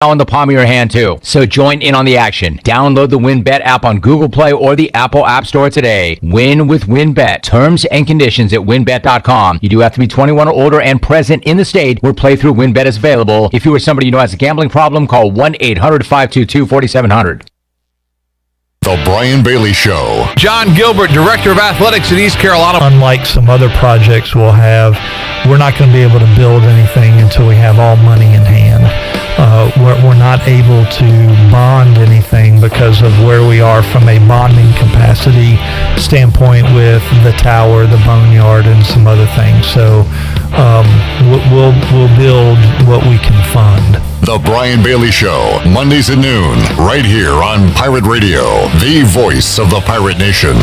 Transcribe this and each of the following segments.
now in the palm of your hand too. So join in on the action. Download the WinBet app on Google Play or the Apple App Store today. Win with WinBet. Terms and conditions at winbet.com. You do have to be 21 or older and present in the state where playthrough WinBet is available. If you or somebody you know has a gambling problem, call 1-800-522-4700. The Brian Bailey Show. John Gilbert, Director of Athletics at East Carolina. Unlike some other projects we'll have, we're not going to be able to build anything until we have all money in hand. We're not able to bond anything because of where we are from a bonding capacity standpoint with the tower, the boneyard, and some other things. So we'll build what we can fund. The Brian Bailey Show, Mondays at noon, right here on Pirate Radio, the voice of the Pirate Nation.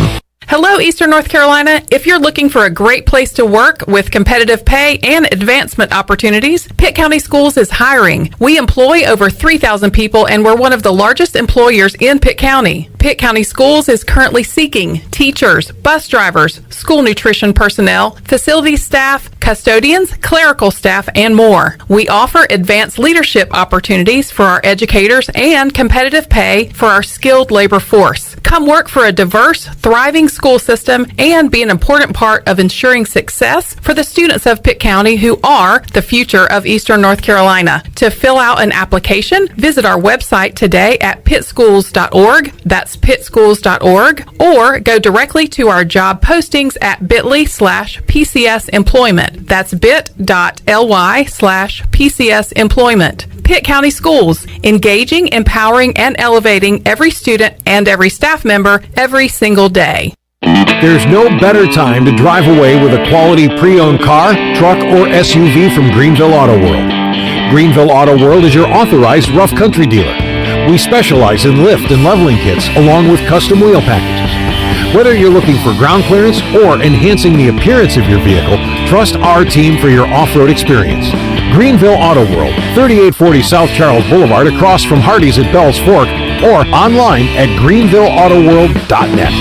Hello, Eastern North Carolina. If you're looking for a great place to work with competitive pay and advancement opportunities, Pitt County Schools is hiring. We employ over 3,000 people, and we're one of the largest employers in Pitt County. Pitt County Schools is currently seeking teachers, bus drivers, school nutrition personnel, facility staff, custodians, clerical staff, and more. We offer advanced leadership opportunities for our educators and competitive pay for our skilled labor force. Come work for a diverse, thriving school system and be an important part of ensuring success for the students of Pitt County who are the future of Eastern North Carolina. To fill out an application, visit our website today at pittschools.org. That's pittschools.org, or go directly to our job postings at bit.ly/PCS employment. That's bit.ly/PCS employment. Pitt County Schools, engaging, empowering, and elevating every student and every staff member every single day. There's no better time to drive away with a quality pre-owned car, truck, or SUV from Greenville Auto World. Greenville Auto World is your authorized rough country dealer. We specialize in lift and leveling kits along with custom wheel packages. Whether you're looking for ground clearance or enhancing the appearance of your vehicle, trust our team for your off-road experience. Greenville Auto World, 3840 South Charles Boulevard across from Hardee's at Bell's Fork, or online at greenvilleautoworld.net.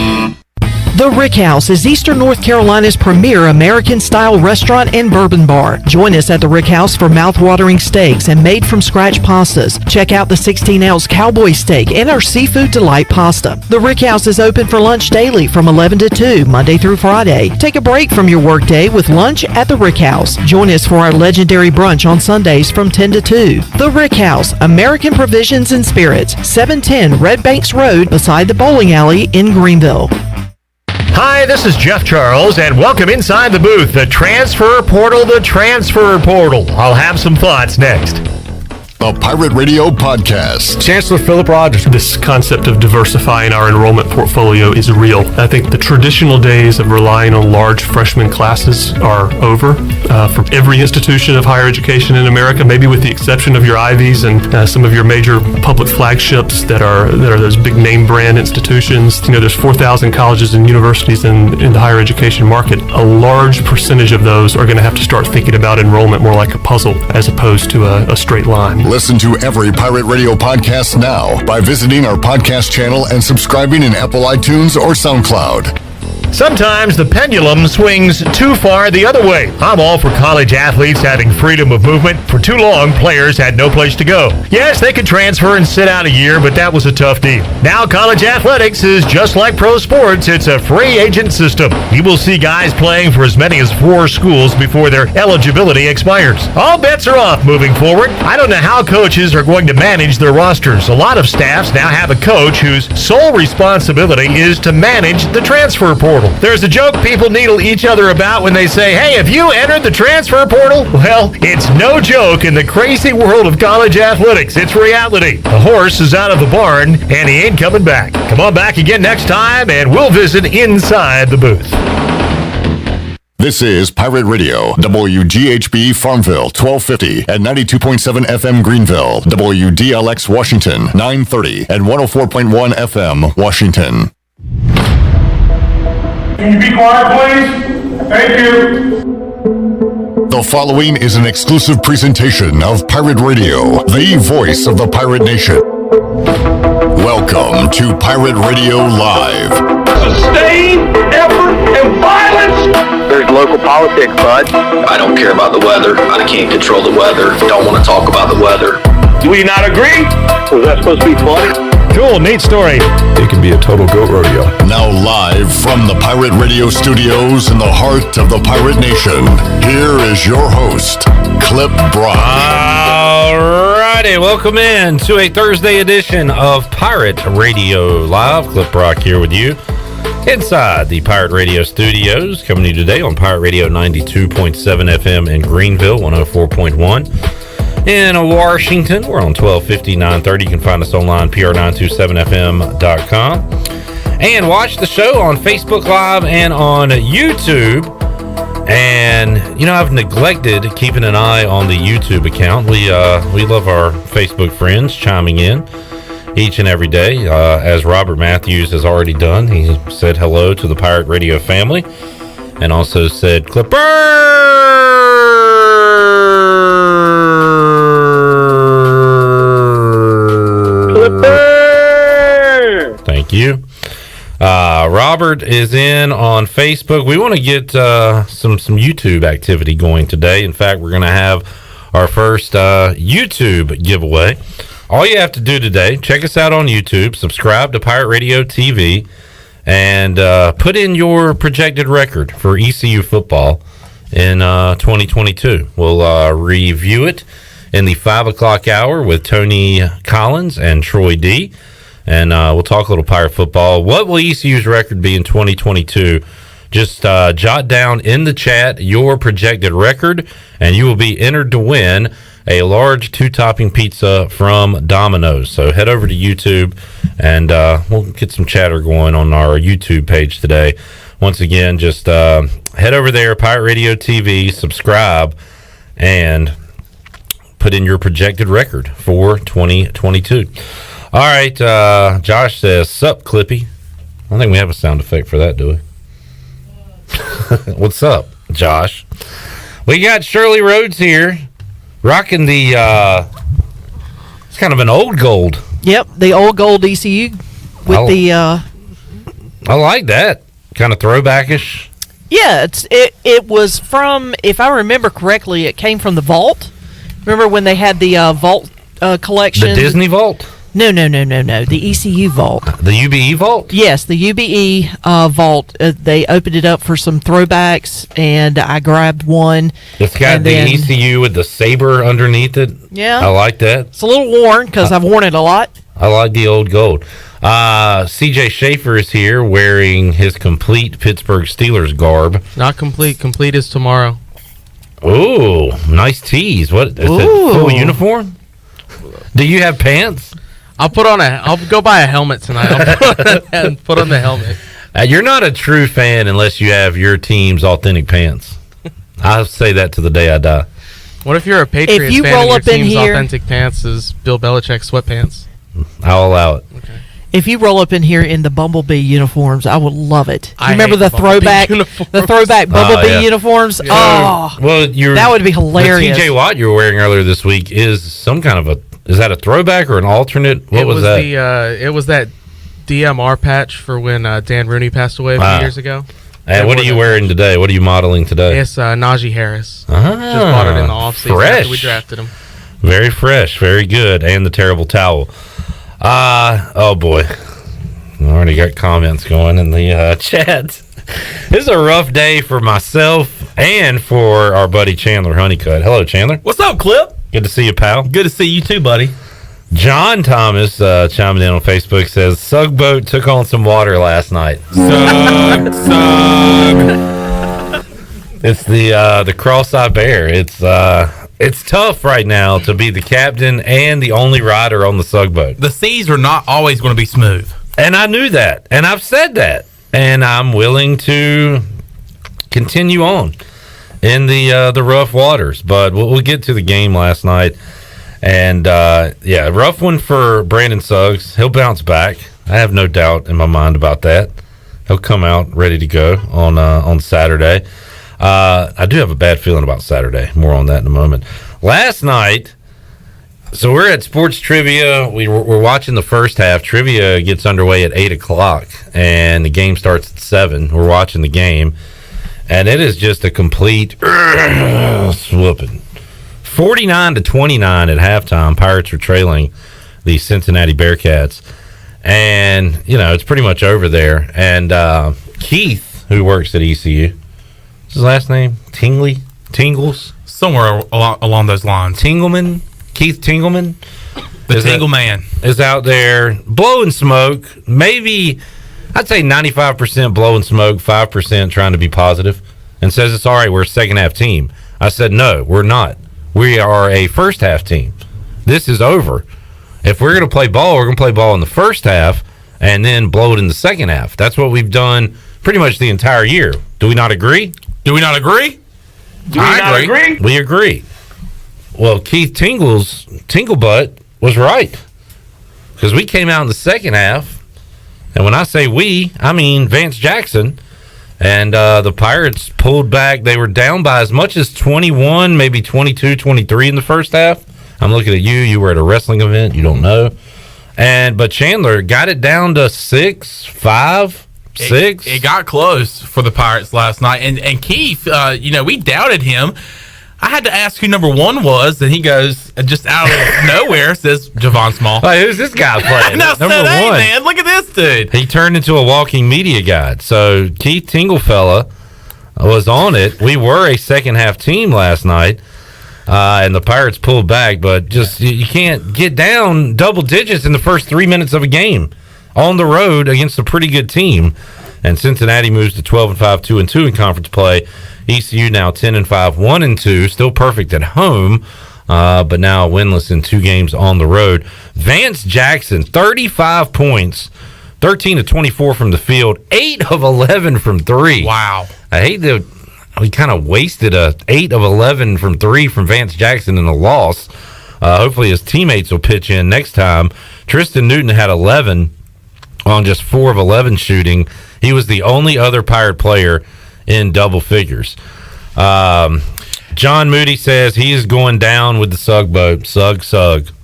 The Rick House is Eastern North Carolina's premier American-style restaurant and bourbon bar. Join us at the Rick House for mouth-watering steaks and made-from-scratch pastas. Check out the 16-ounce cowboy steak and our seafood delight pasta. The Rick House is open for lunch daily from 11 to 2, Monday through Friday. Take a break from your workday with lunch at the Rick House. Join us for our legendary brunch on Sundays from 10 to 2. The Rick House, American Provisions and Spirits, 710 Red Banks Road beside the bowling alley in Greenville. Hi, this is Jeff Charles, and welcome inside the booth, the Transfer Portal, the Transfer Portal. I'll have some thoughts next. The Pirate Radio Podcast. Chancellor Philip Rogers. This concept of diversifying our enrollment portfolio is real. I think the traditional days of relying on large freshman classes are over for every institution of higher education in America, maybe with the exception of your Ivies and some of your major public flagships that are those big name brand institutions. You know, there's 4,000 colleges and universities in the higher education market. A large percentage of those are going to have to start thinking about enrollment more like a puzzle as opposed to a straight line. Listen to every Pirate Radio podcast now by visiting our podcast channel and subscribing in Apple iTunes or SoundCloud. Sometimes the pendulum swings too far the other way. I'm all for college athletes having freedom of movement. For too long, players had no place to go. Yes, they could transfer and sit out a year, but that was a tough deal. Now college athletics is just like pro sports. It's a free agent system. You will see guys playing for as many as 4 schools before their eligibility expires. All bets are off moving forward. I don't know how coaches are going to manage their rosters. A lot of staffs now have a coach whose sole responsibility is to manage the transfer portal. There's a joke people needle each other about when they say, hey, have you entered the transfer portal? Well, it's no joke in the crazy world of college athletics. It's reality. The horse is out of the barn, and he ain't coming back. Come on back again next time, and we'll visit inside the booth. This is Pirate Radio, WGHB Farmville, 1250 at 92.7 FM Greenville, WDLX Washington, 930 and 104.1 FM Washington. Can you be quiet, please? Thank you. The following is an exclusive presentation of Pirate Radio, the voice of the Pirate Nation. Welcome to Pirate Radio Live. Sustained effort and violence. There's local politics, bud. I don't care about the weather. I can't control the weather. Don't want to talk about the weather. Do we not agree? Was that supposed to be funny? Cool, neat story. It can be a total goat rodeo. Now live from the Pirate Radio studios in the heart of the Pirate Nation, here is your host, Clip Brock. Alrighty, welcome in to a Thursday edition of Pirate Radio Live. Clip Brock here with you inside the Pirate Radio studios, coming to you today on Pirate Radio 92.7 FM in Greenville, 104.1. In Washington, we're on 1250, 930. You can find us online, pr927fm.com. And watch the show on Facebook Live and on YouTube. And, you know, I've neglected keeping an eye on the YouTube account. We love our Facebook friends chiming in each and every day. As Robert Matthews has already done, he said hello to the Pirate Radio family and also said, Clipper! Thank you. Robert is in on Facebook. We want to get some YouTube activity going today. In fact, we're going to have our first YouTube giveaway. All you have to do today, check us out on YouTube, subscribe to Pirate Radio TV, and put in your projected record for ECU football in 2022. We'll review it in the 5 o'clock hour with Tony Collins and Troy D. And we'll talk a little Pirate football. What will ECU's record be in 2022? Just jot down in the chat your projected record, and you will be entered to win a large 2-topping pizza from Domino's. So head over to YouTube, and we'll get some chatter going on our YouTube page today. Once again, just head over there, Pirate Radio TV, subscribe, and put in your projected record for 2022. All right, Josh says, sup, Clippy. I don't think we have a sound effect for that, do we? What's up, Josh? We got Shirley Rhodes here, rocking the, it's kind of an old gold. Yep, the old gold ECU with I like that. Kind of throwbackish. Yeah, it was from, if I remember correctly, it came from the vault. Remember when they had the vault collection? The Disney vault? No. The ECU vault. The UBE vault? Yes, the UBE vault. They opened it up for some throwbacks, and I grabbed one. It's got the ECU with the saber underneath it. Yeah. I like that. It's a little worn because I've worn it a lot. I like the old gold. CJ Schaefer is here wearing his complete Pittsburgh Steelers garb. Not complete. Complete is tomorrow. Ooh, nice tease. What is it? Full uniform? Do you have pants? I'll go buy a helmet tonight. I'll put on the helmet. You're not a true fan unless you have your team's authentic pants. I'll say that to the day I die. What if you're a Patriots fan and your team's authentic pants is Bill Belichick sweatpants? I'll allow it. Okay. If you roll up in here in the Bumblebee uniforms, I would love it. I remember the throwback Bumblebee uniforms? Yeah. Oh, well, that would be hilarious. The TJ Watt you were wearing earlier this week is some kind of is that a throwback or an alternate? What was that? It was that DMR patch for when Dan Rooney passed away a few years ago. And what are you wearing today? What are you modeling today? It's Najee Harris. Just bought it in the offseason after we drafted him. Very fresh, very good. And the terrible towel. Oh boy. I already got comments going in the chat. This is a rough day for myself and for our buddy Chandler Honeycutt. Hello, Chandler. What's up, Clip? Good to see you, pal. Good to see you too, buddy. John Thomas chiming in on Facebook says Sugboat took on some water last night. Sug. It's the cross-eyed bear. It's tough right now to be the captain and the only rider on the Sugboat. The seas are not always going to be smooth. And I knew that. And I've said that. And I'm willing to continue on in the rough waters. But we'll get to the game last night. And, rough one for Brandon Suggs. He'll bounce back. I have no doubt in my mind about that. He'll come out ready to go on Saturday. I do have a bad feeling about Saturday. More on that in a moment. Last night, so we're at Sports Trivia. We're watching the first half. Trivia gets underway at 8 o'clock, and the game starts at 7. We're watching the game, and it is just a complete swooping. 49-29 at halftime. Pirates were trailing the Cincinnati Bearcats. And, it's pretty much over there. And Keith, who works at ECU, what's his last name? Tingles? Somewhere along those lines. Keith Tingleman. The Tingle Man. Is out there blowing smoke. Maybe, I'd say 95% blowing smoke, 5% trying to be positive. And says it's all right, we're a second-half team. I said, no, we're not. We are a first-half team. This is over. If we're going to play ball, we're going to play ball in the first half and then blow it in the second half. That's what we've done pretty much the entire year. Do we not agree? I agree. We agree. Well, Keith Tinglebutt was right, because we came out in the second half, and when I say we, I mean Vance Jackson, and the Pirates pulled back. They were down by as much as 21, maybe 22, 23 in the first half. I'm looking at you. You were at a wrestling event. You don't know. But Chandler got it down to 6, 5, 6. It got close for the Pirates last night. And Keith, we doubted him. I had to ask who number one was, and he goes, just out of nowhere, says Javon Small. Like, who's this guy playing? And I said, hey, man, look at this dude. He turned into a walking media guide. So Keith Tinglefella was on it. We were a second-half team last night. And the Pirates pulled back, but just you can't get down double digits in the first 3 minutes of a game on the road against a pretty good team. And Cincinnati moves to 12-5, 2-2 in conference play. ECU now 10-5, 1-2, still perfect at home, but now winless in 2 games on the road. Vance Jackson, 35 points, 13-24 from the field, 8 of 11 from 3. Wow! I hate that. We kind of wasted a 8 of 11 from 3 from Vance Jackson in a loss. Hopefully his teammates will pitch in next time. Tristan Newton had 11 on just 4 of 11 shooting. He was the only other Pirate player in double figures. John Moody says he is going down with the Sug boat. Sug.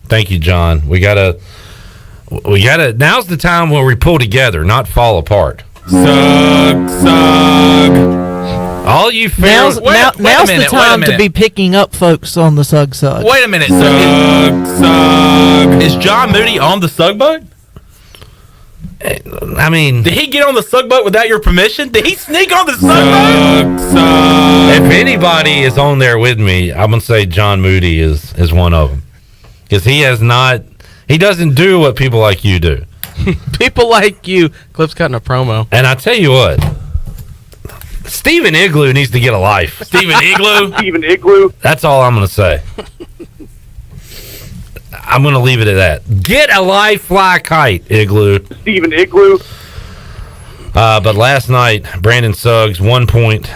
Thank you, John. We gotta. Now's the time where we pull together, not fall apart. Sug. All you now's the time to be picking up folks on the Sug. Wait a minute. Is John Moody on the Sug boat? I mean, did he get on the Sug boat without your permission? Did he sneak on the Sug boat? If anybody is on there with me, I'm gonna say John Moody is one of them, because he doesn't do what people like you do. People like you. Clip's cutting a promo. And I tell you what, Stephen Igloo needs to get a life. Stephen Igloo. That's all I'm going to say. I'm going to leave it at that. Get a life, fly kite, Igloo. Stephen Igloo. But last night, Brandon Suggs, 1 point,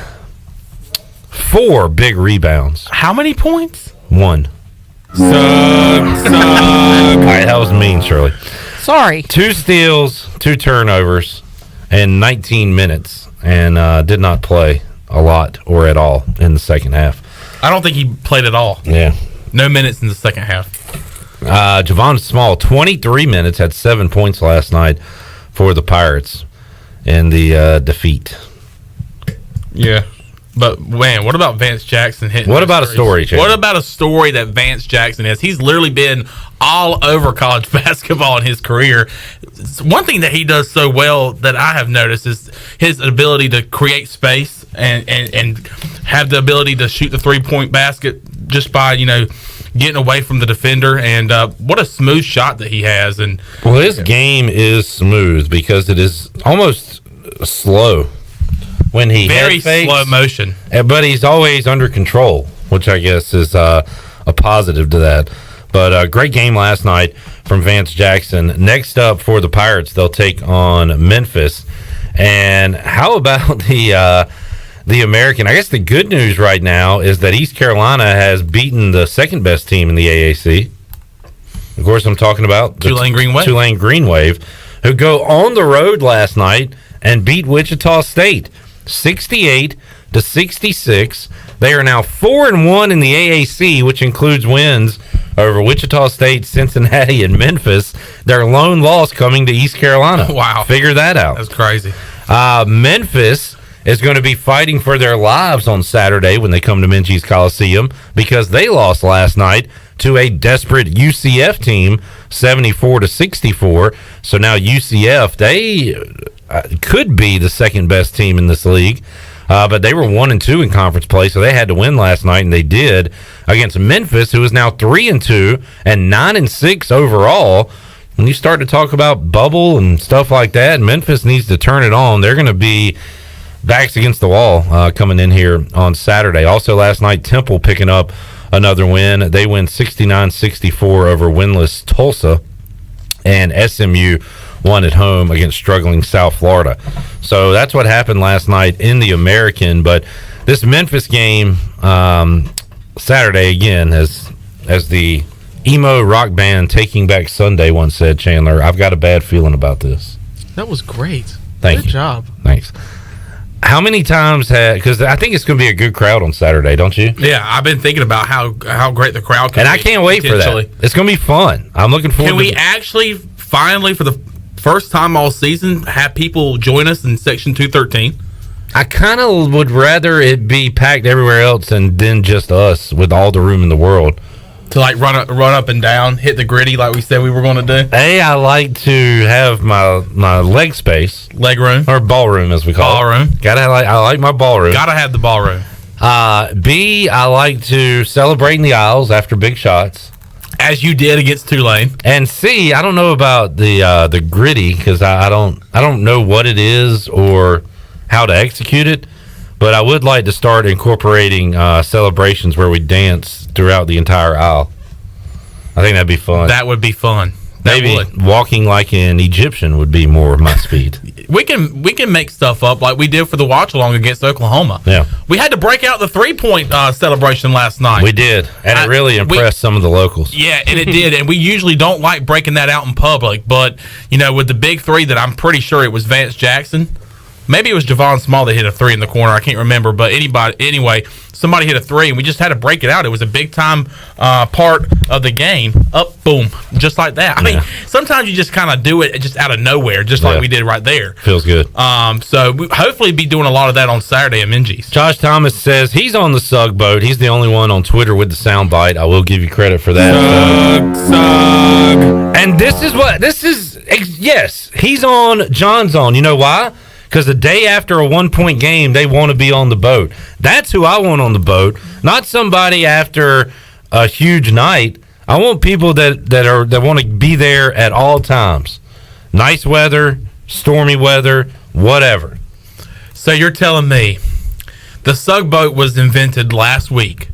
4 big rebounds. How many points? 1. Sug. All right, that was mean, Shirley. Sorry. 2 steals, 2 turnovers, and 19 minutes. And did not play a lot or at all in the second half. I don't think he played at all. Yeah. No minutes in the second half. Javon Small, 23 minutes, had 7 points last night for the Pirates in the defeat. Yeah. But, man, what about Vance Jackson hitting? What about a story, Chad? What about a story that Vance Jackson has? He's literally been all over college basketball in his career. One thing that he does so well that I have noticed is his ability to create space and have the ability to shoot the three-point basket just by, getting away from the defender. And what a smooth shot that he has. And well, his game is smooth because it is almost slow. When he very head fakes, slow motion, but he's always under control, which I guess is a positive to that. But great game last night from Vance Jackson. Next up for the Pirates, they'll take on Memphis. And how about the American? I guess the good news right now is that East Carolina has beaten the second best team in the AAC. Of course, I'm talking about the Tulane Green Wave, who go on the road last night and beat Wichita State 68-66. They are now 4-1 in the AAC, which includes wins over Wichita State, Cincinnati, and Memphis. Their lone loss coming to East Carolina. Wow. Figure that out. That's crazy. Memphis is going to be fighting for their lives on Saturday when they come to Minges Coliseum because they lost last night to a desperate UCF team, 74-64. So now UCF, they could be the second best team in this league. But they were 1-2 in conference play, so they had to win last night, and they did against Memphis, who is now 3-2 and 9-6 overall. When you start to talk about bubble and stuff like that, Memphis needs to turn it on. They're going to be backs against the wall coming in here on Saturday. Also last night, Temple picking up another win. They win 69-64 over winless Tulsa, and SMU won at home against struggling South Florida. So that's what happened last night in the American. But this Memphis game Saturday, again, as the emo rock band Taking Back Sunday once said, Chandler, I've got a bad feeling about this. That was great. Good job. Thanks. How many times because I think it's going to be a good crowd on Saturday, don't you? Yeah, I've been thinking about how great the crowd can be. And I can't wait for that. It's going to be fun. I'm looking forward to it. Can we actually finally, for the first time all season, have people join us in Section 213? I kind of would rather it be packed everywhere else and then just us with all the room in the world. To like run up and down, hit the gritty like we said we were going to do. Hey, I like to have my leg space, leg room, or ballroom as we call ballroom. it. I like my ballroom. Gotta have the ballroom. B, I like to celebrate in the aisles after big shots, as you did against Tulane. And C, I don't know about the gritty because I don't know what it is or how to execute it. But I would like to start incorporating celebrations where we dance throughout the entire aisle. I think that'd be fun. That would be fun. Maybe walking like an Egyptian would be more of my speed. We can make stuff up like we did for the watch along against Oklahoma. Yeah, we had to break out the 3-point celebration last night. We did, and it really impressed some of the locals. Yeah, and it did. And we usually don't like breaking that out in public, but with the big three that I'm pretty sure it was Vance Jackson. Maybe it was Javon Small that hit a 3 in the corner. I can't remember. But anyway, somebody hit a 3, and we just had to break it out. It was a big-time part of the game. Up, boom, just like that. I mean, sometimes you just kind of do it just out of nowhere, just like we did right there. Feels good. So we hopefully be doing a lot of that on Saturday at Minges. Josh Thomas says he's on the Sug boat. He's the only one on Twitter with the sound bite. I will give you credit for that. Sug. And this is, yes, he's on, John's on. You know why? Because the day after a 1-point game, they want to be on the boat. That's who I want on the boat, not somebody after a huge night. I want people that want to be there at all times. Nice weather, stormy weather, whatever. So you're telling me the Sug boat was invented last week,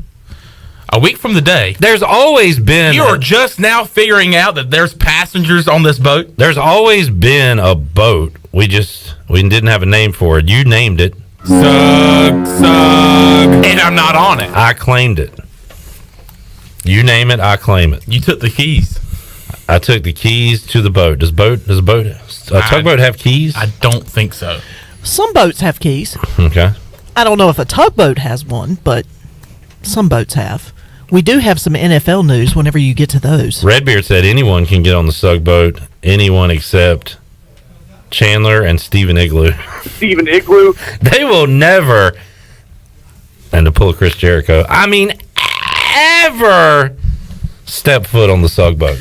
a week from the day. There's always been. You are just now figuring out that there's passengers on this boat? There's always been a boat. We didn't have a name for it. You named it. Sug. And I'm not on it. I claimed it. You name it, I claim it. You took the keys. I took the keys to the boat. Does a tugboat have keys? I don't think so. Some boats have keys. Okay. I don't know if a tugboat has one, but some boats have. We do have some NFL news whenever you get to those. Redbeard said anyone can get on the Sug boat. Anyone except Chandler and Stephen Igloo. Stephen Igloo. They will never, and to pull Chris Jericho, I mean, ever step foot on the Sug boat.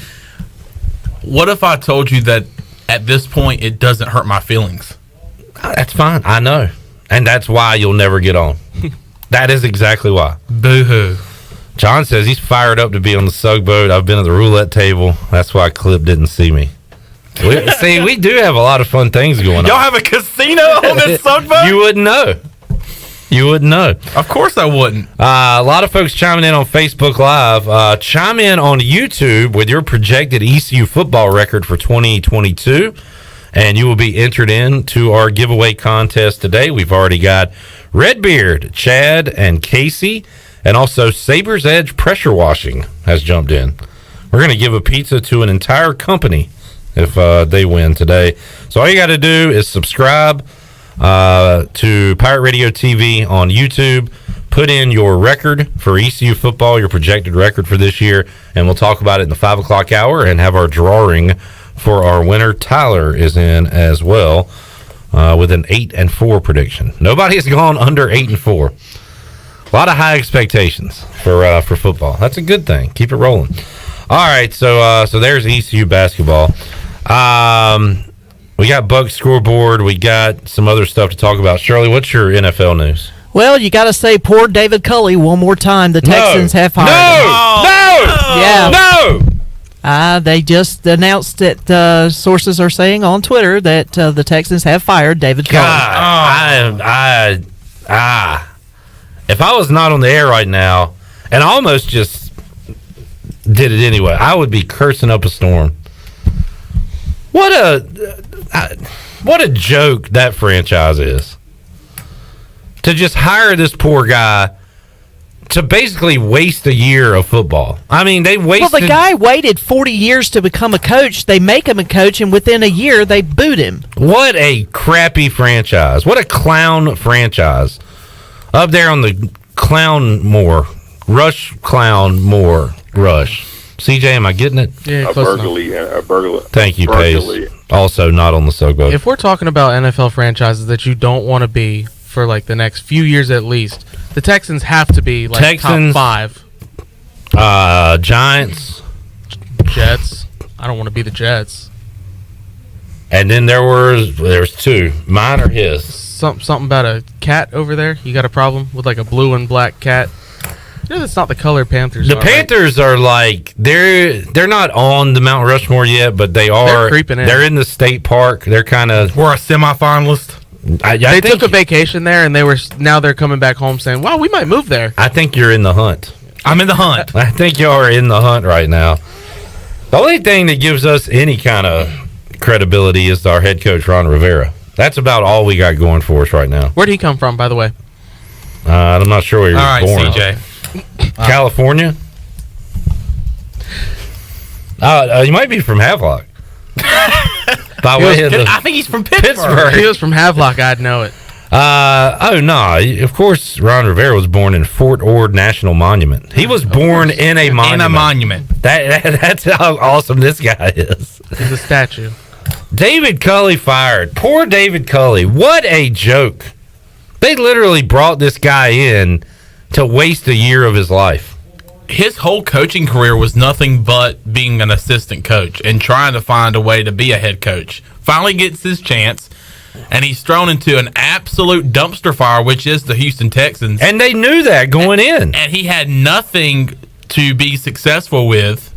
What if I told you that at this point it doesn't hurt my feelings? That's fine. I know. And that's why you'll never get on. That is exactly why. Boo-hoo. John says he's fired up to be on the Sug boat. I've been at the roulette table. That's why Clip didn't see me. We do have a lot of fun things going on. Y'all have a casino on this Sug boat? You wouldn't know. You wouldn't know. Of course I wouldn't. A lot of folks chiming in on Facebook Live. Chime in on YouTube with your projected ECU football record for 2022, and you will be entered into our giveaway contest today. We've already got Redbeard, Chad, and Casey, and also Saber's Edge Pressure Washing has jumped in. We're going to give a pizza to an entire company if they win today. So all you got to do is subscribe to Pirate Radio TV on YouTube. Put in your record for ECU football, your projected record for this year, and we'll talk about it in the 5 o'clock hour and have our drawing for our winner. Tyler is in as well. with an 8-4 prediction. Nobody has gone under 8-4. A lot of high expectations for football. That's a good thing. Keep it rolling. All right, so there's ECU basketball. We got Buck scoreboard. We got some other stuff to talk about. Shirley, what's your NFL news? Well, you got to say poor David Culley one more time. The Texans have fired him. Yeah. They just announced that sources are saying on Twitter that the Texans have fired David Culley. If I was not on the air right now, and I almost just did it anyway, I would be cursing up a storm. What a joke that franchise is. To just hire this poor guy to basically waste a year of football. I mean, they wasted... Well, the guy waited 40 years to become a coach. They make him a coach, and within a year, they boot him. What a crappy franchise. What a clown franchise. Up there on the Rush. CJ, am I getting it? Yeah, a burglary. Thank you, Pace. Also not on the SoGo. If we're talking about NFL franchises that you don't want to be for like the next few years at least, the Texans have to be like Texans, top 5. Giants. Jets. I don't want to be the Jets. And then there's 2. Mine or his. Something about a cat over there. You got a problem with like a blue and black cat? You know, that's not the color Panthers. The Panthers are like they're not on the Mount Rushmore yet, but they are. They're creeping in. They're in the state park. They're kind of. We're a semifinalist. They took a vacation there, and now they're coming back home saying, "Wow, we might move there." I think you're in the hunt. I'm in the hunt. I think you are in the hunt right now. The only thing that gives us any kind of credibility is our head coach Ron Rivera. That's about all we got going for us right now. Where'd he come from, by the way? I'm not sure where he was born. All right, CJ. California? You might be from Havelock. I think he's from Pittsburgh. If he was from Havelock, I'd know it. Of course, Ron Rivera was born in Fort Ord National Monument. He was born in a monument. In a monument. That's how awesome this guy is. He's a statue. David Culley fired. Poor David Culley. What a joke. They literally brought this guy in to waste a year of his life. His whole coaching career was nothing but being an assistant coach and trying to find a way to be a head coach. Finally gets his chance, and he's thrown into an absolute dumpster fire, which is the Houston Texans. And they knew that going in. And he had nothing to be successful with.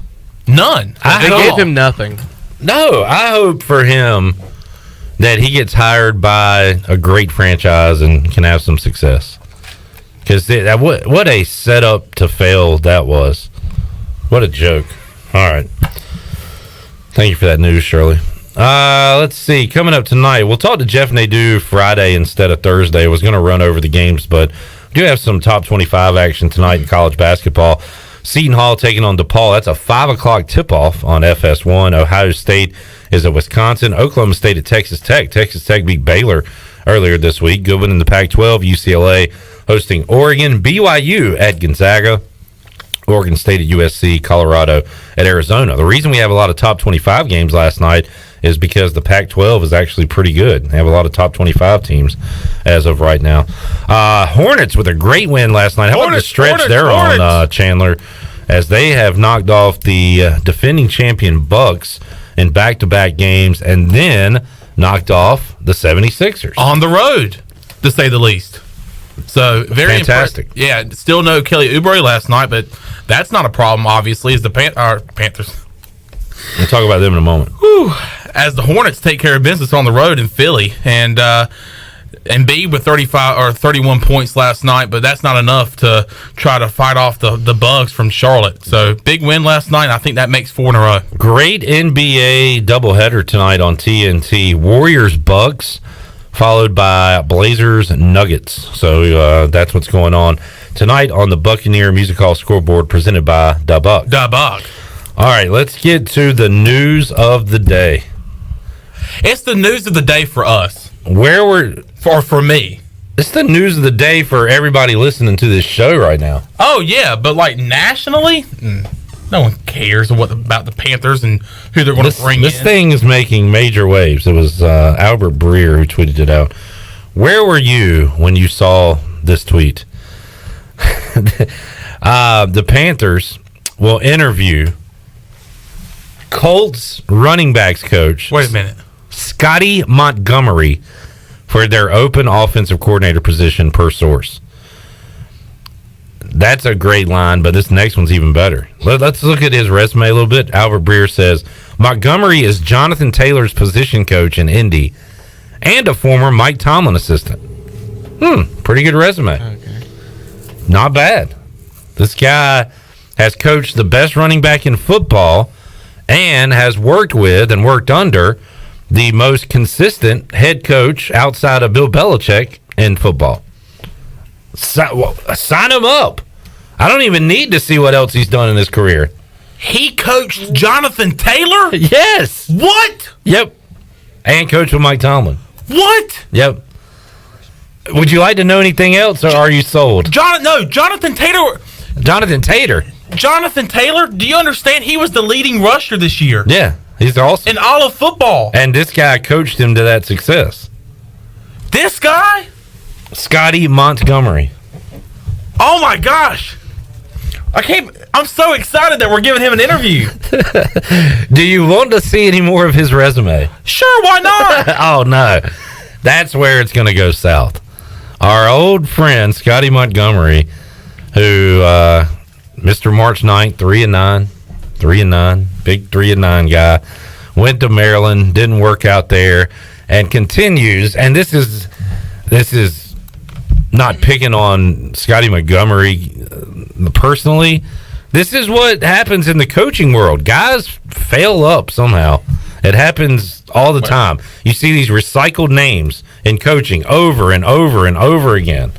None. They gave him nothing. No, I hope for him that he gets hired by a great franchise and can have some success. Because what a setup to fail that was. What a joke. All right. Thank you for that news, Shirley. Let's see. Coming up tonight, we'll talk to Jeff Nadeau Friday instead of Thursday. I was going to run over the games, but we do have some top 25 action tonight in college basketball. Seton Hall taking on DePaul. That's a 5 o'clock tip-off on FS1. Ohio State is at Wisconsin. Oklahoma State at Texas Tech. Texas Tech beat Baylor earlier this week. Good one in the Pac-12. UCLA hosting Oregon. BYU at Gonzaga. Oregon State at USC. Colorado at Arizona. The reason we have a lot of top 25 games last night is because the Pac-12 is actually pretty good. They have a lot of top 25 teams as of right now. Hornets with a great win last night. How about the stretch they're on, Chandler, as they have knocked off the defending champion Bucks in back-to-back games and then knocked off the 76ers. On the road, to say the least. So, very fantastic. Yeah, still no Kelly Oubre last night, but that's not a problem, obviously, as the Panthers. We'll talk about them in a moment. Whew. As the Hornets take care of business on the road in Philly, and Embiid with 35 or 31 points last night, but that's not enough to try to fight off the Bugs from Charlotte. So big win last night. I think that makes 4 in a row. Great NBA doubleheader tonight on TNT. Warriors Bucks, followed by Blazers Nuggets. So that's what's going on tonight on the Buccaneer Music Hall scoreboard, presented by Da Buck. Da Buck. All right, let's get to the news of the day. It's the news of the day for us. For me. It's the news of the day for everybody listening to this show right now. Oh, yeah, but like nationally? No one cares about the Panthers and who they're going to bring in. This thing is making major waves. It was Albert Breer who tweeted it out. Where were you when you saw this tweet? The Panthers will interview Colts running backs coach. Wait a minute. Scotty Montgomery for their open offensive coordinator position per source. That's a great line, but this next one's even better. Let's look at his resume a little bit. Albert Breer says, Montgomery is Jonathan Taylor's position coach in Indy and a former Mike Tomlin assistant. Pretty good resume. Okay. Not bad. This guy has coached the best running back in football and has worked with and worked under the most consistent head coach outside of Bill Belichick in football. Sign him up. I don't even need to see what else he's done in his career. He coached Jonathan Taylor? Yes. What? Yep. And coached with Mike Tomlin. What? Yep. Would you like to know anything else, or are you sold? Jonathan Taylor. Jonathan Taylor. Jonathan Taylor? Do you understand? He was the leading rusher this year. Yeah, he's awesome. In all of football. And this guy coached him to that success. This guy? Scotty Montgomery. Oh my gosh. I'm so excited that we're giving him an interview. Do you want to see any more of his resume? Sure, why not? Oh, no. That's where it's going to go south. Our old friend, Scotty Montgomery, who, Mr. March 9th, 3-9, big 3-9 guy, went to Maryland, didn't work out there, and continues, and this is not picking on Scotty Montgomery personally. This is what happens in the coaching world. Guys fail up somehow. It happens all the time. You see these recycled names in coaching over and over and over again.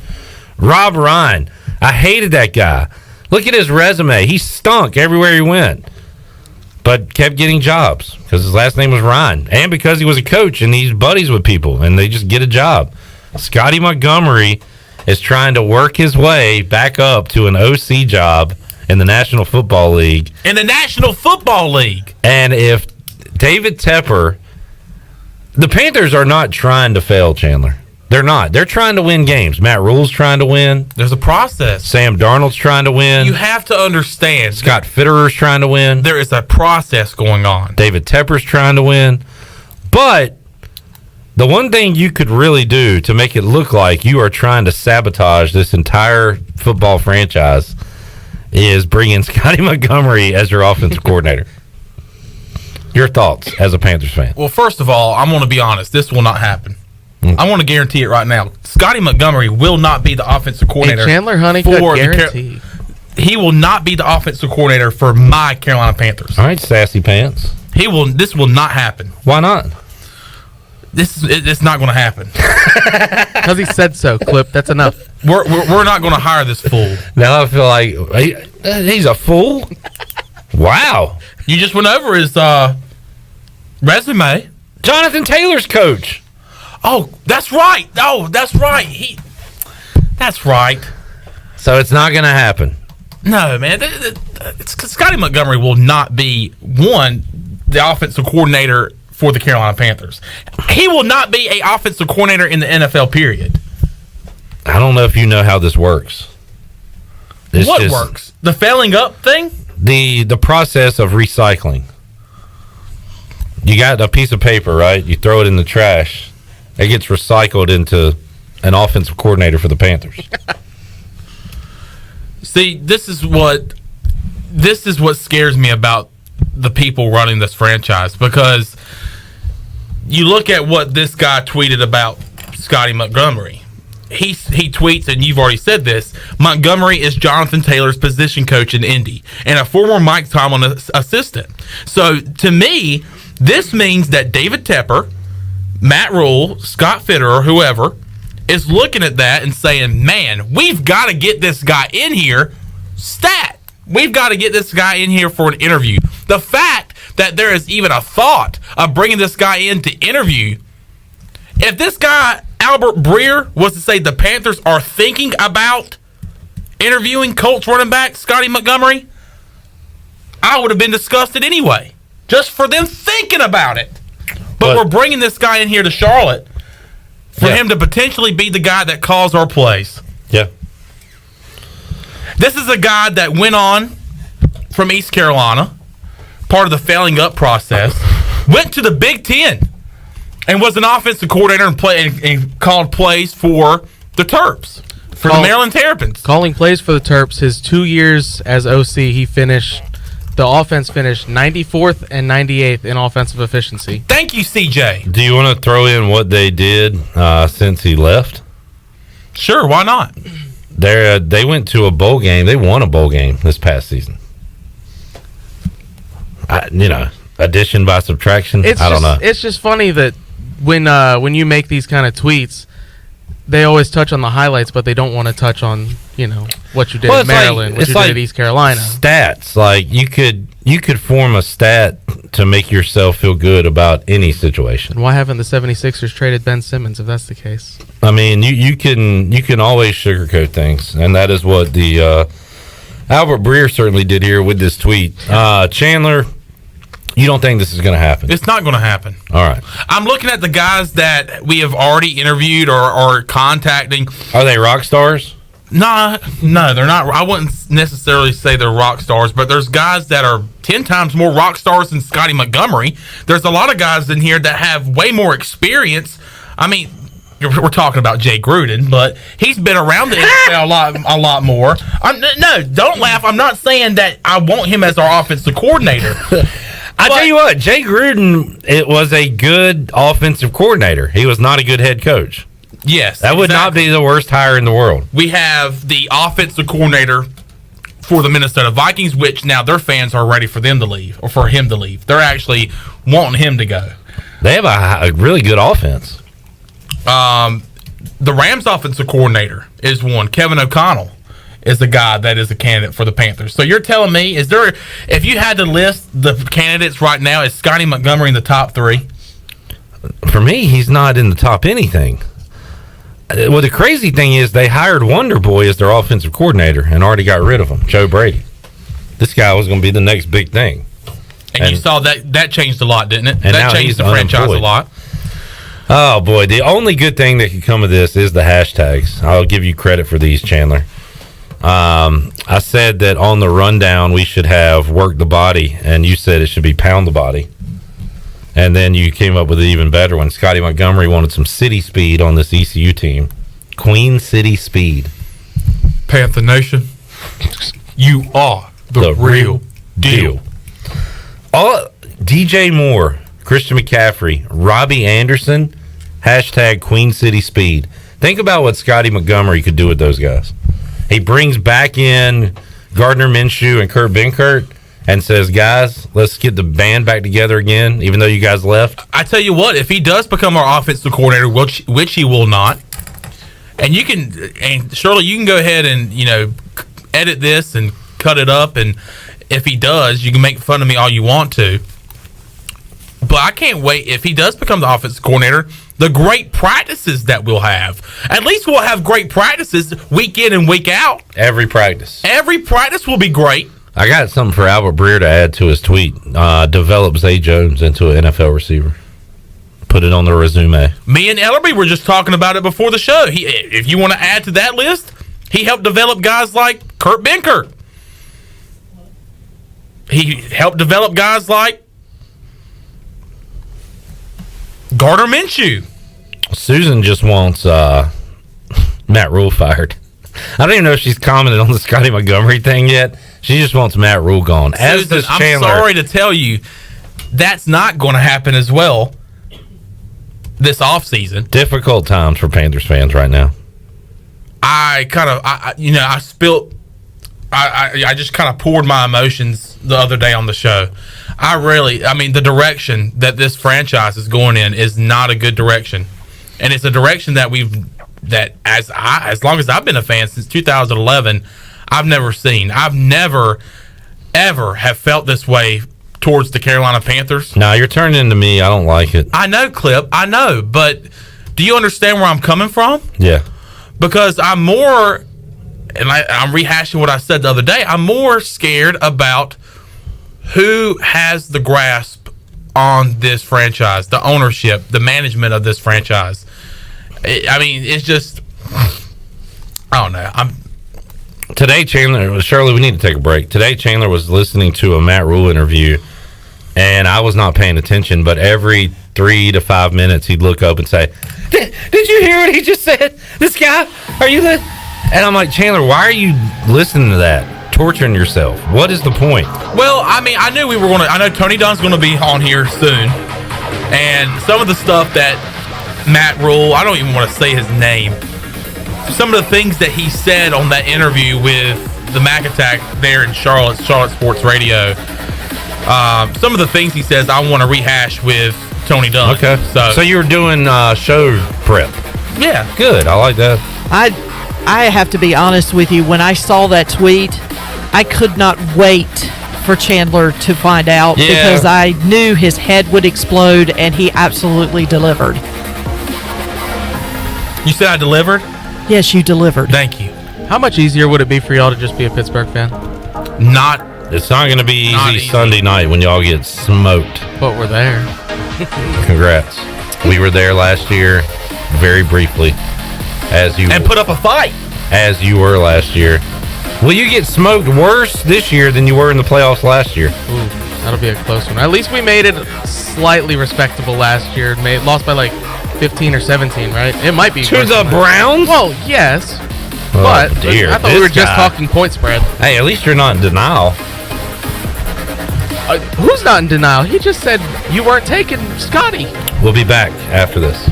Rob Ryan. I hated that guy. Look at his resume. He stunk everywhere he went, but kept getting jobs because his last name was Ryan and because he was a coach and he's buddies with people and they just get a job. Scotty Montgomery is trying to work his way back up to an OC job in the National Football League. In the National Football League. And if David Tepper, the Panthers are not trying to fail, Chandler. They're not. They're trying to win games. Matt Rule's trying to win. There's a process. Sam Darnold's trying to win. You have to understand. Scott Fitterer's trying to win. There is a process going on. David Tepper's trying to win. But the one thing you could really do to make it look like you are trying to sabotage this entire football franchise is bring in Scotty Montgomery as your offensive coordinator. Your thoughts as a Panthers fan? Well, first of all, I'm going to be honest. This will not happen. I want to guarantee it right now. Scotty Montgomery will not be the offensive coordinator. Chandler Honeycutt guarantee. He will not be the offensive coordinator for my Carolina Panthers. All right, sassy pants. This will not happen. Why not? It's not going to happen. Because he said so, Clip. That's enough. We're not going to hire this fool. Now I feel like he's a fool. Wow. You just went over his resume. Jonathan Taylor's coach. Oh, that's right. Oh, that's right. That's right. So it's not going to happen. No, man. Scotty Montgomery will not be, the offensive coordinator for the Carolina Panthers. He will not be an offensive coordinator in the NFL, period. I don't know if you know how this works. What works? The failing up thing? The process of recycling. You got a piece of paper, right? You throw it in the trash. It gets recycled into an offensive coordinator for the Panthers. See, this is what scares me about the people running this franchise, because you look at what this guy tweeted about Scotty Montgomery. He tweets, and you've already said this, Montgomery is Jonathan Taylor's position coach in Indy and a former Mike Tomlin assistant. So to me, this means that David Tepper, Matt Rule, Scott Fitterer, whoever, is looking at that and saying, man, we've got to get this guy in here stat. We've got to get this guy in here for an interview. The fact that there is even a thought of bringing this guy in to interview, if this guy, Albert Breer, was to say the Panthers are thinking about interviewing Colts running back Scotty Montgomery, I would have been disgusted anyway, just for them thinking about it. But we're bringing this guy in here to Charlotte for him to potentially be the guy that calls our plays. Yeah. This is a guy that went on from East Carolina, part of the failing up process, went to the Big Ten, and was an offensive coordinator and called plays for the Terps, for the Maryland Terrapins. Calling plays for the Terps, his 2 years as OC, the offense finished 94th and 98th in offensive efficiency. Thank you, CJ. Do you want to throw in what they did since he left? Sure, why not? They went to a bowl game. They won a bowl game this past season. Addition by subtraction. I don't know. It's just funny that when you make these kind of tweets, they always touch on the highlights, but they don't want to touch on what you did in Maryland, what you did at East Carolina. Stats, like you could form a stat to make yourself feel good about any situation. And why haven't the 76ers traded Ben Simmons if that's the case? I mean, you can always sugarcoat things, and that is what the Albert Breer certainly did here with this tweet. Chandler, you don't think this is going to happen? It's not going to happen. All right. I'm looking at the guys that we have already interviewed or contacting. Are they rock stars? No, they're not. I wouldn't necessarily say they're rock stars, but there's guys that are 10 times more rock stars than Scotty Montgomery. There's a lot of guys in here that have way more experience. I mean, we're talking about Jay Gruden, but he's been around the NFL a lot more. No, don't laugh. I'm not saying that I want him as our offensive coordinator. I tell you what, Jay Gruden, it was a good offensive coordinator. He was not a good head coach. Yes, that would not be the worst hire in the world. We have the offensive coordinator for the Minnesota Vikings, which now their fans are ready for them to leave, or for him to leave. They're actually wanting him to go. They have a really good offense. The Rams offensive coordinator is one. Kevin O'Connell is the guy that is a candidate for the Panthers. So you're telling me, if you had to list the candidates right now, is Scotty Montgomery in the top 3? For me, he's not in the top anything. Well, the crazy thing is they hired Wonder Boy as their offensive coordinator and already got rid of him, Joe Brady. This guy was going to be the next big thing. And you saw that changed a lot, didn't it? And that changed the franchise a lot. Oh, boy. The only good thing that could come of this is the hashtags. I'll give you credit for these, Chandler. I said that on the rundown we should have work the body, and you said it should be pound the body. And then you came up with an even better one. Scotty Montgomery wanted some city speed on this ECU team. Queen City Speed. Panther Nation, you are the real deal. DJ Moore, Christian McCaffrey, Robbie Anderson, hashtag Queen City Speed. Think about what Scotty Montgomery could do with those guys. He brings back in Gardner Minshew and Kurt Benkert and says, guys, let's get the band back together again, even though you guys left. I tell you what, if he does become our offensive coordinator, which he will not, and Shirley, you can go ahead and, edit this and cut it up, and if he does, you can make fun of me all you want to. But I can't wait, if he does become the offensive coordinator, the great practices that we'll have. At least we'll have great practices week in and week out. Every practice. Every practice will be great. I got something for Albert Breer to add to his tweet. Develop Zay Jones into an NFL receiver. Put it on the resume. Me and Ellerby were just talking about it before the show. If you want to add to that list, he helped develop guys like Kurt Benkert. He helped develop guys like Gardner Minshew. Susan just wants Matt Rule fired. I don't even know if she's commented on the Scotty Montgomery thing yet. She just wants Matt Rule gone. Susan, I'm sorry to tell you, that's not going to happen as well this offseason. Difficult times for Panthers fans right now. I just kind of poured my emotions the other day on the show. The direction that this franchise is going in is not a good direction. And it's a direction that as long as I've been a fan since 2011, I've never seen. I've never, ever have felt this way towards the Carolina Panthers. No, you're turning into me. I don't like it. I know, Clip. I know. But do you understand where I'm coming from? Yeah. Because I'm more, and I'm rehashing what I said the other day, I'm more scared about who has the grasp on this franchise, the ownership, the management of this franchise? I mean, it's just, I don't know. Today, Shirley, we need to take a break. Today, Chandler was listening to a Matt Rule interview, and I was not paying attention, but every 3 to 5 minutes, he'd look up and say, Did you hear what he just said? This guy? Are you listening? And I'm like, Chandler, why are you listening to that? Torturing yourself. What is the point? Well, I mean, I knew I know Tony Dunn's going to be on here soon, and some of the stuff that Matt Rule, I don't even want to say his name, some of the things that he said on that interview with the Mac Attack there in Charlotte Sports Radio, some of the things he says I want to rehash with Tony Dunn. Okay. So you were doing show prep. Yeah. Good. I like that. I have to be honest with you. When I saw that tweet, I could not wait for Chandler to find out because I knew his head would explode, and he absolutely delivered. You said I delivered? Yes, you delivered. Thank you. How much easier would it be for y'all to just be a Pittsburgh fan? It's not going to be easy Sunday night when y'all get smoked. But we're there. Congrats. We were there last year, very briefly, and put up a fight as you were last year. Will you get smoked worse this year than you were in the playoffs last year? Ooh, that'll be a close one. At least we made it slightly respectable last year. Lost by like 15 or 17, right? It might be to the Browns. Well, yes, but I thought we were just talking point spread. Hey, at least you're not in denial. Who's not in denial? He just said you weren't taking Scotty. We'll be back after this.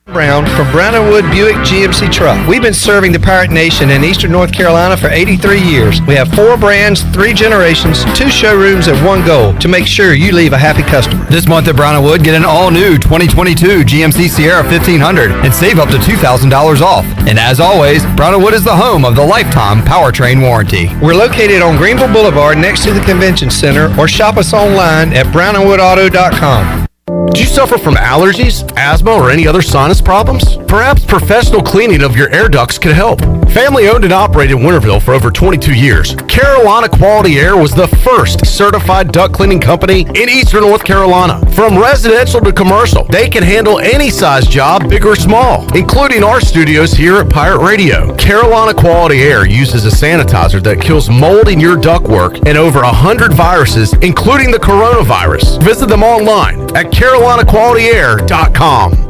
Brown from Brownwood Buick GMC Truck. We've been serving the Pirate Nation in eastern North Carolina for 83 years. We have 4 brands, 3 generations, 2 showrooms, and 1 goal to make sure you leave a happy customer. This month at Brownwood, get an all-new 2022 GMC Sierra 1500 and save up to $2,000 off. And as always, Brownwood is the home of the lifetime powertrain warranty. We're located on Greenville Boulevard next to the Convention Center, or shop us online at brownwoodauto.com. Do you suffer from allergies, asthma, or any other sinus problems? Perhaps professional cleaning of your air ducts could help. Family owned and operated in Winterville for over 22 years, Carolina Quality Air was the first certified duct cleaning company in eastern North Carolina. From residential to commercial, they can handle any size job, big or small, including our studios here at Pirate Radio. Carolina Quality Air uses a sanitizer that kills mold in your ductwork and over 100 viruses, including the coronavirus. Visit them online at carolinaqualityair.com.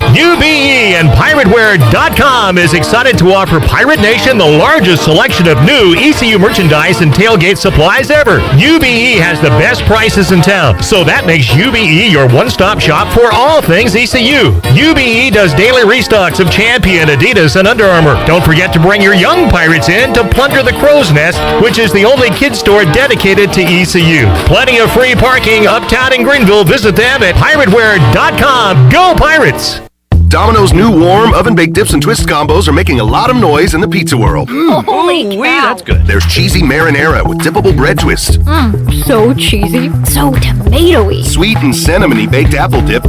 UBE and PirateWear.com is excited to offer Pirate Nation the largest selection of new ECU merchandise and tailgate supplies ever. UBE has the best prices in town, so that makes UBE your one-stop shop for all things ECU. UBE does daily restocks of Champion, Adidas, and Under Armour. Don't forget to bring your young Pirates in to plunder the Crow's Nest, which is the only kids store dedicated to ECU. Plenty of free parking uptown in Greenville. Visit them at PirateWear.com. Go Pirates! Domino's new warm oven-baked dips and twist combos are making a lot of noise in the pizza world. Holy cow. That's good. There's cheesy marinara with dippable bread twist. So cheesy. So tomatoey. Sweet and cinnamony baked apple dip.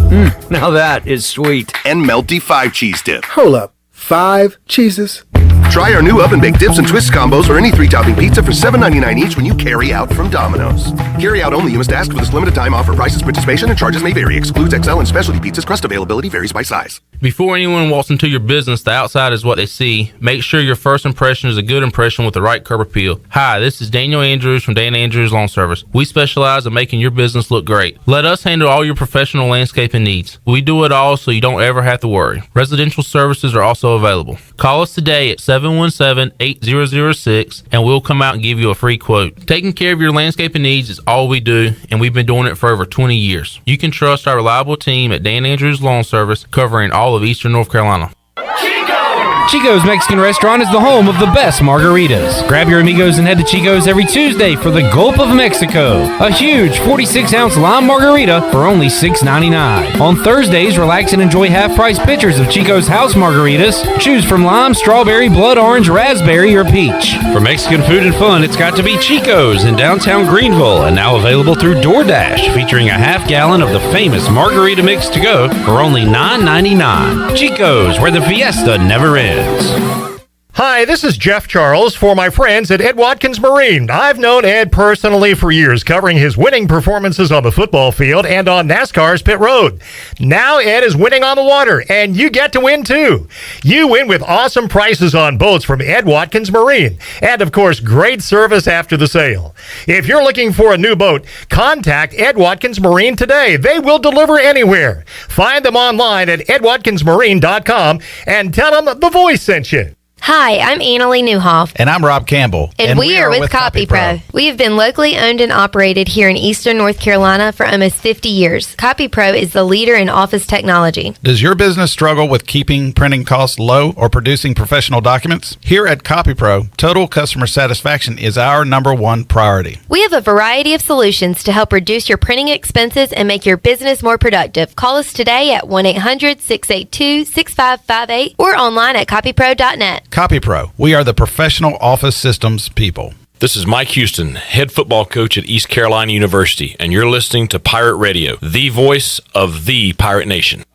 Now that is sweet. And melty 5-cheese dip. Hold up. 5 cheeses? Try our new oven-baked dips and twist combos or any 3-topping pizza for $7.99 each when you carry out from Domino's. Carry out only. You must ask for this limited time offer. Prices, participation, and charges may vary. Excludes XL and specialty pizzas. Crust availability varies by size. Before anyone walks into your business, the outside is what they see. Make sure your first impression is a good impression with the right curb appeal. Hi, this is Daniel Andrews from Dan Andrews Lawn Service. We specialize in making your business look great. Let us handle all your professional landscaping needs. We do it all so you don't ever have to worry. Residential services are also available. Call us today at 717-8006 and we'll come out and give you a free quote. Taking care of your landscaping needs is all we do, and we've been doing it for over 20 years. You can trust our reliable team at Dan Andrews Lawn Service, covering all of eastern North Carolina. Chico! Chico's Mexican Restaurant is the home of the best margaritas. Grab your amigos and head to Chico's every Tuesday for the Gulp of Mexico, a huge 46-ounce lime margarita for only $6.99. On Thursdays, relax and enjoy half-price pitchers of Chico's house margaritas. Choose from lime, strawberry, blood orange, raspberry, or peach. For Mexican food and fun, it's got to be Chico's in downtown Greenville, and now available through DoorDash, featuring a half-gallon of the famous margarita mix to go for only $9.99. Chico's, where the fiesta never ends. Hi, this is Jeff Charles for my friends at Ed Watkins Marine. I've known Ed personally for years, covering his winning performances on the football field and on NASCAR's pit road. Now Ed is winning on the water, and you get to win too. You win with awesome prices on boats from Ed Watkins Marine, and of course, great service after the sale. If you're looking for a new boat, contact Ed Watkins Marine today. They will deliver anywhere. Find them online at edwatkinsmarine.com and tell them the voice sent you. Hi, I'm Annalie Newhoff. And I'm Rob Campbell. And we are with CopyPro. We have been locally owned and operated here in Eastern North Carolina for almost 50 years. CopyPro is the leader in office technology. Does your business struggle with keeping printing costs low or producing professional documents? Here at CopyPro, total customer satisfaction is our #1 priority. We have a variety of solutions to help reduce your printing expenses and make your business more productive. Call us today at 1-800-682-6558 or online at copypro.net. CopyPro, we are the professional office systems people. This is Mike Houston, head football coach at East Carolina University, and you're listening to Pirate Radio, the voice of the Pirate Nation.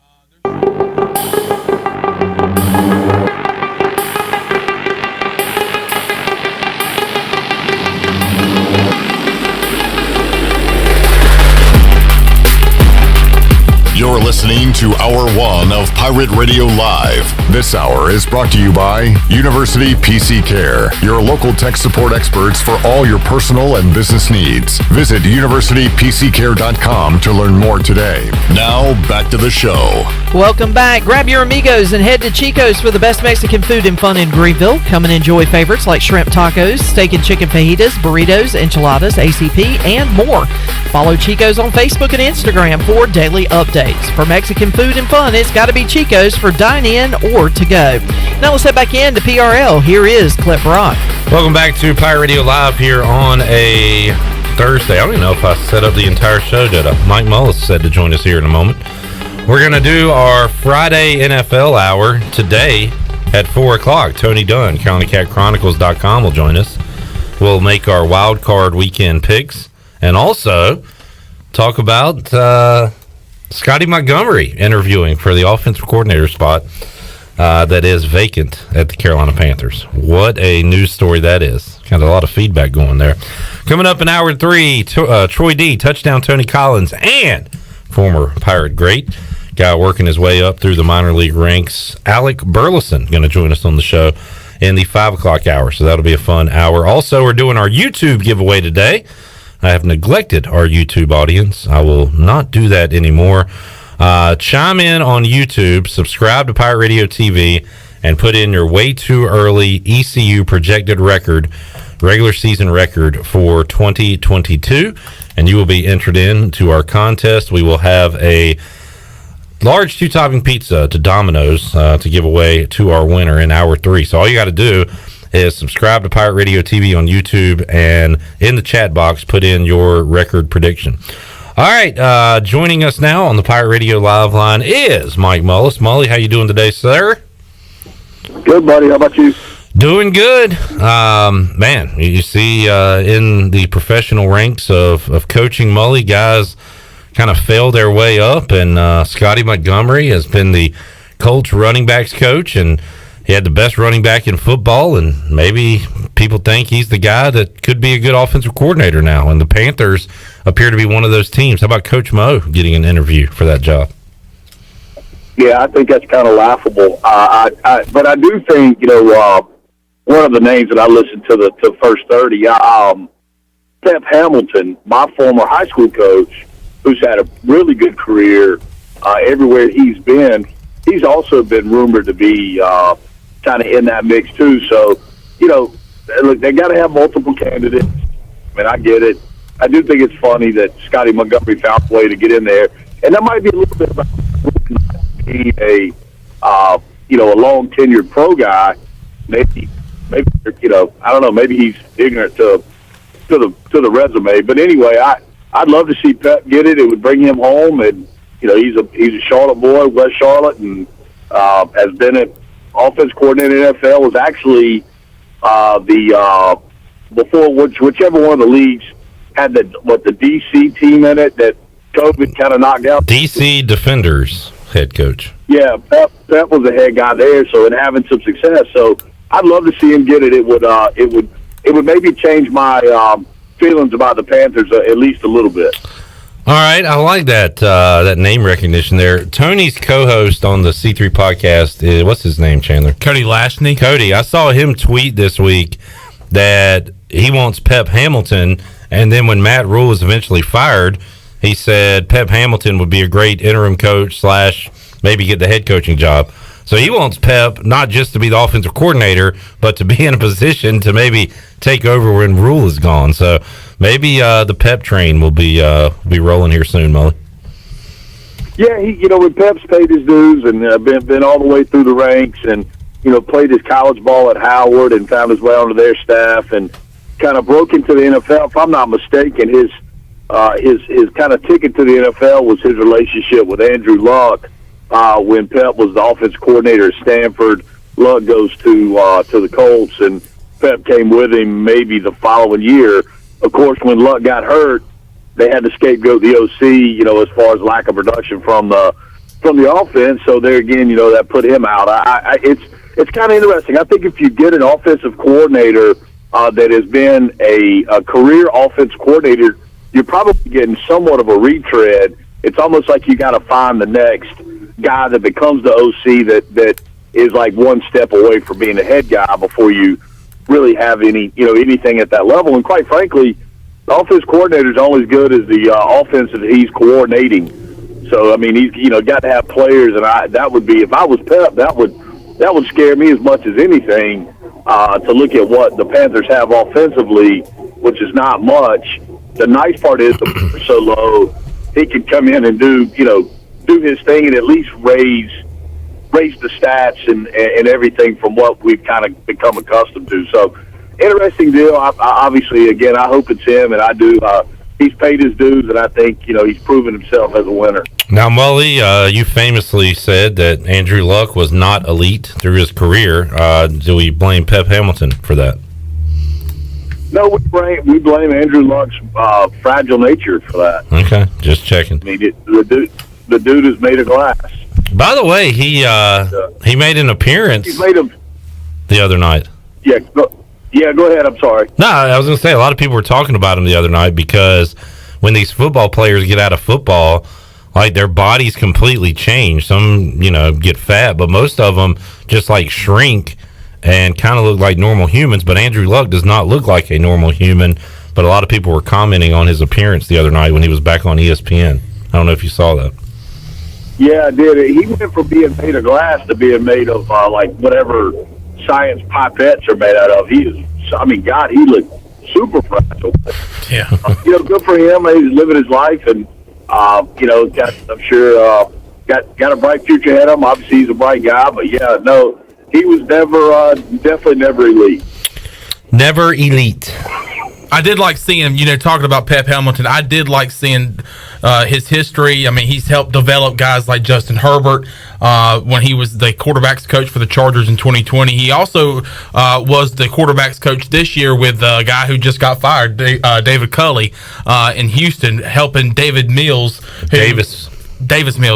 You're listening to Hour 1 of Pirate Radio Live. This hour is brought to you by University PC Care, your local tech support experts for all your personal and business needs. Visit universitypccare.com to learn more today. Now, back to the show. Welcome back. Grab your amigos and head to Chico's for the best Mexican food and fun in Greenville. Come and enjoy favorites like shrimp tacos, steak and chicken fajitas, burritos, enchiladas, ACP, and more. Follow Chico's on Facebook and Instagram for daily updates. For Mexican food and fun, it's got to be Chico's for dine-in or to go. Now let's head back into PRL. Here is Clip Rock. Welcome back to Pirate Radio Live here on a Thursday. I don't even know if I set up the entire show, did I? Mike Mully said to join us here in a moment. We're going to do our Friday NFL hour today at 4 o'clock. Tony Dunn, CountyCatChronicles.com will join us. We'll make our wild card weekend picks and also talk about Scotty Montgomery interviewing for the offensive coordinator spot that is vacant at the Carolina Panthers. What a news story that is. Got a lot of feedback going there. Coming up in hour 3, Troy D, touchdown Tony Collins, and former Pirate great guy working his way up through the minor league ranks, Alec Burleson, going to join us on the show in the 5 o'clock hour. So that'll be a fun hour. Also, we're doing our YouTube giveaway today. I have neglected our YouTube audience. I will not do that anymore. Chime in on YouTube, subscribe to Pirate Radio TV, and put in your way too early ECU projected record, regular season record for 2022, and you will be entered into our contest. We will have a large 2-topping pizza to Domino's to give away to our winner in hour 3. So all you got to do is subscribe to Pirate Radio TV on YouTube, and in the chat box, put in your record prediction. All right, joining us now on the Pirate Radio Live line is Mike Mully. Mully, how you doing today, sir? Good, buddy. How about you? Doing good. Man, you see in the professional ranks of coaching, Mully, guys kind of failed their way up, and Scotty Montgomery has been the Colts running backs coach, and he had the best running back in football, and maybe people think he's the guy that could be a good offensive coordinator now, and the Panthers appear to be one of those teams. How about Coach Mo getting an interview for that job? Yeah, I think that's kind of laughable. But I do think, one of the names that I listened to the first 30, Pep Hamilton, my former high school coach, who's had a really good career everywhere he's been, he's also been rumored to be kind of in that mix too. So, look, they got to have multiple candidates. I mean, I get it. I do think it's funny that Scotty Montgomery found a way to get in there, and that might be a little bit about being a a long tenured pro guy, maybe I don't know, maybe he's ignorant to the resume. But anyway, I'd love to see Pep get it. It would bring him home, and he's a Charlotte boy, West Charlotte, and has been an offense coordinator in the NFL. Was actually before whichever one of the leagues had the DC team in it that COVID kind of knocked out. DC Defenders head coach. Yeah, Pep was the head guy there, so and having some success. So I'd love to see him get it. It would maybe change my feelings about the Panthers at least a little bit. All right, I like that name recognition there. Tony's co-host on the C3 podcast, what's his name, Chandler? Cody Lashney. Cody, I saw him tweet this week that he wants Pep Hamilton, and then when Matt Rule was eventually fired, he said Pep Hamilton would be a great interim coach / maybe get the head coaching job. So he wants Pep not just to be the offensive coordinator, but to be in a position to maybe take over when Rule is gone. So maybe the Pep train will be rolling here soon, Mully. Yeah, when Pep's paid his dues and been all the way through the ranks, and played his college ball at Howard and found his way onto their staff, and kind of broke into the NFL. If I'm not mistaken, his kind of ticket to the NFL was his relationship with Andrew Luck. When Pep was the offense coordinator at Stanford, Luck goes to the Colts, and Pep came with him maybe the following year. Of course, when Luck got hurt, they had to scapegoat the OC, as far as lack of production from the offense. So there again, that put him out. It's kind of interesting. I think if you get an offensive coordinator that has been a career offense coordinator, you're probably getting somewhat of a retread. It's almost like you got to find the next guy that becomes the OC that is like one step away from being a head guy before you really have anything at that level. And quite frankly, the offense coordinator is only as good as the offense that he's coordinating. So I mean, he's got to have players, and that would be, if I was Pep, that would scare me as much as anything to look at what the Panthers have offensively, which is not much. The nice part is the bar is so low, he could come in and do his thing and at least raise the stats and everything from what we've kind of become accustomed to. So, interesting deal. Obviously, again, I hope it's him, and I do. He's paid his dues, and I think he's proven himself as a winner. Now, Mully, you famously said that Andrew Luck was not elite through his career. Do we blame Pep Hamilton for that? No, we blame Andrew Luck's fragile nature for that. Okay, just checking. I mean, the dude is made of glass. By the way, he made an appearance the other night. Yeah, go ahead. I'm sorry. No, I was going to say, a lot of people were talking about him the other night because when these football players get out of football, like their bodies completely change. Some, get fat, but most of them just like shrink and kind of look like normal humans. But Andrew Luck does not look like a normal human. But a lot of people were commenting on his appearance the other night when he was back on ESPN. I don't know if you saw that. Yeah, I did. He went from being made of glass to being made of like whatever science pipettes are made out of. He looked super fragile. Yeah. Good for him. He's living his life, and I'm sure got a bright future ahead of him. Obviously, he's a bright guy, but yeah, no, he was definitely never elite. Never elite. I did like seeing, talking about Pep Hamilton, I did like seeing his history. I mean, he's helped develop guys like Justin Herbert when he was the quarterbacks coach for the Chargers in 2020. He also was the quarterbacks coach this year with a guy who just got fired, David Culley, in Houston, helping Davis Mills,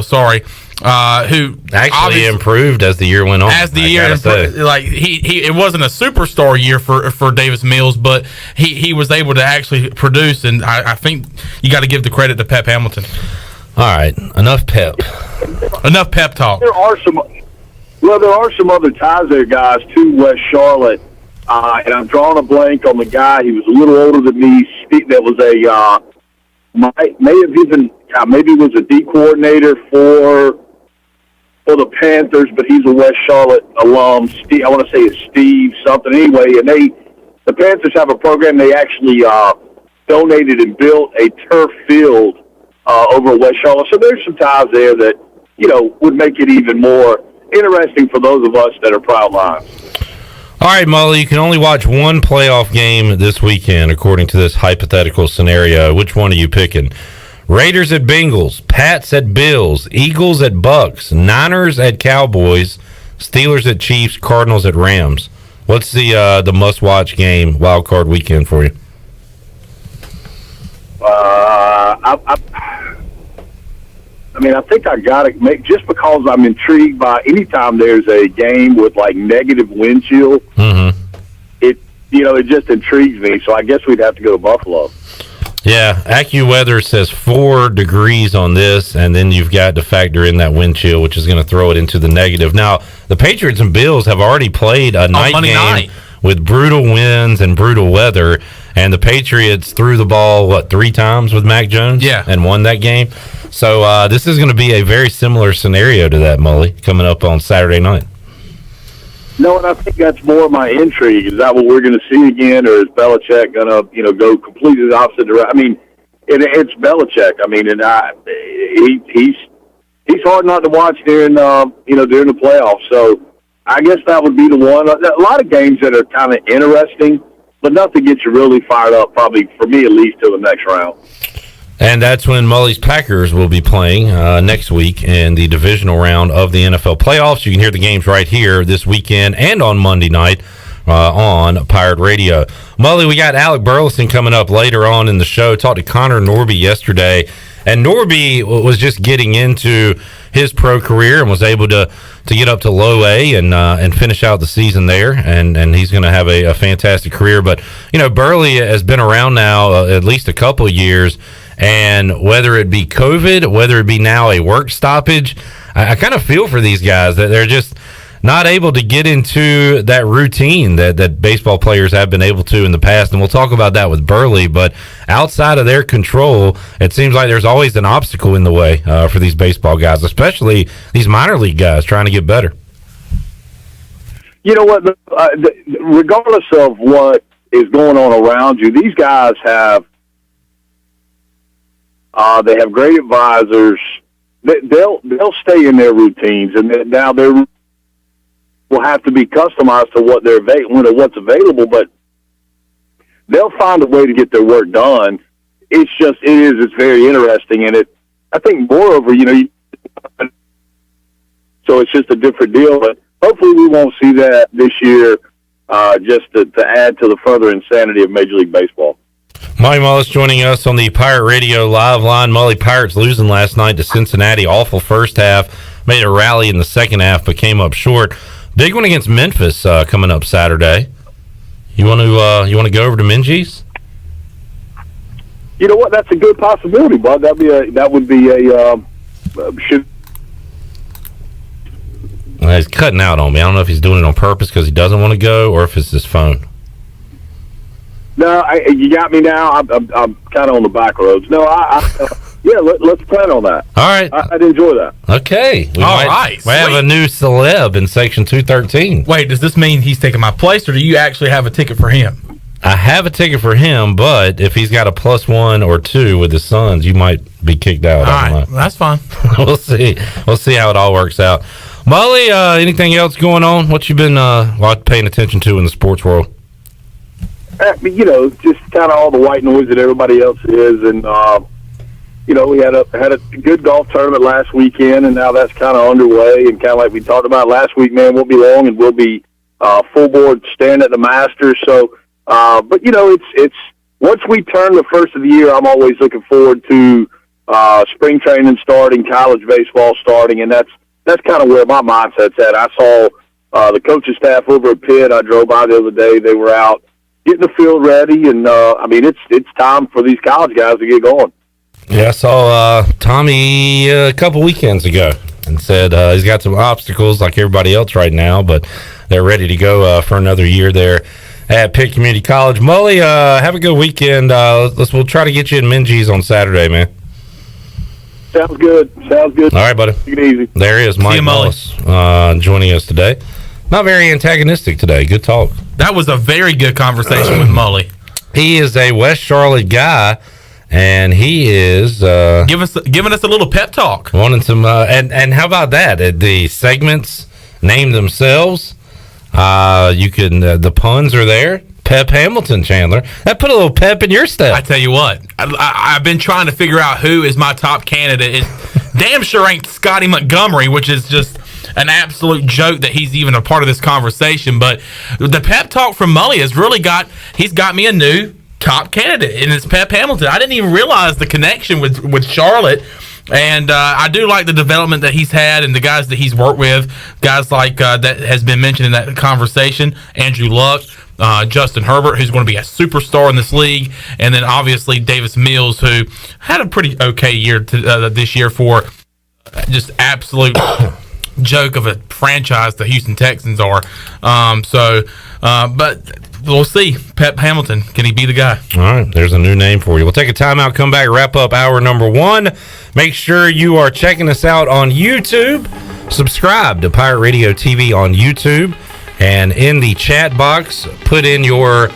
sorry. Who actually improved as the year went on. As the year, like it wasn't a superstar year for Davis Mills, but he was able to actually produce, and I think you got to give the credit to Pep Hamilton. All right, enough pep talk. There are some other ties there, guys, to West Charlotte, and I'm drawing a blank on the guy. He was a little older than me. That was maybe was a D coordinator for the Panthers, but he's a West Charlotte alum. I want to say it's Steve something. Anyway, and the Panthers have a program. They actually donated and built a turf field over West Charlotte. So there's some ties there that would make it even more interesting for those of us that are proud Lions. All right, Mully, you can only watch one playoff game this weekend, according to this hypothetical scenario. Which one are you picking? Raiders at Bengals, Pats at Bills, Eagles at Bucks, Niners at Cowboys, Steelers at Chiefs, Cardinals at Rams. What's the must-watch game wild card weekend for you? I think I got to make, just because I'm intrigued by anytime there's a game with like negative wind chill, it just intrigues me. So I guess we'd have to go to Buffalo. Yeah, AccuWeather says 4 degrees on this, and then you've got to factor in that wind chill, which is going to throw it into the negative. Now, the Patriots and Bills have already played a night game with brutal winds and brutal weather, and the Patriots threw the ball, 3 times with Mac Jones? Yeah. And won that game. So this is going to be a very similar scenario to that, Mully, coming up on Saturday night. No, and I think that's more of my intrigue. Is that what we're going to see again, or is Belichick going to, go completely the opposite direction? I mean, it's Belichick. I mean, and he's hard not to watch during during the playoffs. So I guess that would be the one. A lot of games that are kind of interesting, but nothing gets you really fired up. Probably for me, at least, till the next round. And that's when Mully's Packers will be playing next week in the divisional round of the NFL playoffs. You can hear the games right here this weekend and on Monday night on Pirate Radio. Mully, we got Alec Burleson coming up later on in the show. Talked to Connor Norby yesterday, and Norby was just getting into his pro career and was able to get up to low A and finish out the season there, and he's going to have a fantastic career. But, Burley has been around now at least a couple of years, and whether it be COVID, whether it be now a work stoppage, I kind of feel for these guys that they're just not able to get into that routine that baseball players have been able to in the past. And we'll talk about that with Burley, but outside of their control, it seems like there's always an obstacle in the way for these baseball guys, especially these minor league guys trying to get better. You know what? Regardless of what is going on around you, these guys have they have great advisors. They'll stay in their routines, and now they will have to be customized to what's available. But they'll find a way to get their work done. It's very interesting, and I think moreover, so it's just a different deal. But hopefully, we won't see that this year. Just to add to the further insanity of Major League Baseball. Mully Mullis joining us on the Pirate Radio live line. Mully, Pirates losing last night to Cincinnati. Awful first half. Made a rally in the second half, but came up short. Big one against Memphis coming up Saturday. You want to go over to Minji's? You know what? That's a good possibility, bud. That would be a should. Well, he's cutting out on me. I don't know if he's doing it on purpose because he doesn't want to go, or if it's his phone. No, you got me now. I'm kind of on the back roads. No, let's plan on that. All right, I'd enjoy that. Okay, we have a new celeb in Section 213. Wait, does this mean he's taking my place, or do you actually have a ticket for him? I have a ticket for him, but if he's got a +1 or 2 with his sons, you might be kicked out. All right, that's fine. We'll see. We'll see how it all works out. Mully, anything else going on? What you been paying attention to in the sports world? Just kind of all the white noise that everybody else is, and we had a good golf tournament last weekend, and now that's kind of underway. And kind of like we talked about last week, man, won't be long, and we'll be full board staring at the Masters. So, but it's once we turn the first of the year, I'm always looking forward to spring training starting, college baseball starting, and that's kind of where my mindset's at. I saw the coaching staff over at Pitt. I drove by the other day; they were out getting the field ready, and it's time for these college guys to get going. Yeah, I saw Tommy a couple weekends ago and said he's got some obstacles like everybody else right now, but they're ready to go for another year there at Pitt Community College. Mully, have a good weekend. We'll try to get you in Minji's on Saturday, man. Sounds good. All right, buddy. Take it easy. There is Mike Mullis joining us today. Not very antagonistic today. Good talk. That was a very good conversation with Mully. He is a West Charlotte guy, and he is giving us a little pep talk. Wanting some, and how about that? The segments name themselves. You can the puns are there. Pep Hamilton, Chandler. That put a little pep in your step. I tell you what, I've been trying to figure out who is my top candidate. It damn sure ain't Scotty Montgomery, which is just an absolute joke that he's even a part of this conversation. But the pep talk from Mully has really got me a new top candidate, and it's Pep Hamilton. I didn't even realize the connection with Charlotte. And I do like the development that he's had and the guys that he's worked with, guys like that has been mentioned in that conversation, Andrew Luck, Justin Herbert, who's going to be a superstar in this league, and then obviously Davis Mills, who had a pretty okay year this year for just absolute joke of a franchise the Houston Texans are. But we'll see. Pep Hamilton, can he be the guy? All right, there's a new name for you. We'll take a timeout, come back, wrap up hour number 1. Make sure you are checking us out on YouTube. Subscribe to Pirate Radio TV on YouTube. And in the chat box, put in your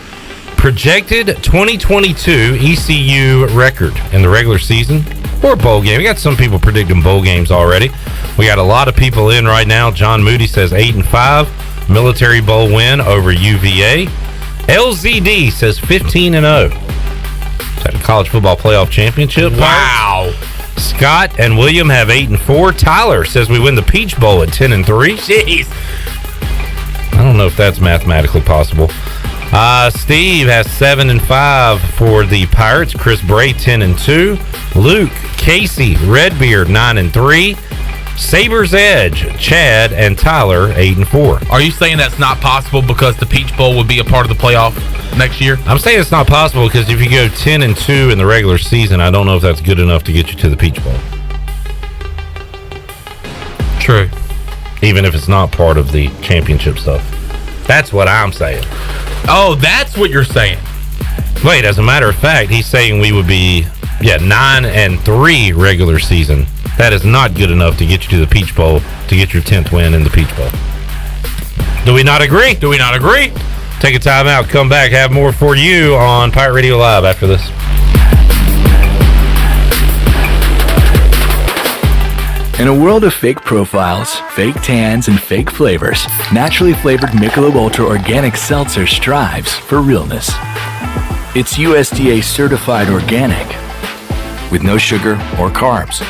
projected 2022 ECU record in the regular season or bowl game. We got some people predicting bowl games already. We got a lot of people in right now. John Moody says 8-5. Military Bowl win over UVA. LZD says 15-0. Is that a college football playoff championship? Wow. Scott and William have 8-4. Tyler says we win the Peach Bowl at 10-3. Jeez. I don't know if that's mathematically possible. Steve has 7-5 for the Pirates. Chris Bray 10-2. Luke, Casey, Redbeard 9-3. Sabres Edge, Chad, and Tyler 8-4. Are you saying that's not possible because the Peach Bowl would be a part of the playoff next year? I'm saying it's not possible because if you go 10-2 in the regular season, I don't know if that's good enough to get you to the Peach Bowl. True. Even if it's not part of the championship stuff. That's what I'm saying. Oh, that's what you're saying. Wait, as a matter of fact, he's saying we would be 9-3 regular season. That is not good enough to get you to the Peach Bowl, to get your 10th win in the Peach Bowl. Do we not agree? Do we not agree? Take a time out, come back, have more for you on Pirate Radio Live after this. In a world of fake profiles, fake tans, and fake flavors, naturally flavored Michelob Ultra Organic Seltzer strives for realness. It's USDA certified organic, with no sugar or carbs,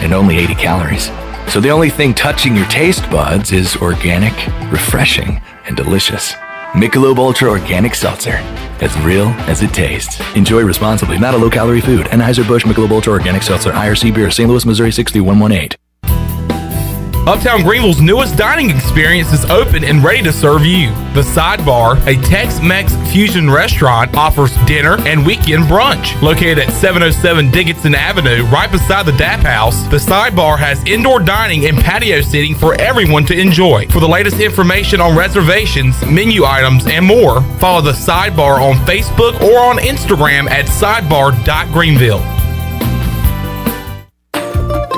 and only 80 calories. So the only thing touching your taste buds is organic, refreshing, and delicious. Michelob Ultra Organic Seltzer, as real as it tastes. Enjoy responsibly, not a low-calorie food. Anheuser-Busch Michelob Ultra Organic Seltzer, IRC Beer, St. Louis, Missouri 63118. Uptown Greenville's newest dining experience is open and ready to serve you. The Sidebar, a Tex-Mex fusion restaurant, offers dinner and weekend brunch. Located at 707 Dickinson Avenue, right beside the DAP House, the Sidebar has indoor dining and patio seating for everyone to enjoy. For the latest information on reservations, menu items, and more, follow the Sidebar on Facebook or on Instagram at sidebar.greenville.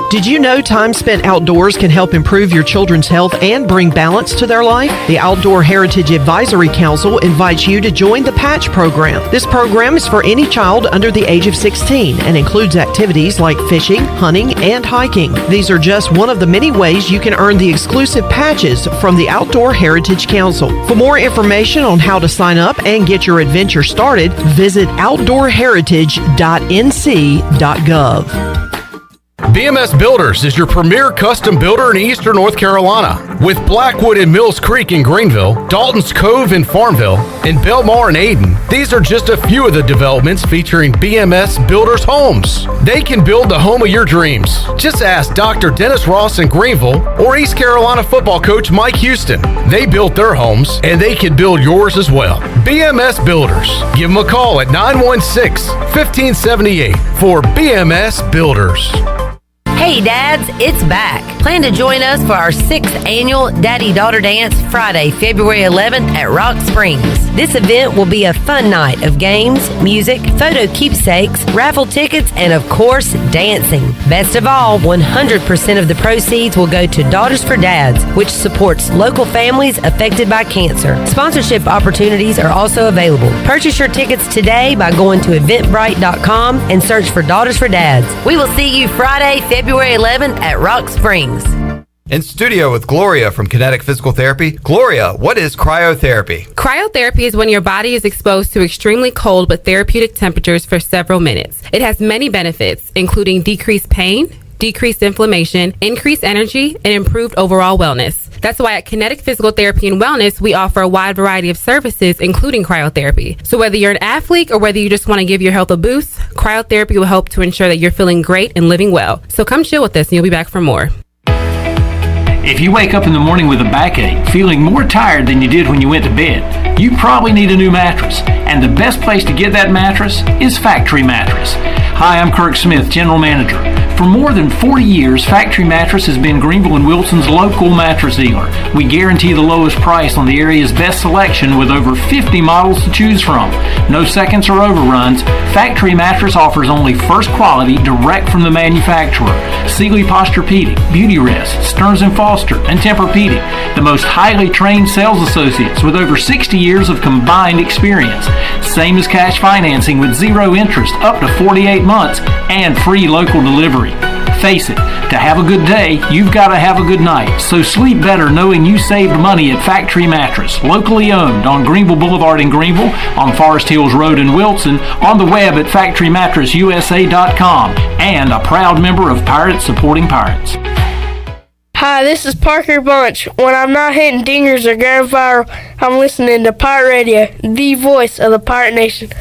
Did you know time spent outdoors can help improve your children's health and bring balance to their life? The Outdoor Heritage Advisory Council invites you to join the Patch program. This program is for any child under the age of 16 and includes activities like fishing, hunting, and hiking. These are just one of the many ways you can earn the exclusive patches from the Outdoor Heritage Council. For more information on how to sign up and get your adventure started, visit outdoorheritage.nc.gov. BMS Builders is your premier custom builder in eastern North Carolina. With Blackwood and Mills Creek in Greenville, Dalton's Cove in Farmville, and Belmar and Ayden, these are just a few of the developments featuring BMS Builders homes. They can build the home of your dreams. Just ask Dr. Dennis Ross in Greenville or East Carolina football coach Mike Houston. They built their homes, and they can build yours as well. BMS Builders. Give them a call at 916-1578 for BMS Builders. Hey dads, it's back. Plan to join us for our 6th annual Daddy-Daughter Dance Friday, February 11th at Rock Springs. This event will be a fun night of games, music, photo keepsakes, raffle tickets, and of course, dancing. Best of all, 100% of the proceeds will go to Daughters for Dads, which supports local families affected by cancer. Sponsorship opportunities are also available. Purchase your tickets today by going to eventbrite.com and search for Daughters for Dads. We will see you Friday, February 11th at Rock Springs. In studio with Gloria from Kinetic Physical Therapy. Gloria, what is cryotherapy? Cryotherapy is when your body is exposed to extremely cold but therapeutic temperatures for several minutes. It has many benefits, including decreased pain, decreased inflammation, increased energy, and improved overall wellness. That's why at Kinetic Physical Therapy and Wellness, we offer a wide variety of services, including cryotherapy. So whether you're an athlete or whether you just want to give your health a boost, cryotherapy will help to ensure that you're feeling great and living well. So come chill with us and you'll be back for more. If you wake up in the morning with a backache, feeling more tired than you did when you went to bed, you probably need a new mattress. And the best place to get that mattress is Factory Mattress. Hi, I'm Kirk Smith, General Manager. For more than 40 years, Factory Mattress has been Greenville and Wilson's local mattress dealer. We guarantee the lowest price on the area's best selection with over 50 models to choose from. No seconds or overruns. Factory Mattress offers only first quality direct from the manufacturer. Sealy Posturepedic, Beauty Rest, Stearns & Foster, and Tempur-Pedic. The most highly trained sales associates with over 60 years of combined experience. Same as cash financing with zero interest up to 48 months and free local delivery. Face it, to have a good day, you've got to have a good night. So sleep better knowing you saved money at Factory Mattress, locally owned on Greenville Boulevard in Greenville, on Forest Hills Road in Wilson, on the web at factorymattressusa.com, and a proud member of Pirates Supporting Pirates. Hi, this is Parker Bunch. When I'm not hitting dingers or going viral, I'm listening to Pirate Radio, the voice of the Pirate Nation.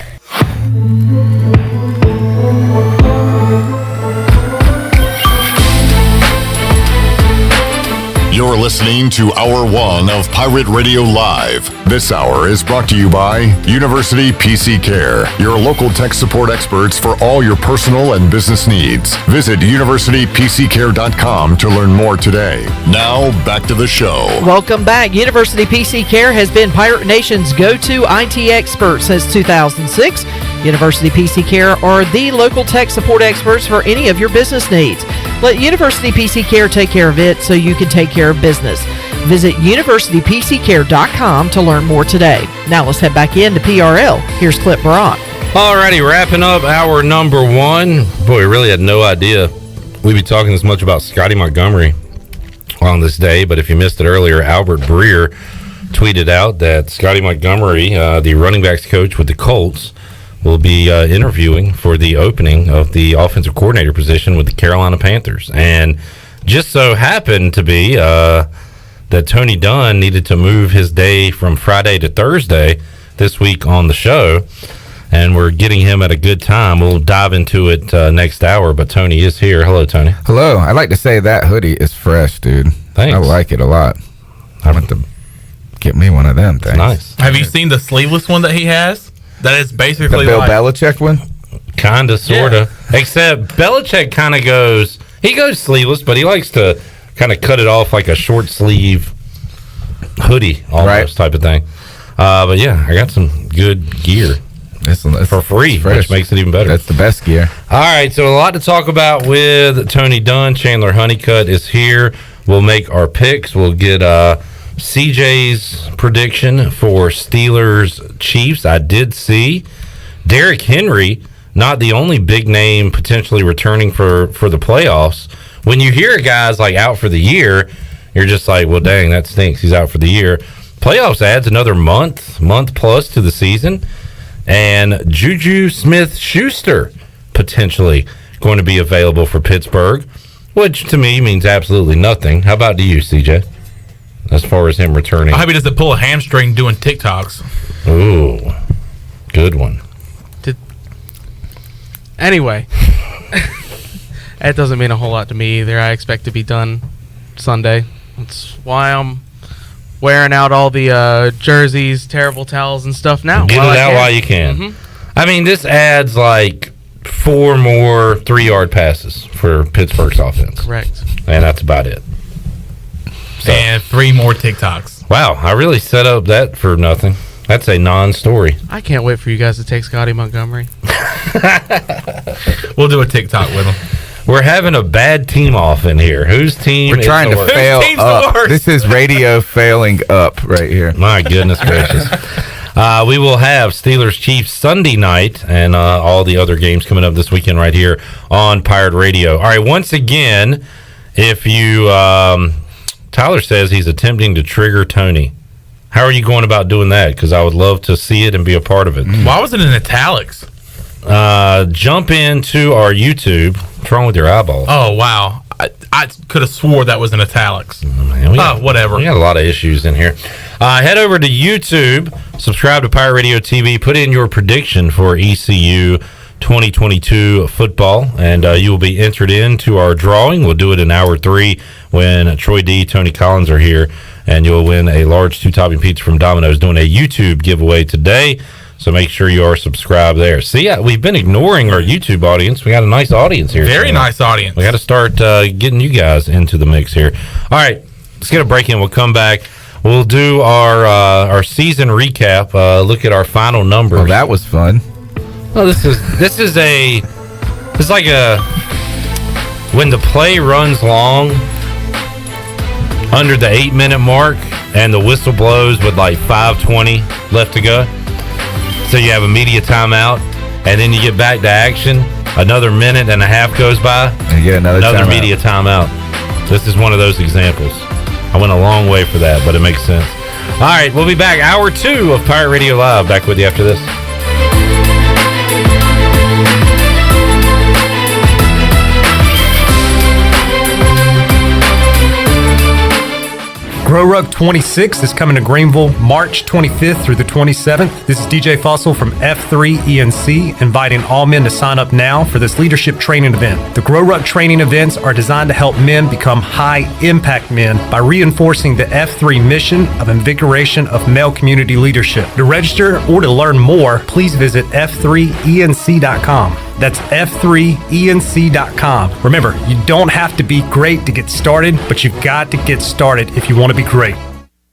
You're listening to Hour 1 of Pirate Radio Live. This hour is brought to you by University PC Care, your local tech support experts for all your personal and business needs. Visit universitypccare.com to learn more today. Now, back to the show. Welcome back. University PC Care has been Pirate Nation's go-to IT expert since 2006. University PC Care are the local tech support experts for any of your business needs. Let University PC Care take care of it so you can take care of business. Visit universitypccare.com to learn more today. Now let's head back into PRL. Here's Clip Brock. Alrighty, wrapping up hour number 1. Boy, we really had no idea we'd be talking this much about Scotty Montgomery on this day, but if you missed it earlier, Albert Breer tweeted out that Scotty Montgomery, the running backs coach with the Colts, will be interviewing for the opening of the offensive coordinator position with the Carolina Panthers. And just so happened to be that Tony Dunn needed to move his day from Friday to Thursday this week on the show. And we're getting him at a good time. We'll dive into it next hour, but Tony is here. Hello, Tony. Hello. I'd like to say that hoodie is fresh, dude. Thanks. I like it a lot. I want to get me one of them things. Nice. Have you seen the sleeveless one that he has? That is basically the Bill like Belichick one? Kind of, sort of. Yeah. Except Belichick kind of goes sleeveless, but he likes to kind of cut it off like a short sleeve hoodie almost type of thing. But yeah, I got some good gear. For free, which makes it even better. That's the best gear. All right, so a lot to talk about with Tony Dunn. Chandler Honeycutt is here. We'll make our picks. We'll get CJ's prediction for Steelers Chiefs. I did see Derrick Henry, not the only big name potentially returning for the playoffs. When you hear guys like out for the year, you're just like, well, dang, that stinks. He's out for the year. Playoffs adds another month plus to the season. And Juju Smith-Schuster potentially going to be available for Pittsburgh, which to me means absolutely nothing. How about to you, CJ, as far as him returning? I hope he doesn't pull a hamstring doing TikToks. Ooh, good one. Anyway, that doesn't mean a whole lot to me either. I expect to be done Sunday. That's why I'm wearing out all the jerseys, terrible towels, and stuff now. Get it out while you can. Mm-hmm. I mean, this adds like 4 more 3-yard passes for Pittsburgh's offense. Correct. And that's about it. So, and 3 more TikToks. Wow, I really set up that for nothing. That's a non-story. I can't wait for you guys to take Scotty Montgomery. We'll do a TikTok with him. We're having a bad team off in here. Whose team We're trying to fail up. This is radio failing up right here. My goodness gracious. We will have Steelers Chiefs Sunday night and all the other games coming up this weekend right here on Pirate Radio. All right, once again, if you Tyler says he's attempting to trigger Tony. How are you going about doing that? Because I would love to see it and be a part of it. Why was it in italics? Jump into our YouTube. What's wrong with your eyeballs? Oh, wow. I could have swore that was in italics. Whatever. We got a lot of issues in here. Head over to YouTube, subscribe to Pirate Radio TV, put in your prediction for ECU 2022 football, and you will be entered into our drawing. We'll do it in hour 3 when Troy D, Tony Collins are here, and you'll win a large 2-topping pizza from Domino's. Doing a YouTube giveaway today, so make sure you are subscribed there. See, we've been ignoring our YouTube audience. We got a nice audience here. Very nice audience. We got to start getting you guys into the mix here. All right, let's get a break in. We'll come back. We'll do our season recap. Look at our final numbers. Oh, that was fun. Well, this is like a when the play runs long under the 8-minute mark and the whistle blows with like 5:20 left to go. So you have a media timeout, and then you get back to action. Another minute and a half goes by. And you get another media timeout. This is one of those examples. I went a long way for that, but it makes sense. All right, we'll be back. Hour 2 of Pirate Radio Live. Back with you after this. Grow Rug 26 is coming to Greenville March 25th through the 27th. This is DJ Fossil from F3 ENC, inviting all men to sign up now for this leadership training event. The Grow Rug training events are designed to help men become high-impact men by reinforcing the F3 mission of invigoration of male community leadership. To register or to learn more, please visit f3enc.com. That's f3enc.com. Remember, you don't have to be great to get started, but you've got to get started if you want to be great.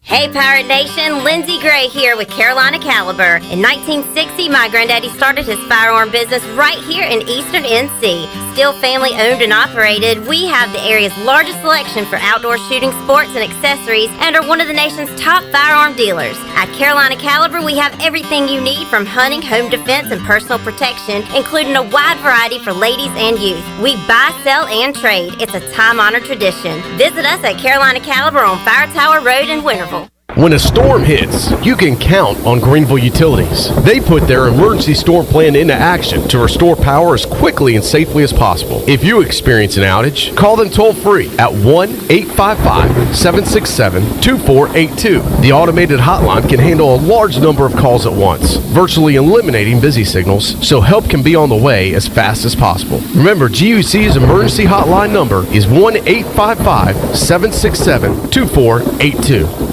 Hey Pirate Nation, Lindsay Gray here with Carolina Caliber. In 1960, my granddaddy started his firearm business right here in Eastern NC. Still family owned and operated, we have the area's largest selection for outdoor shooting sports and accessories and are one of the nation's top firearm dealers. At Carolina Caliber, we have everything you need from hunting, home defense, and personal protection, including a wide variety for ladies and youth. We buy, sell, and trade. It's a time-honored tradition. Visit us at Carolina Caliber on Fire Tower Road in Winterville. When a storm hits, you can count on Greenville Utilities. They put their emergency storm plan into action to restore power as quickly and safely as possible. If you experience an outage, call them toll-free at 1-855-767-2482. The automated hotline can handle a large number of calls at once, virtually eliminating busy signals, so help can be on the way as fast as possible. Remember, GUC's emergency hotline number is 1-855-767-2482.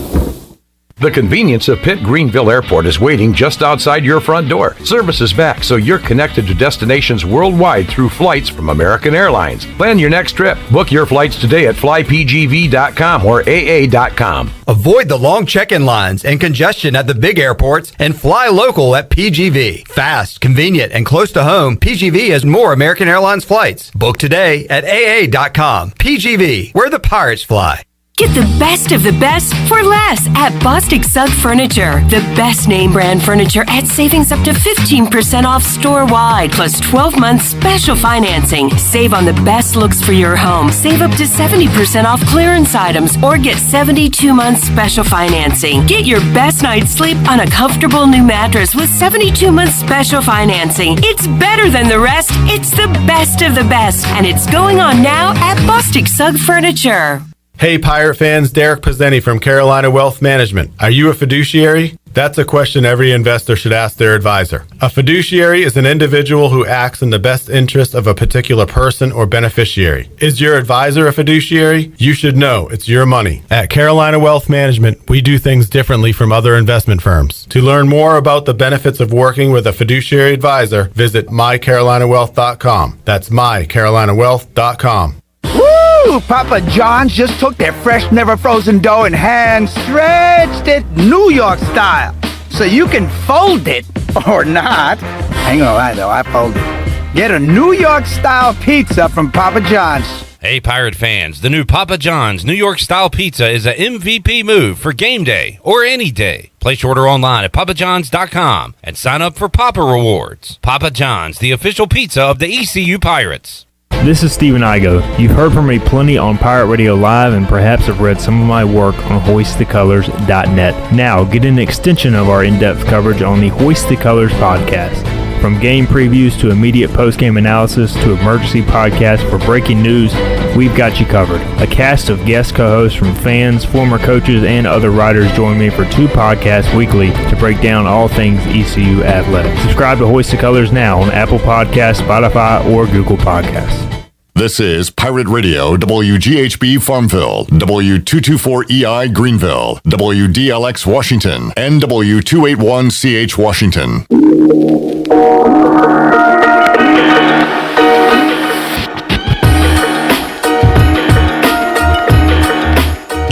The convenience of Pitt Greenville Airport is waiting just outside your front door. Service is back, so you're connected to destinations worldwide through flights from American Airlines. Plan your next trip. Book your flights today at flypgv.com or aa.com. Avoid the long check-in lines and congestion at the big airports and fly local at PGV. Fast, convenient, and close to home, PGV has more American Airlines flights. Book today at aa.com. PGV, where the pirates fly. Get the best of the best for less at Bostic Sugg Furniture. The best name brand furniture at savings up to 15% off store-wide, plus 12 months special financing. Save on the best looks for your home. Save up to 70% off clearance items or get 72 months special financing. Get your best night's sleep on a comfortable new mattress with 72 months special financing. It's better than the rest. It's the best of the best, and it's going on now at Bostic Sugg Furniture. Hey Pirate fans, Derek Pizzeni from Carolina Wealth Management. Are you a fiduciary? That's a question every investor should ask their advisor. A fiduciary is an individual who acts in the best interest of a particular person or beneficiary. Is your advisor a fiduciary? You should know it's your money. At Carolina Wealth Management, we do things differently from other investment firms. To learn more about the benefits of working with a fiduciary advisor, visit mycarolinawealth.com. That's mycarolinawealth.com. Woo! Papa John's just took their fresh, never frozen dough and hand stretched it New York style. So you can fold it or not. I ain't gonna lie though, I fold it. Get a New York style pizza from Papa John's. Hey, Pirate fans, the new Papa John's New York Style Pizza is a MVP move for game day or any day. Place your order online at papajohns.com and sign up for Papa Rewards. Papa John's, the official pizza of the ECU Pirates. This is Stephen Igo. You've heard from me plenty on Pirate Radio Live and perhaps have read some of my work on hoistthecolors.net. Now, get an extension of our in-depth coverage on the Hoist the Colors podcast. From game previews to immediate post-game analysis to emergency podcasts for breaking news, we've got you covered. A cast of guest co-hosts from fans, former coaches, and other writers join me for 2 podcasts weekly to break down all things ECU athletics. Subscribe to Hoist the Colors now on Apple Podcasts, Spotify, or Google Podcasts. This is Pirate Radio, WGHB Farmville, W224EI Greenville, WDLX Washington, and W281CH Washington.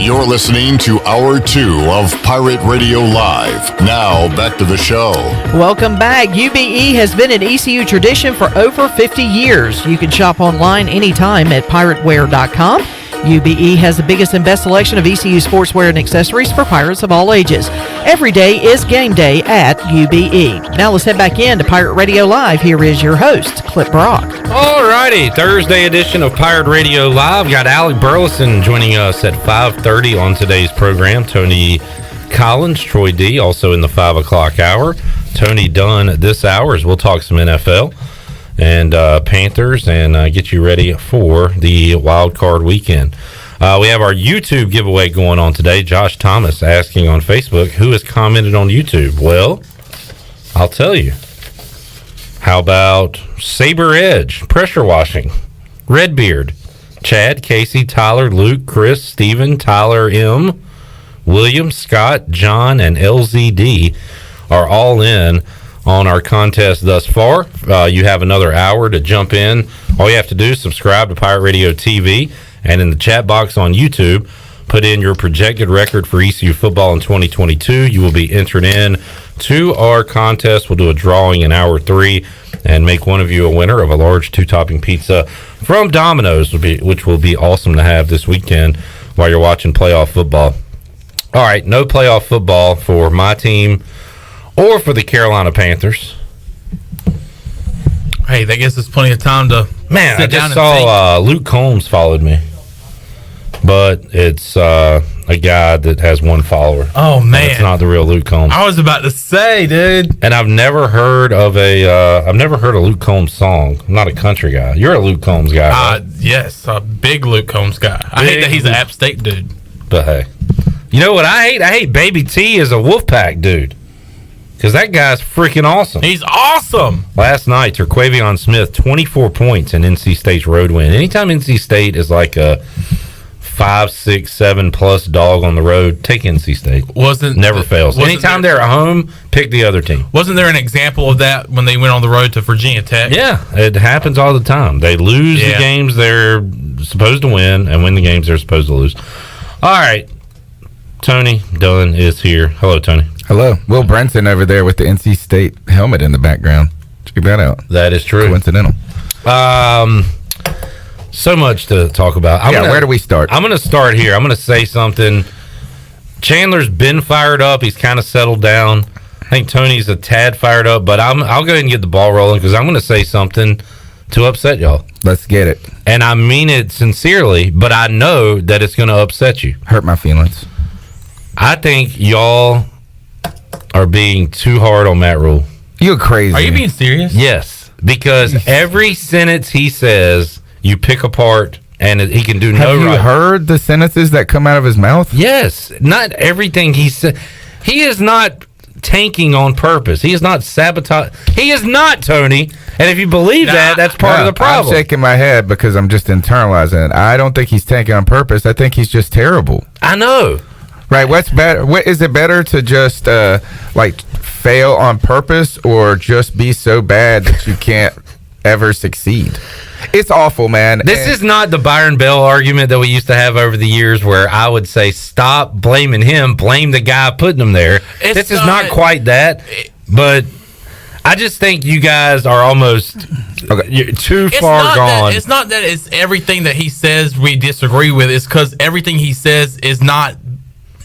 You're listening to Hour 2 of Pirate Radio Live. Now, back to the show. Welcome back. UBE has been an ECU tradition for over 50 years. You can shop online anytime at pirateware.com. UBE has the biggest and best selection of ECU sportswear and accessories for pirates of all ages. Every day is game day at UBE. Now let's head back in to Pirate Radio Live. Here is your host, Clip Brock. All righty, Thursday edition of Pirate Radio Live. We got Alec Burleson joining us at 5:30 on today's program. Tony Collins, Troy D, also in the 5 o'clock hour. Tony Dunn this hour as we'll talk some NFL and Panthers and get you ready for the wild card weekend. We have our YouTube giveaway going on today. Josh Thomas asking on Facebook, who has commented on YouTube? Well, I'll tell you. How about Saber Edge, Pressure Washing, Redbeard, Chad, Casey, Tyler, Luke, Chris, Steven, Tyler M, William, Scott, John, and LZD are all in on our contest thus far. You have another hour to jump in. All you have to do is subscribe to Pirate Radio TV, and in the chat box on YouTube, put in your projected record for ECU football in 2022. You will be entered in to our contest. We'll do a drawing in hour 3 and make one of you a winner of a large 2-topping pizza from Domino's, which will be awesome to have this weekend while you're watching playoff football. All right, no playoff football for my team or for the Carolina Panthers. Hey, that gives us plenty of time to I just saw Luke Combs followed me. But it's a guy that has 1 follower. Oh, man. It's not the real Luke Combs. I was about to say, dude. And I've never heard of a Luke Combs song. I'm not a country guy. You're a Luke Combs guy, right? Yes, a big Luke Combs guy. I hate that he's an App State dude. But hey, you know what I hate? I hate Baby T as a Wolfpack dude. Because that guy's freaking awesome. He's awesome. Last night, Terquavion Smith, 24 points in NC State's road win. Anytime NC State is like a 5, 6, 7 plus dog on the road, take NC State. Never fails. Anytime they're at home, pick the other team. Wasn't there an example of that when they went on the road to Virginia Tech? Yeah, it happens all the time. They lose the games they're supposed to win and win the games they're supposed to lose. All right. Tony Dunn is here. Hello, Tony. Hello. Will Brenton over there with the NC State helmet in the background. Check that out. That is true. Coincidental. So much to talk about. Where do we start? I'm going to start here. I'm going to say something. Chandler's been fired up. He's kind of settled down. I think Tony's a tad fired up, but I'll go ahead and get the ball rolling because I'm going to say something to upset y'all. Let's get it. And I mean it sincerely, but I know that it's going to upset you. Hurt my feelings. I think y'all are being too hard on Matt Rule. You're crazy. Are you being serious? Yes, because every sentence he says, you pick apart, and he can do no right. Have you heard the sentences that come out of his mouth? Yes. Not everything he said. He is not tanking on purpose. He is not sabotage. He is not, Tony. And if you believe that, that's part of the problem. I'm shaking my head because I'm just internalizing it. I don't think he's tanking on purpose. I think he's just terrible. I know. Right. What's better? What is it better to just fail on purpose or just be so bad that you can't ever succeed? It's awful, man. This is not the Byron Bell argument that we used to have over the years where I would say, stop blaming him, blame the guy putting him there. This is not quite that, but I just think you guys are almost too far gone. It's not that it's everything that he says we disagree with. It's because everything he says is not...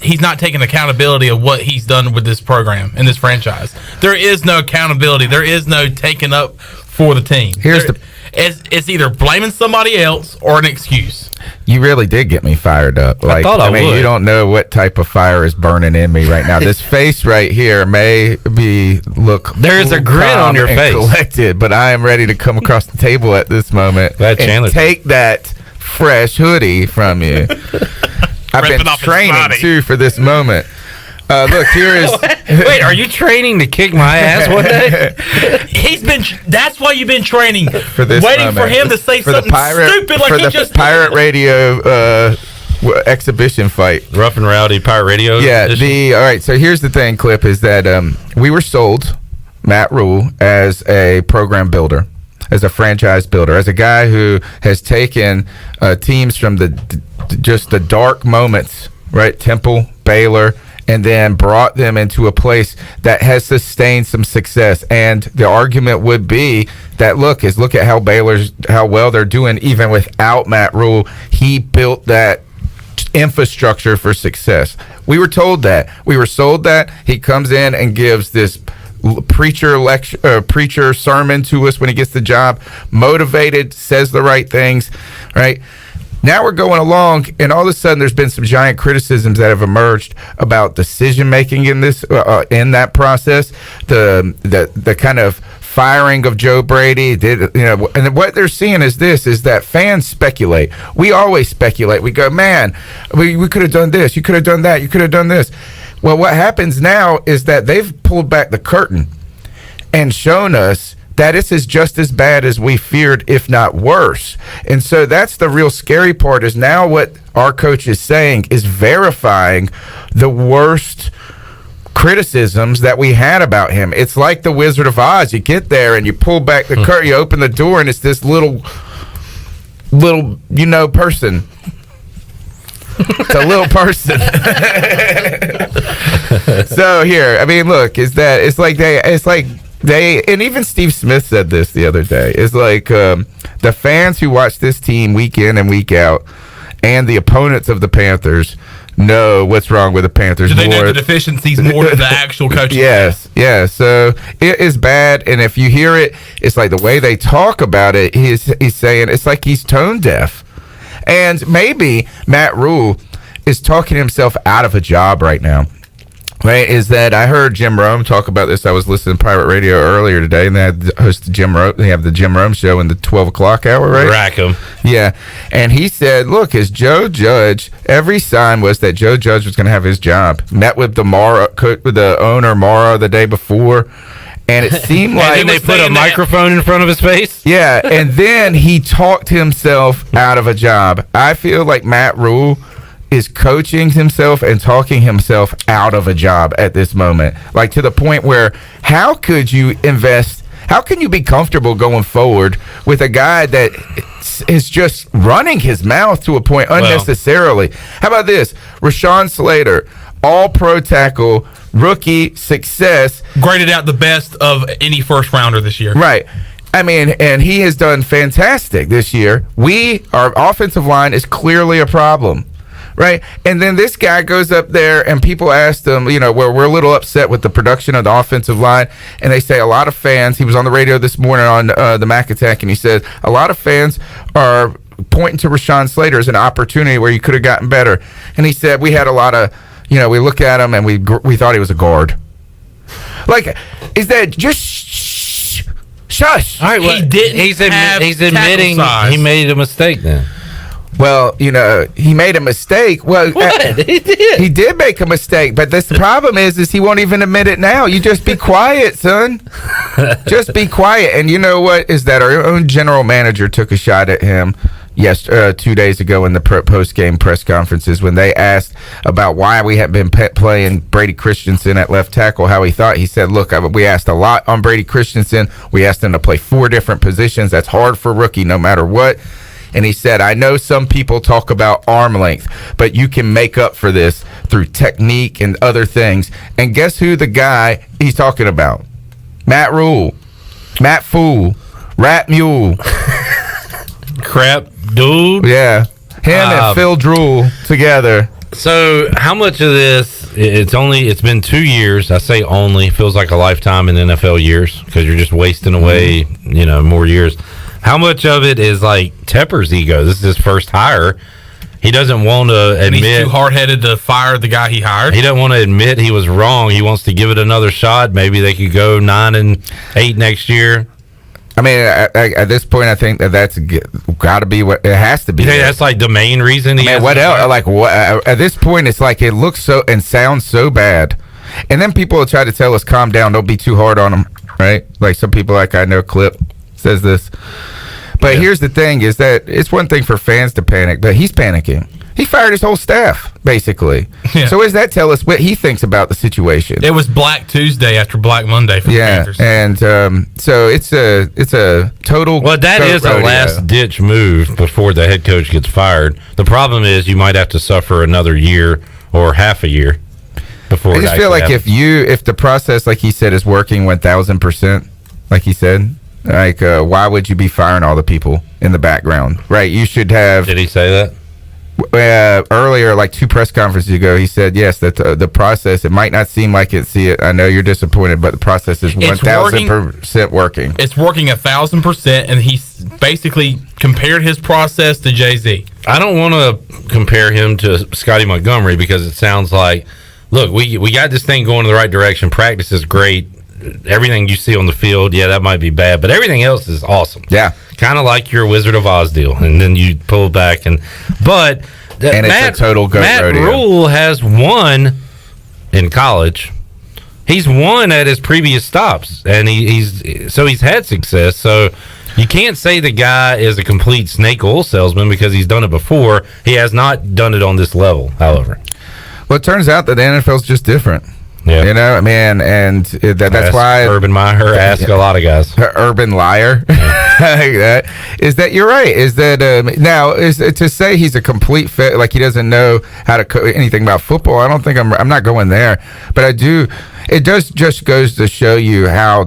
He's not taking accountability of what he's done with this program and this franchise. There is no accountability. There is no taking up for the team. It's either blaming somebody else or an excuse. You really did get me fired up. Like, I mean, you don't know what type of fire is burning in me right now. This face right here may look. There's a grin on your face, collected, but I am ready to come across the table at this moment and take that fresh hoodie from you. I've been training too for this moment. Look, here is. Wait, are you training to kick my ass one day? That's why you've been training for this waiting moment. for him to say something stupid like he just Pirate Radio exhibition fight. Rough and Rowdy Pirate Radio. Yeah. All right. So here's the thing, Clip, is that we were sold Matt Rule as a program builder, as a franchise builder, as a guy who has taken teams from just the dark moments, right? Temple, Baylor, and then brought them into a place that has sustained some success. And the argument would be that look at how well they're doing even without Matt Rule. He built that infrastructure for success. We were told that. We were sold that. He comes in and gives this preacher sermon to us when he gets the job, motivated, says the right things, right? Now we're going along, and all of a sudden there's been some giant criticisms that have emerged about decision making in this in that process. The kind of firing of Joe Brady and what they're seeing is that fans speculate. We always speculate. We go, man, we could have done this. You could have done that. You could have done this. Well, what happens now is that they've pulled back the curtain and shown us that this is just as bad as we feared, if not worse. And so that's the real scary part, is now what our coach is saying is verifying the worst criticisms that we had about him. It's like the Wizard of Oz. You get there and you pull back the curtain, you open the door, and it's this little person. It's a little person. So here, I mean, look, it's like they, and even Steve Smith said this the other day. It's like the fans who watch this team week in and week out, and the opponents of the Panthers know what's wrong with the Panthers. Do they know the deficiencies more than the actual coaching? Yes, yeah. So it is bad, and if you hear it, it's like the way they talk about it. He's saying it's like he's tone deaf, and maybe Matt Rule is talking himself out of a job right now. Right, is that I heard Jim Rome talk about this. I was listening to Pirate Radio earlier today, and they had they have the Jim Rome show in the 12 o'clock hour, right? Rackham. Yeah, and he said, look, as Joe Judge, every sign was that Joe Judge was going to have his job. Met with the owner, Mara, the day before, and it seemed like... and they put a microphone in front of his face? Yeah, and then he talked himself out of a job. I feel like Matt Rule is coaching himself and talking himself out of a job at this moment, like to the point where how can you be comfortable going forward with a guy that is just running his mouth to a point unnecessarily? How about this? Rashawn Slater, all pro tackle, rookie, success, graded out the best of any first rounder this year, right? I mean, and he has done fantastic this year. Our offensive line is clearly a problem. Right, and then this guy goes up there, and people ask him, we're a little upset with the production of the offensive line, and they say a lot of fans. He was on the radio this morning on the Mac Attack, and he said a lot of fans are pointing to Rashawn Slater as an opportunity where you could have gotten better. And he said we had a lot of, we look at him and we thought he was a guard. Like, is that just shush? All right, well, he's admitting he made a mistake then. Well, he made a mistake. Well, he did. He did make a mistake, but the problem is he won't even admit it now. You just be quiet, son. Just be quiet. And you know what? Is that our own general manager took a shot at him 2 days ago in the post-game press conferences when they asked about why we had been playing Brady Christensen at left tackle, how he thought. He said, look, we asked a lot on Brady Christensen. We asked him to play 4 different positions. That's hard for a rookie no matter what. And he said, I know some people talk about arm length, but you can make up for this through technique and other things. And guess who the guy he's talking about? Matt Rule. Matt Fool. Rat Mule. Crap dude. Yeah. Him and Phil Drool together. So how much of this it's been 2 years. I say only, feels like a lifetime in NFL years because you're just wasting away, more years. How much of it is like Tepper's ego? This is his first hire. He doesn't want to admit. And he's too hard-headed to fire the guy he hired. He doesn't want to admit he was wrong. He wants to give it another shot. Maybe they could go 9-8 next year. I mean, at this point, I think that's got to be what it has to be. You think that's like the main reason? What else? Like, what? At this point, it's like it looks so and sounds so bad, and then people will try to tell us, "Calm down, don't be too hard on them." Right? Like some people, like I know, Clip says this. But here's the thing: is that it's one thing for fans to panic, but he's panicking. He fired his whole staff, basically. Yeah. So, what does that tell us what he thinks about the situation? It was Black Tuesday after Black Monday for the Panthers. And so it's a total. Well, that is a last ditch move before the head coach gets fired. The problem is you might have to suffer another year or half a year before. I just feel like if the process, like he said, is working 1,000%, like he said, like why would you be firing all the people in the background? Right? You should have. Did he say that? Earlier, like 2 press conferences ago, he said yes, that the process, it might not seem like it. I know you're disappointed, but the process is 1,000% working. It's working 1,000%, and he basically compared his process to Jay-Z. I don't want to compare him to Scotty Montgomery because it sounds like, look, we got this thing going in the right direction. Practice is great. Everything you see on the field, that might be bad, but everything else is awesome. Yeah, kind of like your Wizard of Oz deal, and then you pull back but it's a total goat Matt rodeo. Rule has won in college. He's won at his previous stops, and he's had success. So you can't say the guy is a complete snake oil salesman because he's done it before. He has not done it on this level, however. Well, it turns out that the NFL is just different. Yeah. I mean, and that's why Urban Meyer ask a lot of guys. Urban liar. Is that you're right? Is that now is to say he's a complete fit, like he doesn't know how to anything about football? I don't think I'm not going there, but I do. It does just goes to show you how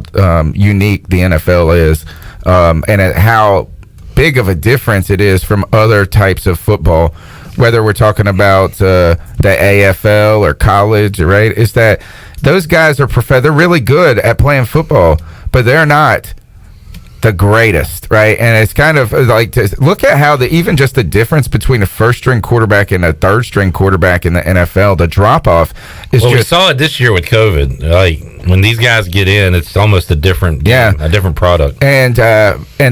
unique the NFL is, and how big of a difference it is from other types of football. Whether we're talking about the AFL or college, right? Is that those guys are they're really good at playing football, but they're not the greatest, right? And it's kind of like to look at how even just the difference between a first-string quarterback and a third-string quarterback in the NFL, the drop-off is we saw it this year with COVID. Like when these guys get in, it's almost a different product. And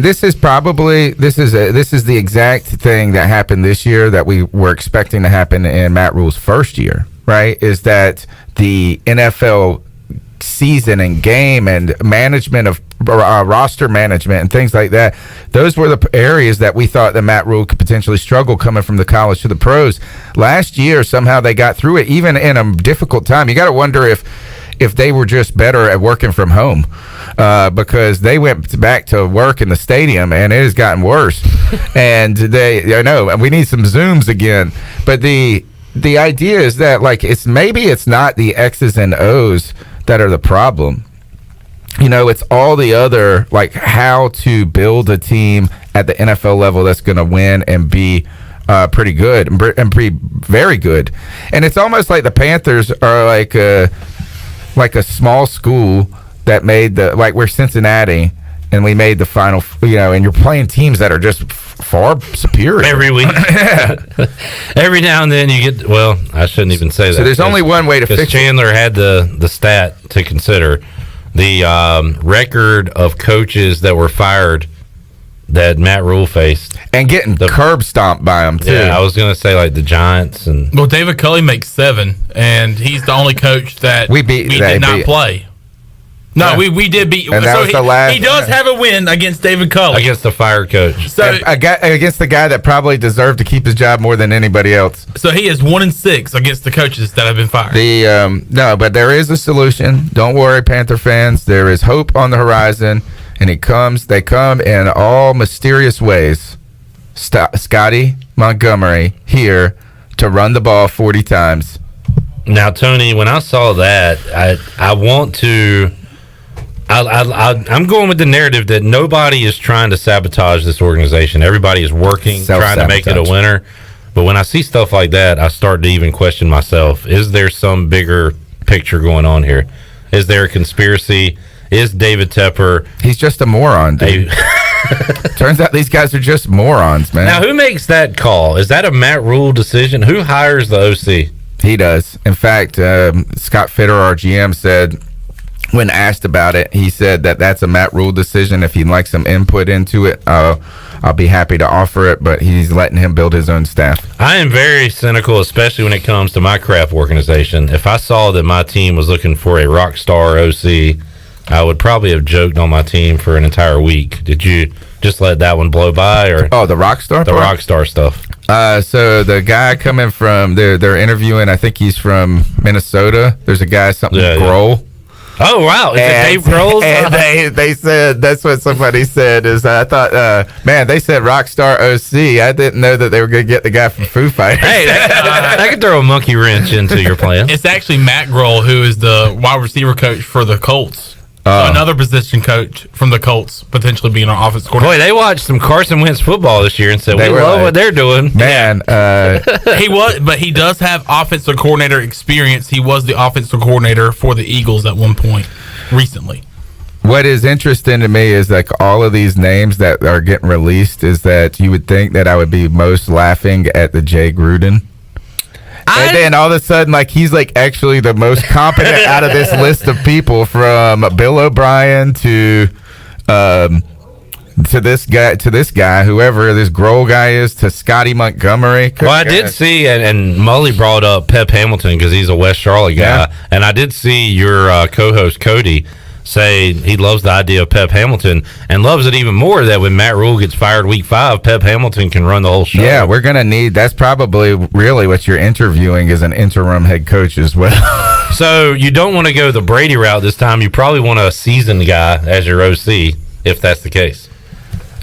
this is probably this is the exact thing that happened this year that we were expecting to happen in Matt Rule's first year, right? Is that the NFL season and game and management of roster management and things like that, those were the areas that we thought that Matt Rule could potentially struggle coming from the college to the pros. Last year, somehow they got through it, even in a difficult time. You got to wonder if they were just better at working from home, because they went back to work in the stadium and it has gotten worse. And I know we need some Zooms again, but the idea is that like it's not the X's and O's that are the problem. It's all the other, like how to build a team at the NFL level that's going to win and be pretty good and very good. And it's almost like the Panthers are like a small school that made we're Cincinnati and we made the final, and you're playing teams that are just far superior every week. Every now and then you get, I shouldn't even say that. So there's only one way to fix Chandler had the stat to consider. The record of coaches that were fired that Matt Rule faced. And getting curb stomped by them, too. Yeah, I was going to say, like, the Giants. Well, David Culley makes 7, and he's the only coach that we did not play. No, yeah. we did beat. And that was the last. He does have a win against David Culley. Against the fired coach. So against the guy that probably deserved to keep his job more than anybody else. So he is 1-6 against the coaches that have been fired. No, but there is a solution. Don't worry, Panther fans. There is hope on the horizon, and they come in all mysterious ways. Scotty Montgomery here to run the ball 40 times. Now, Tony, when I saw that, I want to. I'm going with the narrative that nobody is trying to sabotage this organization. Everybody is working, trying to make it a winner. But when I see stuff like that, I start to even question myself. Is there some bigger picture going on here? Is there a conspiracy? Is David Tepper... He's just a moron, dude. Turns out these guys are just morons, man. Now, who makes that call? Is that a Matt Rule decision? Who hires the OC? He does. In fact, Scott Fitter, our GM, said... when asked about it, he said that that's a Matt Rule decision. If he'd like some input into it, I'll be happy to offer it, but he's letting him build his own staff. I am very cynical, especially when it comes to my craft organization. If I saw that my team was looking for a rock star OC, I would probably have joked on my team for an entire week. Did you just let that one blow by? Or the rock star The part? rock star stuff. So the guy coming from, they're interviewing, I think he's from Minnesota. There's a guy, Grohl. Oh, wow. Is it Dave Grohl? And they said, that's what somebody said, is I thought, man, they said Rockstar OC. I didn't know that they were going to get the guy from Foo Fighters. Hey, that could throw a monkey wrench into your plan. It's actually Matt Grohl, who is the wide receiver coach for the Colts. So another position coach from the Colts, potentially being an offensive coordinator. Boy, they watched some Carson Wentz football this year and said, we love what they're doing. Man, but he does have offensive coordinator experience. He was the offensive coordinator for the Eagles at one point recently. What is interesting to me is like all of these names that are getting released is that you would think that I would be most laughing at the Jay Gruden. And then all of a sudden, like, he's like actually the most competent out of this list of people, from Bill O'Brien to this guy, whoever this Grohl guy is, to Scotty Montgomery. Well, I did see, and Mully brought up Pep Hamilton because he's a West Charlotte guy, and I did see your co-host Cody say he loves the idea of Pep Hamilton and loves it even more that when Matt Rule gets fired week 5, Pep Hamilton can run the whole show. Yeah, we're going to need, that's probably really what you're interviewing is an interim head coach as well. So you don't want to go the Brady route this time. You probably want a seasoned guy as your OC, if that's the case.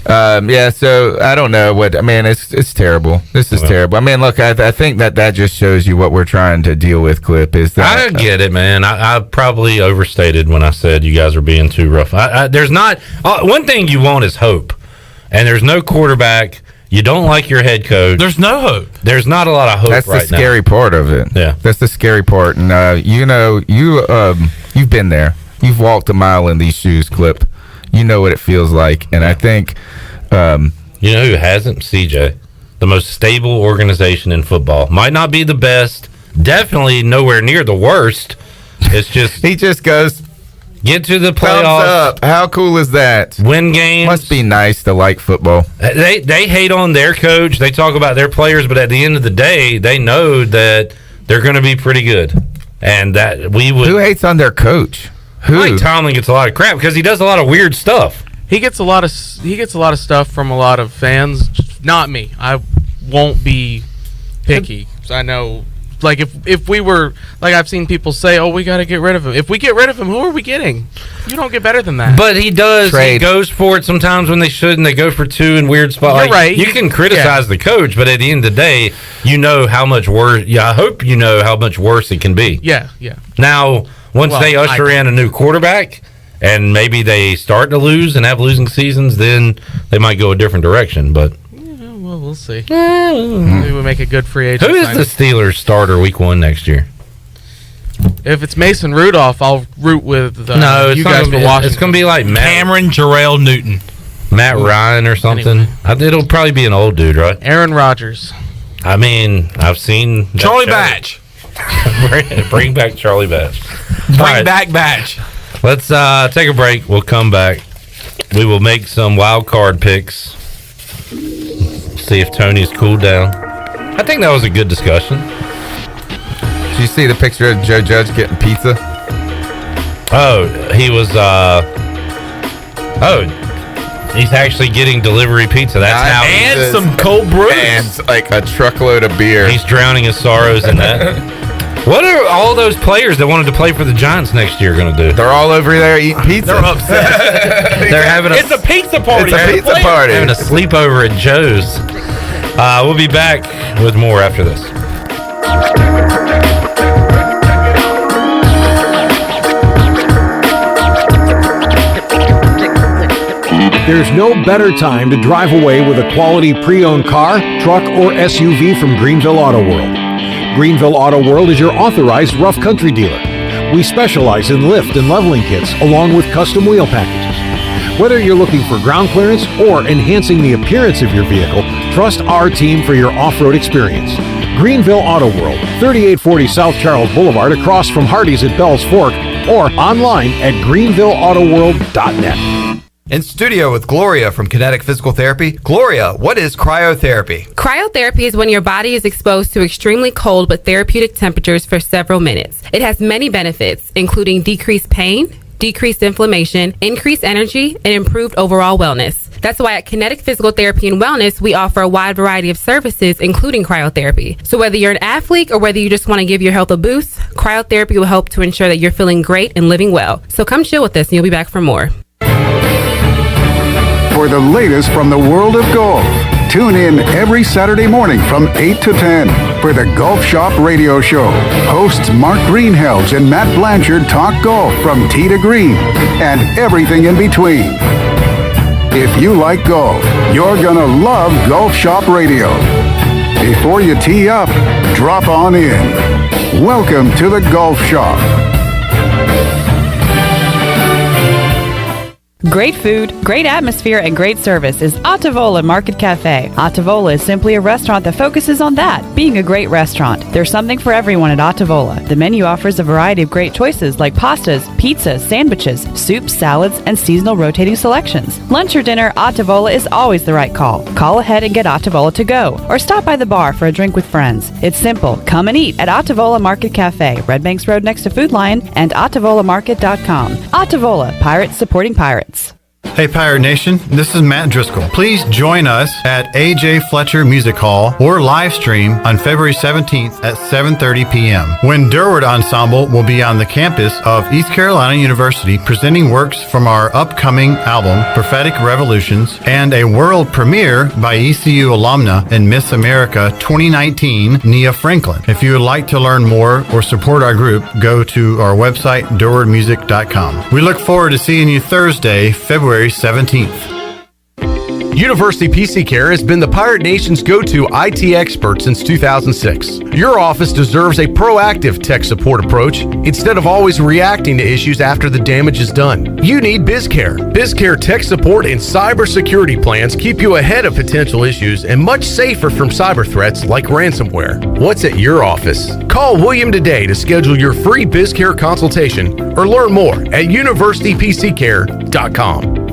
Yeah, so I don't know what I mean. It's terrible. This is terrible. I mean, look, I think that just shows you what we're trying to deal with. Clip is that I get it, man. I probably overstated when I said you guys are being too rough. There's not one thing you want is hope, and there's no quarterback. You don't like your head coach. There's no hope. There's not a lot of hope. That's right the scary part of it. Yeah, that's the scary part. And you've been there. You've walked a mile in these shoes, Clip. You know what it feels like, and I think you know who hasn't? CJ, the most stable organization in football. Might not be the best, definitely nowhere near the worst. It's just he just goes get to the playoffs. Thumbs up. How cool is that? Win games. Must be nice to like football. They hate on their coach. They talk about their players, but at the end of the day, they know that they're going to be pretty good, and that we would. Who hates on their coach? Mike Tomlin gets a lot of crap because he does a lot of weird stuff. He gets a lot of stuff from a lot of fans. Not me. I won't be picky. So I know, like if we were, like I've seen people say, "Oh, we got to get rid of him." If we get rid of him, who are we getting? You don't get better than that. But he does. Trade. He goes for it sometimes when they shouldn't. They go for 2 in weird spots. You're right. You can criticize the coach, but at the end of the day, you know how much worse. Yeah, I hope you know how much worse it can be. Yeah. Now, once they usher in a new quarterback, and maybe they start to lose and have losing seasons, then they might go a different direction. But well, we'll see. Maybe we make a good free agent. Who is the Steelers starter week 1 next year? If it's Mason Rudolph, I'll root with no. It's you not guys gonna for be, Washington. It's going to be like Cameron Jarrell Newton, Matt Ryan, or something. Anyway. It'll probably be an old dude, right? Aaron Rodgers. I mean, I've seen Charlie Batch. Bring back Charlie Batch. Bring back Batch. Let's take a break. We'll come back. We will make some wild card picks. See if Tony's cooled down. I think that was a good discussion. Did you see the picture of Joe Judge getting pizza? Oh, he was. He's actually getting delivery pizza. That's how. And some cold brews. And like a truckload of beer. He's drowning his sorrows in that. What are all those players that wanted to play for the Giants next year going to do? They're all over there eating pizza. They're upset. They're having It's a pizza party. It's a pizza party. Having a sleepover at Joe's. We'll be back with more after this. There's no better time to drive away with a quality pre-owned car, truck, or SUV from Greenville Auto World. Greenville Auto World is your authorized rough country dealer. We specialize in lift and leveling kits along with custom wheel packages. Whether you're looking for ground clearance or enhancing the appearance of your vehicle, trust our team for your off-road experience. Greenville Auto World, 3840 South Charles Boulevard across from Hardee's at Bell's Fork, or online at greenvilleautoworld.net. In studio with Gloria from Kinetic Physical Therapy. Gloria, what is cryotherapy? Cryotherapy is when your body is exposed to extremely cold but therapeutic temperatures for several minutes. It has many benefits, including decreased pain, decreased inflammation, increased energy, and improved overall wellness. That's why at Kinetic Physical Therapy and Wellness, we offer a wide variety of services, including cryotherapy. So whether you're an athlete or whether you just want to give your health a boost, cryotherapy will help to ensure that you're feeling great and living well. So come chill with us and you'll be back for more. For the latest from the world of golf, tune in every Saturday morning from 8 to 10 for the Golf Shop Radio Show. Hosts Mark Greenhelds and Matt Blanchard talk golf from tee to green and everything in between. If you like golf, you're gonna love Golf Shop Radio. Before you tee up, drop on in. Welcome to the Golf Shop. Great food, great atmosphere, and great service is Ottavola Market Cafe. Ottavola is simply a restaurant that focuses on that, being a great restaurant. There's something for everyone at Ottavola. The menu offers a variety of great choices like pastas, pizzas, sandwiches, soups, salads, and seasonal rotating selections. Lunch or dinner, Ottavola is always the right call. Call ahead and get Ottavola to go, or stop by the bar for a drink with friends. It's simple. Come and eat at Ottavola Market Cafe, Red Banks Road next to Food Lion, and OttavolaMarket.com. Ottavola, pirates supporting pirates. Hey Pirate Nation, this is Matt Driscoll. Please join us at AJ Fletcher Music Hall or live stream on February 17th at 7:30 p.m. when Durward Ensemble will be on the campus of East Carolina University presenting works from our upcoming album, Prophetic Revolutions, and a world premiere by ECU alumna and Miss America 2019, Nia Franklin. If you would like to learn more or support our group, go to our website, durwardmusic.com. We look forward to seeing you Thursday, February 17th. University PC Care has been the Pirate Nation's go-to IT expert since 2006. Your office deserves a proactive tech support approach instead of always reacting to issues after the damage is done. You need BizCare. BizCare tech support and cybersecurity plans keep you ahead of potential issues and much safer from cyber threats like ransomware. What's at your office? Call William today to schedule your free BizCare consultation or learn more at universitypccare.com.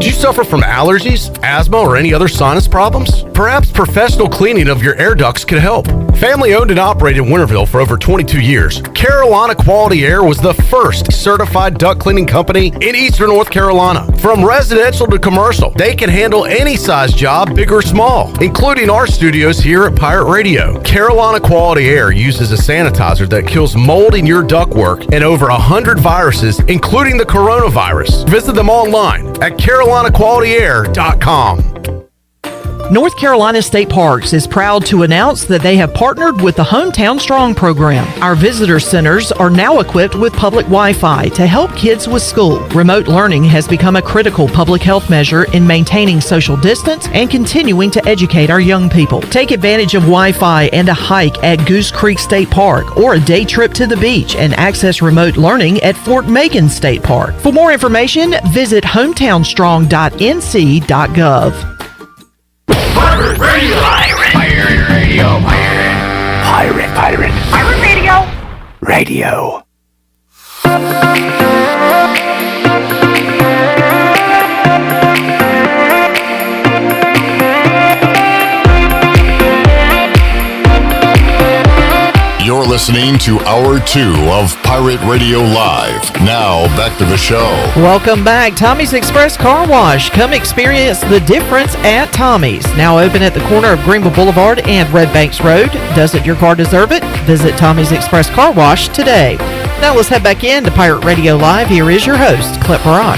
Do you suffer from allergies, asthma, or any other sinus problems? Perhaps professional cleaning of your air ducts could help. Family owned and operated in Winterville for over 22 years, Carolina Quality Air was the first certified duct cleaning company in Eastern North Carolina. From residential to commercial, they can handle any size job, big or small, including our studios here at Pirate Radio. Carolina Quality Air uses a sanitizer that kills mold in your ductwork and over 100 viruses, including the coronavirus. Visit them online at carolinaqualityair.com. North Carolina State Parks is proud to announce that they have partnered with the Hometown Strong program. Our visitor centers are now equipped with public Wi-Fi to help kids with school. Remote learning has become a critical public health measure in maintaining social distance and continuing to educate our young people. Take advantage of Wi-Fi and a hike at Goose Creek State Park or a day trip to the beach and access remote learning at Fort Macon State Park. For more information, visit hometownstrong.nc.gov. Pirate Radio! Pirate Radio! Pirate Radio! You're listening to Hour 2 of Pirate Radio Live. Now, back to the show. Welcome back. Tommy's Express Car Wash. Come experience the difference at Tommy's. Now open at the corner of Greenville Boulevard and Red Banks Road. Doesn't your car deserve it? Visit Tommy's Express Car Wash today. Now let's head back in to Pirate Radio Live. Here is your host, Clip Rock.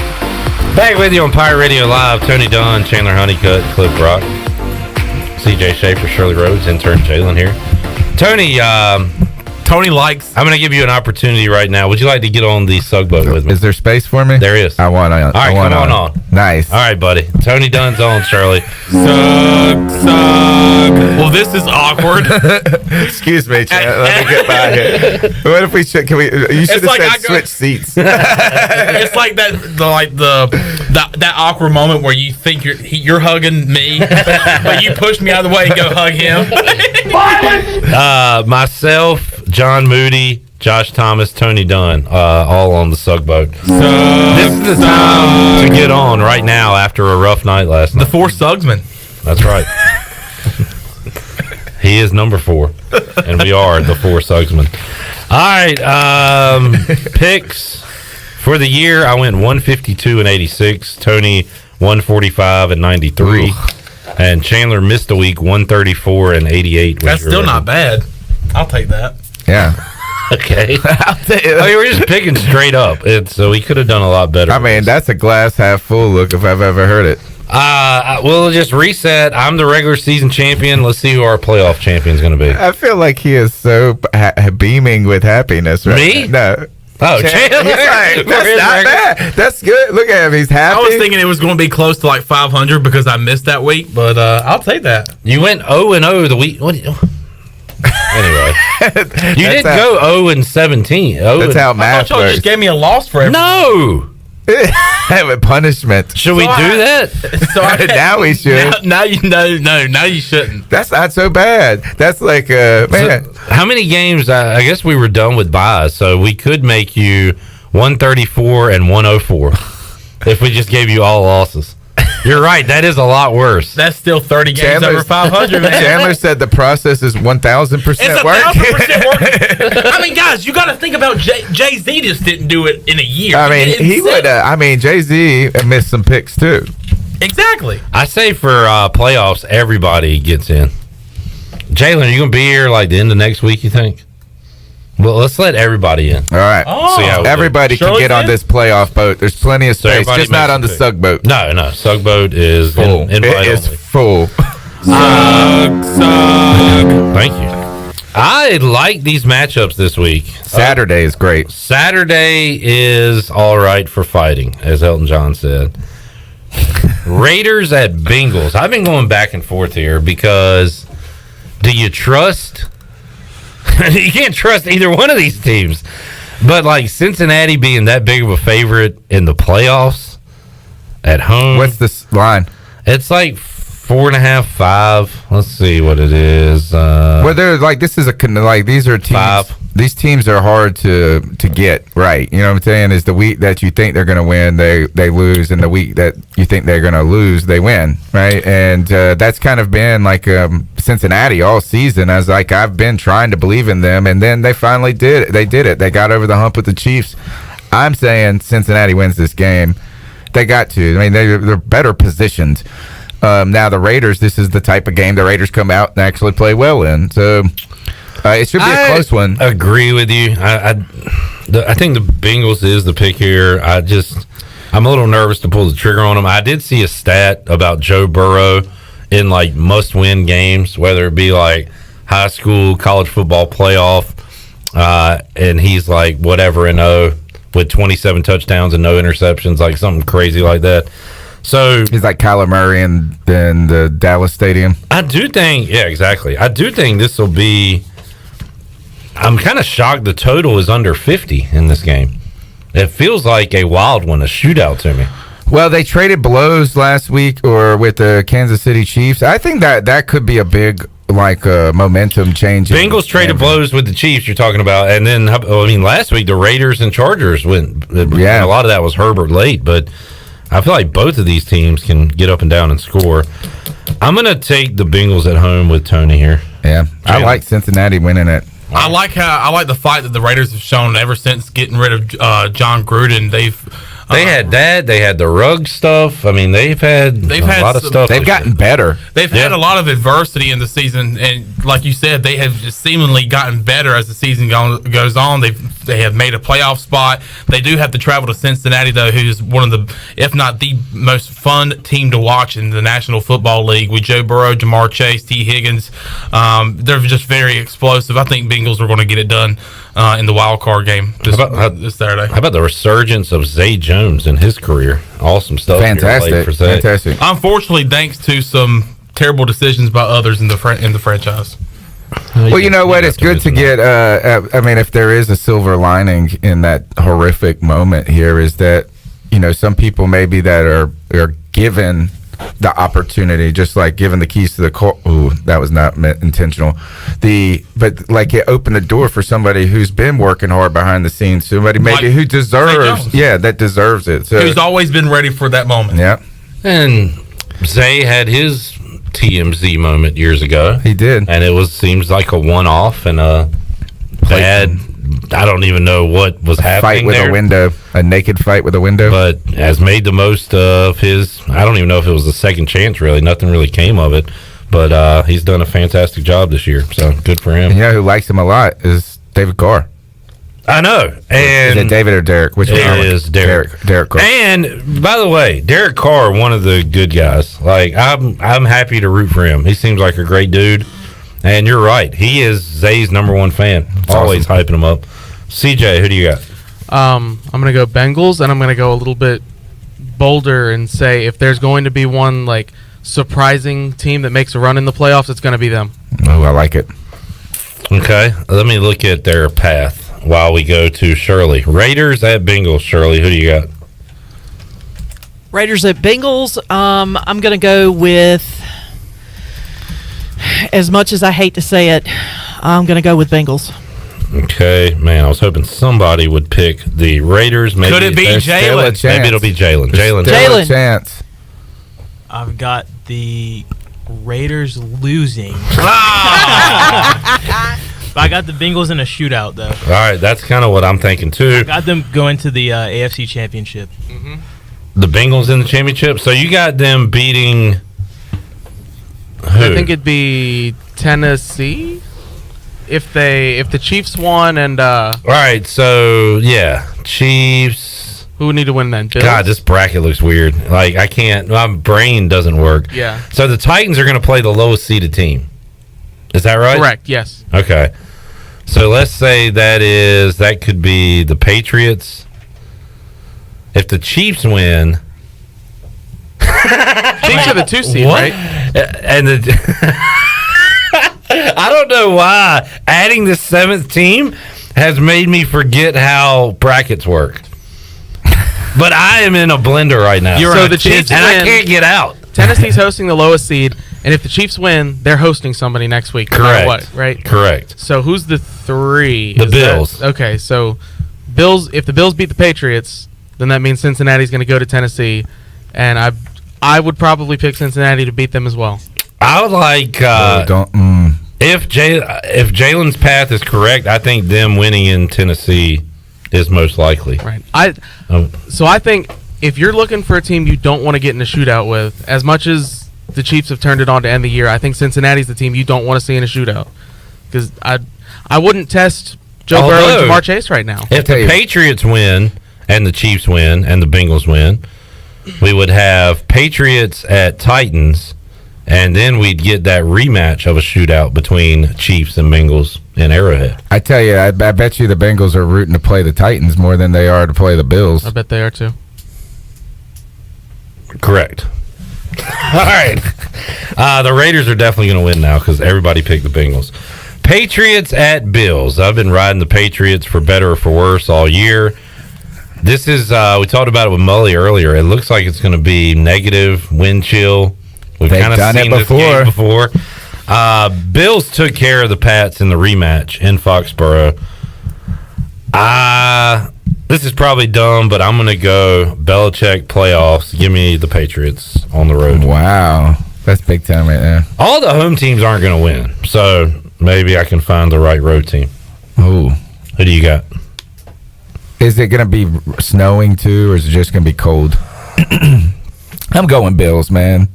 Back with you on Pirate Radio Live. Tony Dunn, Chandler Honeycutt, Clip Rock, CJ Schaefer, Shirley Rhodes, intern Jalen here. Tony, Tony likes. I'm going to give you an opportunity right now. Would you like to get on the Sug Boat with me? Is there space for me? There is. I want on. All right, come on. Nice. All right, buddy. Tony Dunn's on, Shirley. Sug. Well, this is awkward. Excuse me, Chad. Let me get by here. What if we should? Can we? You should have said switch seats. It's like that awkward moment where you think you're hugging me, but you push me out of the way and go hug him. Myself, John Moody, Josh Thomas, Tony Dunn, all on the Sug Boat. This is the time to get on right now after a rough night last night. The 4 Sugsmen. That's right. He is number 4, and we are the 4 Sugsmen. All right, picks for the year. I went 152 and 86. Tony 145 and 93. Ooh. And Chandler missed a week, 134 and 88. That's still not bad. I'll take that. Yeah. Okay. I mean, we're just picking straight up. So we could have done a lot better. I mean, that's a glass half full look if I've ever heard it. We'll just reset. I'm the regular season champion. Let's see who our playoff champion is going to be. I feel like he is so beaming with happiness right Me? now. No. Oh, Chandler. Like, that's not bad. That's good. Look at him. He's happy. I was thinking it was going to be close to like 500 because I missed that week, but I'll take that. You went 0-0 the week. Anyway, you didn't go 0-17. That's how math I thought y'all works. just gave me a loss for everything. No. With punishment. Should we do that? So now we should. Now you shouldn't. That's not so bad. That's like man. So how many games? I guess we were done with buys, so we could make you 134 and 104 if we just gave you all losses. You're right. That is a lot worse. That's still 30 games over 500, man. Chandler said the process is 1,000% work. It's 1,000% work. I mean, guys, you got to think about Jay-Z just didn't do it in a year. I mean, he would. I mean, Jay-Z missed some picks too. Exactly. I say for playoffs, everybody gets in. Jalen, are you going to be here like the end of next week, you think? Well, let's let everybody in. All right. See how everybody can get on this playoff boat. There's plenty of space, just not on the Sug Boat. No. Sug Boat is full. It is full. Sug. Thank you. I like these matchups this week. Saturday is great. Saturday is all right for fighting, as Elton John said. Raiders at Bengals. I've been going back and forth here because do you trust... You can't trust either one of these teams. But, like, Cincinnati being that big of a favorite in the playoffs at home. What's this line? It's like 4.5, 5. Let's see what it is. Well, they're like, this is these are teams. 5. These teams are hard to get right. You know what I'm saying? Is the week that you think they're going to win, they lose, and the week that you think they're going to lose, they win, right? And that's kind of been like Cincinnati all season. I've been trying to believe in them, and then they finally did it. They did it. They got over the hump with the Chiefs. I'm saying Cincinnati wins this game. They got to. I mean, they're better positioned. Now the Raiders, this is the type of game the Raiders come out and actually play well in. So it should be a close one. I agree with you. I think the Bengals is the pick here. I'm a little nervous to pull the trigger on them. I did see a stat about Joe Burrow in like must-win games, whether it be like high school, college football playoff, and he's like whatever and with 27 touchdowns and no interceptions, like something crazy like that. So he's like Kyler Murray in the Dallas Stadium. I do think, yeah, exactly. I do think this will be. I'm kind of shocked the total is under 50 in this game. It feels like a wild one, a shootout to me. Well, they traded blows last week with the Kansas City Chiefs. I think that could be a big momentum change. Bengals traded blows with the Chiefs you're talking about, and then last week the Raiders and Chargers went. Yeah, a lot of that was Herbert late, but I feel like both of these teams can get up and down and score. I'm going to take the Bengals at home with Tony here. Yeah, I like Cincinnati winning it. I like the fight that the Raiders have shown ever since getting rid of John Gruden. They had that. They had the rug stuff. I mean, they've had a lot of stuff. They've gotten better. They've had a lot of adversity in the season, and like you said, they have just seemingly gotten better as the season goes on. They have made a playoff spot. They do have to travel to Cincinnati, though, who's one of the, if not the most fun team to watch in the National Football League, with Joe Burrow, Jamar Chase, T. Higgins. They're just very explosive. I think Bengals are going to get it done in the wild card game this Saturday. How about the resurgence of Zay Jones in his career? Awesome stuff. Fantastic. Unfortunately, thanks to some terrible decisions by others in the franchise. Well, you know what? It's good to get. I mean, if there is a silver lining in that horrific moment here, is that some people maybe that are given the opportunity, just like given the keys to the car. Ooh, that was not intentional. But like it opened the door for somebody who's been working hard behind the scenes. Somebody maybe who deserves, that deserves it. So who's always been ready for that moment. Yeah, and Zay had his TMZ moment years ago. He did, and it seems like a one-off and a bad. I don't even know what was happening. Fight with a window, a naked fight with a window. But has made the most of his. I don't even know if it was a second chance. Really, nothing really came of it. But he's done a fantastic job this year. So good for him. And who likes him a lot is David Carr. I know. And is it David or Derek? Which one? It is Derek. Derek Carr. And by the way, Derek Carr, one of the good guys. Like I'm happy to root for him. He seems like a great dude. And you're right. He is Zay's number one fan. That's always awesome. hyping him up. CJ, who do you got? I'm going to go Bengals, and I'm going to go a little bit bolder and say if there's going to be one like surprising team that makes a run in the playoffs, it's going to be them. Oh, I like it. Okay. Let me look at their path while we go to Shirley. Raiders at Bengals. Shirley, who do you got? Raiders at Bengals. I'm going to go with, as much as I hate to say it, I'm going to go with Bengals. Okay, man, I was hoping somebody would pick the Raiders. Maybe could it be Jalen? Maybe it'll be Jalen. Jalen. Chance. I've got the Raiders losing. I got the Bengals in a shootout, though. All right, that's kind of what I'm thinking, too. I got them going to the AFC Championship. Mm-hmm. The Bengals in the championship? So you got them beating who? I think it'd be Tennessee if the Chiefs won and all right, so yeah, Chiefs. Who would need to win then? Bills? God, this bracket looks weird. Like I can't, my brain doesn't work. Yeah. So the Titans are going to play the lowest seeded team. Is that right? Correct, yes. Okay. So let's say that could be the Patriots. If the Chiefs win, Chiefs are the 2 seed, what? right? And I don't know why adding the 7th team has made me forget how brackets work. But I am in a blender right now. So the Chiefs and win. I can't get out. Tennessee's hosting the lowest seed, and if the Chiefs win, they're hosting somebody next week. No matter Correct. what, right? Correct. So who's the 3? The Bills. Okay, so Bills. If the Bills beat the Patriots, then that means Cincinnati's going to go to Tennessee, and I would probably pick Cincinnati to beat them as well. I would like if Jalen's path is correct, I think them winning in Tennessee is most likely. Right. So I think if you're looking for a team you don't want to get in a shootout with, as much as the Chiefs have turned it on to end the year, I think Cincinnati's the team you don't want to see in a shootout. Because I wouldn't test Joe Burrow and Jamar Chase right now. If the Patriots win and the Chiefs win and the Bengals win, we would have Patriots at Titans, and then we'd get that rematch of a shootout between Chiefs and Bengals in Arrowhead. I tell you, I bet you the Bengals are rooting to play the Titans more than they are to play the Bills. I bet they are too. Correct. All right. The Raiders are definitely going to win now because everybody picked the Bengals. Patriots at Bills. I've been riding the Patriots for better or for worse all year. This is, we talked about it with Mully earlier. It looks like it's going to be negative, wind chill. We've kind of seen this game before. Bills took care of the Pats in the rematch in Foxborough. This is probably dumb, but I'm going to go Belichick playoffs. Give me the Patriots on the road. Wow. That's big time right there. All the home teams aren't going to win, so maybe I can find the right road team. Ooh. Who do you got? Is it going to be snowing too, or is it just going to be cold? I'm going Bills, man.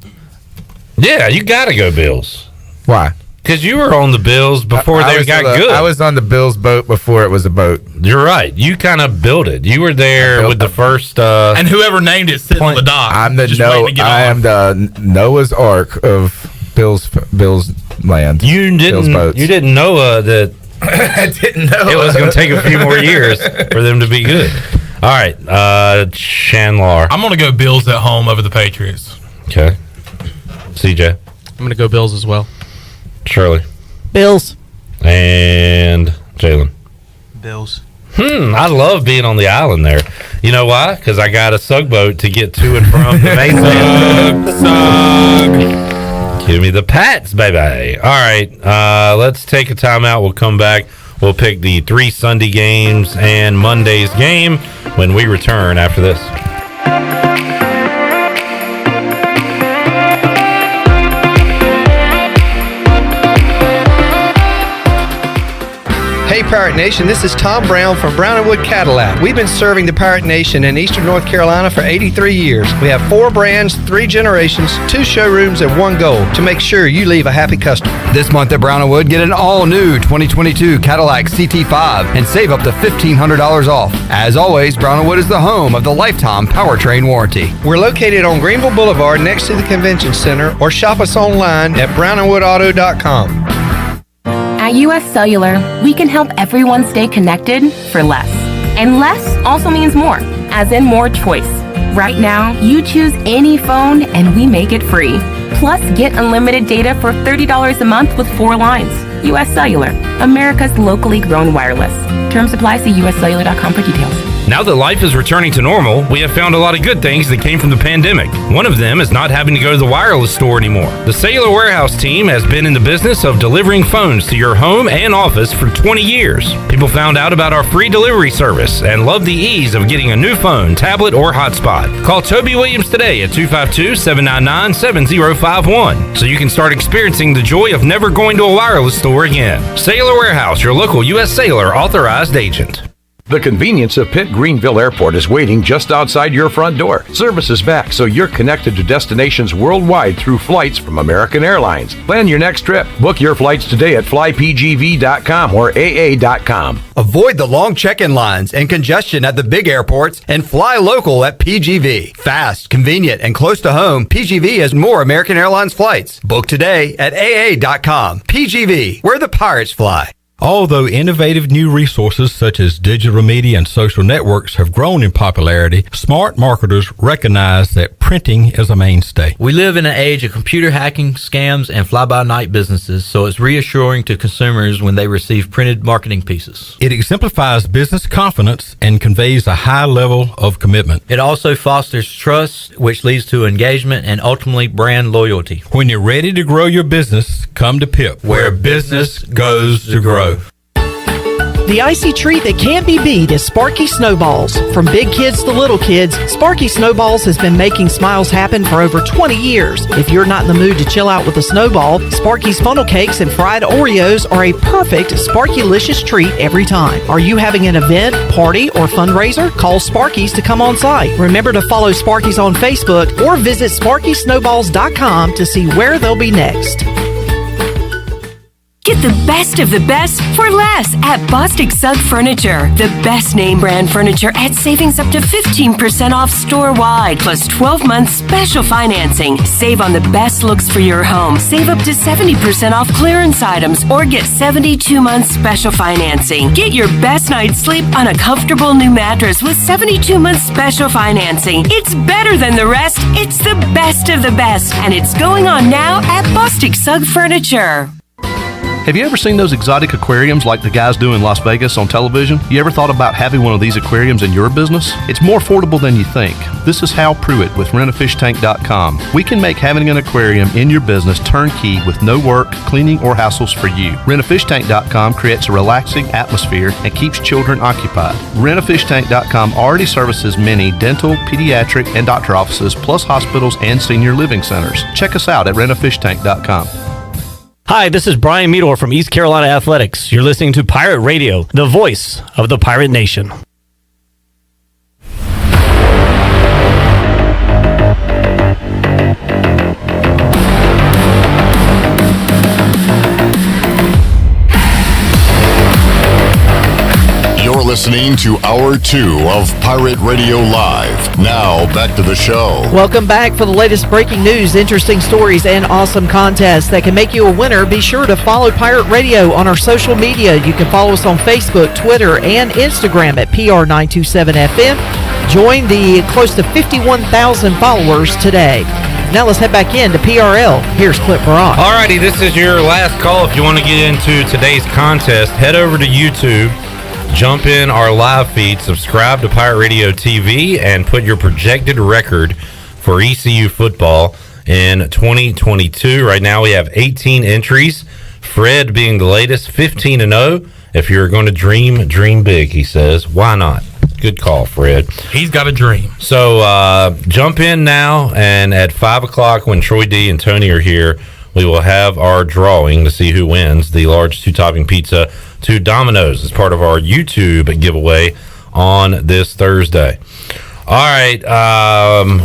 Yeah, you got to go Bills. Why? Because you were on the Bills before they got good. I was on the Bills boat before it was a boat. You're right. You kind of built it. You were there with the first. And whoever named it sitting on the dock. I'm the am the Noah's Ark of Bills land. You didn't know that. I didn't know it was going to take a few more years for them to be good. All right, Chandler. I'm going to go Bills at home over the Patriots. Okay. CJ. I'm going to go Bills as well. Shirley. Bills. And Jalen. Bills. I love being on the island there. You know why? Because I got a tugboat to get to and from the mainland. Give me the Pats, baby. All right, let's take a timeout. We'll come back. We'll pick the 3 Sunday games and Monday's game when we return after this. Hey Pirate Nation, this is Tom Brown from Brown & Wood Cadillac. We've been serving the Pirate Nation in Eastern North Carolina for 83 years. We have 4 brands, 3 generations, 2 showrooms, and 1 goal to make sure you leave a happy customer. This month at Brown & Wood, get an all-new 2022 Cadillac CT5 and save up to $1,500 off. As always, Brown & Wood is the home of the lifetime powertrain warranty. We're located on Greenville Boulevard next to the Convention Center, or shop us online at brownandwoodauto.com. At US Cellular, we can help everyone stay connected for less. And less also means more, as in more choice. Right now, you choose any phone and we make it free. Plus, get unlimited data for $30 a month with 4 lines. US Cellular, America's locally grown wireless. Terms apply. See uscellular.com for details. Now that life is returning to normal, we have found a lot of good things that came from the pandemic. One of them is not having to go to the wireless store anymore. The Cellular Warehouse team has been in the business of delivering phones to your home and office for 20 years. People found out about our free delivery service and love the ease of getting a new phone, tablet, or hotspot. Call Toby Williams today at 252-799-7051 so you can start experiencing the joy of never going to a wireless store again. Cellular Warehouse, your local U.S. Cellular authorized agent. The convenience of Pitt Greenville Airport is waiting just outside your front door. Service is back, so you're connected to destinations worldwide through flights from American Airlines. Plan your next trip. Book your flights today at flypgv.com or aa.com. Avoid the long check-in lines and congestion at the big airports and fly local at PGV. Fast, convenient, and close to home, PGV has more American Airlines flights. Book today at aa.com. PGV, where the pirates fly. Although innovative new resources such as digital media and social networks have grown in popularity, smart marketers recognize that printing is a mainstay. We live in an age of computer hacking, scams, and fly-by-night businesses, so it's reassuring to consumers when they receive printed marketing pieces. It exemplifies business confidence and conveys a high level of commitment. It also fosters trust, which leads to engagement and ultimately brand loyalty. When you're ready to grow your business, come to PIP, where business goes to grow. The icy treat that can't be beat is Sparky Snowballs. From big kids to little kids, Sparky Snowballs has been making smiles happen for over 20 years. If you're not in the mood to chill out with a snowball, Sparky's funnel cakes and fried Oreos are a perfect Sparky-licious treat every time. Are you having an event, party, or fundraiser? Call Sparky's to come on site. Remember to follow Sparky's on Facebook or visit SparkySnowballs.com to see where they'll be next. Get the best of the best for less at Bostic Sugg Furniture. The best name brand furniture at savings up to 15% off store-wide, plus 12 months special financing. Save on the best looks for your home. Save up to 70% off clearance items or get 72 months special financing. Get your best night's sleep on a comfortable new mattress with 72 months special financing. It's better than the rest. It's the best of the best, and it's going on now at Bostic Sugg Furniture. Have you ever seen those exotic aquariums like the guys do in Las Vegas on television? You ever thought about having one of these aquariums in your business? It's more affordable than you think. This is Hal Pruitt with rentafishtank.com. We can make having an aquarium in your business turnkey with no work, cleaning, or hassles for you. Rentafishtank.com creates a relaxing atmosphere and keeps children occupied. Rentafishtank.com already services many dental, pediatric, and doctor offices, plus hospitals and senior living centers. Check us out at rentafishtank.com. Hi, this is Brian Meador from East Carolina Athletics. You're listening to Pirate Radio, the voice of the Pirate Nation. listening to Hour 2 of Pirate Radio Live. Now, back to the show. Welcome back. For the latest breaking news, interesting stories, and awesome contests that can make you a winner, be sure to follow Pirate Radio on our social media. You can follow us on Facebook, Twitter, and Instagram at PR927FM. Join the close to 51,000 followers today. Now let's head back into PRL. Here's Clip Brock. Alrighty, this is your last call. If you want to get into today's contest, head over to YouTube, jump in our live feed, subscribe to Pirate Radio TV, and put your projected record for ECU football in 2022. Right now we have 18 entries. Fred being the latest, 15-0. If you're going to dream big, he says. Why not? Good call, Fred. He's got a dream. So jump in now, and at 5 o'clock when Troy D and Tony are here, we will have our drawing to see who wins the large 2-topping pizza to Domino's as part of our YouTube giveaway on this Thursday. All right,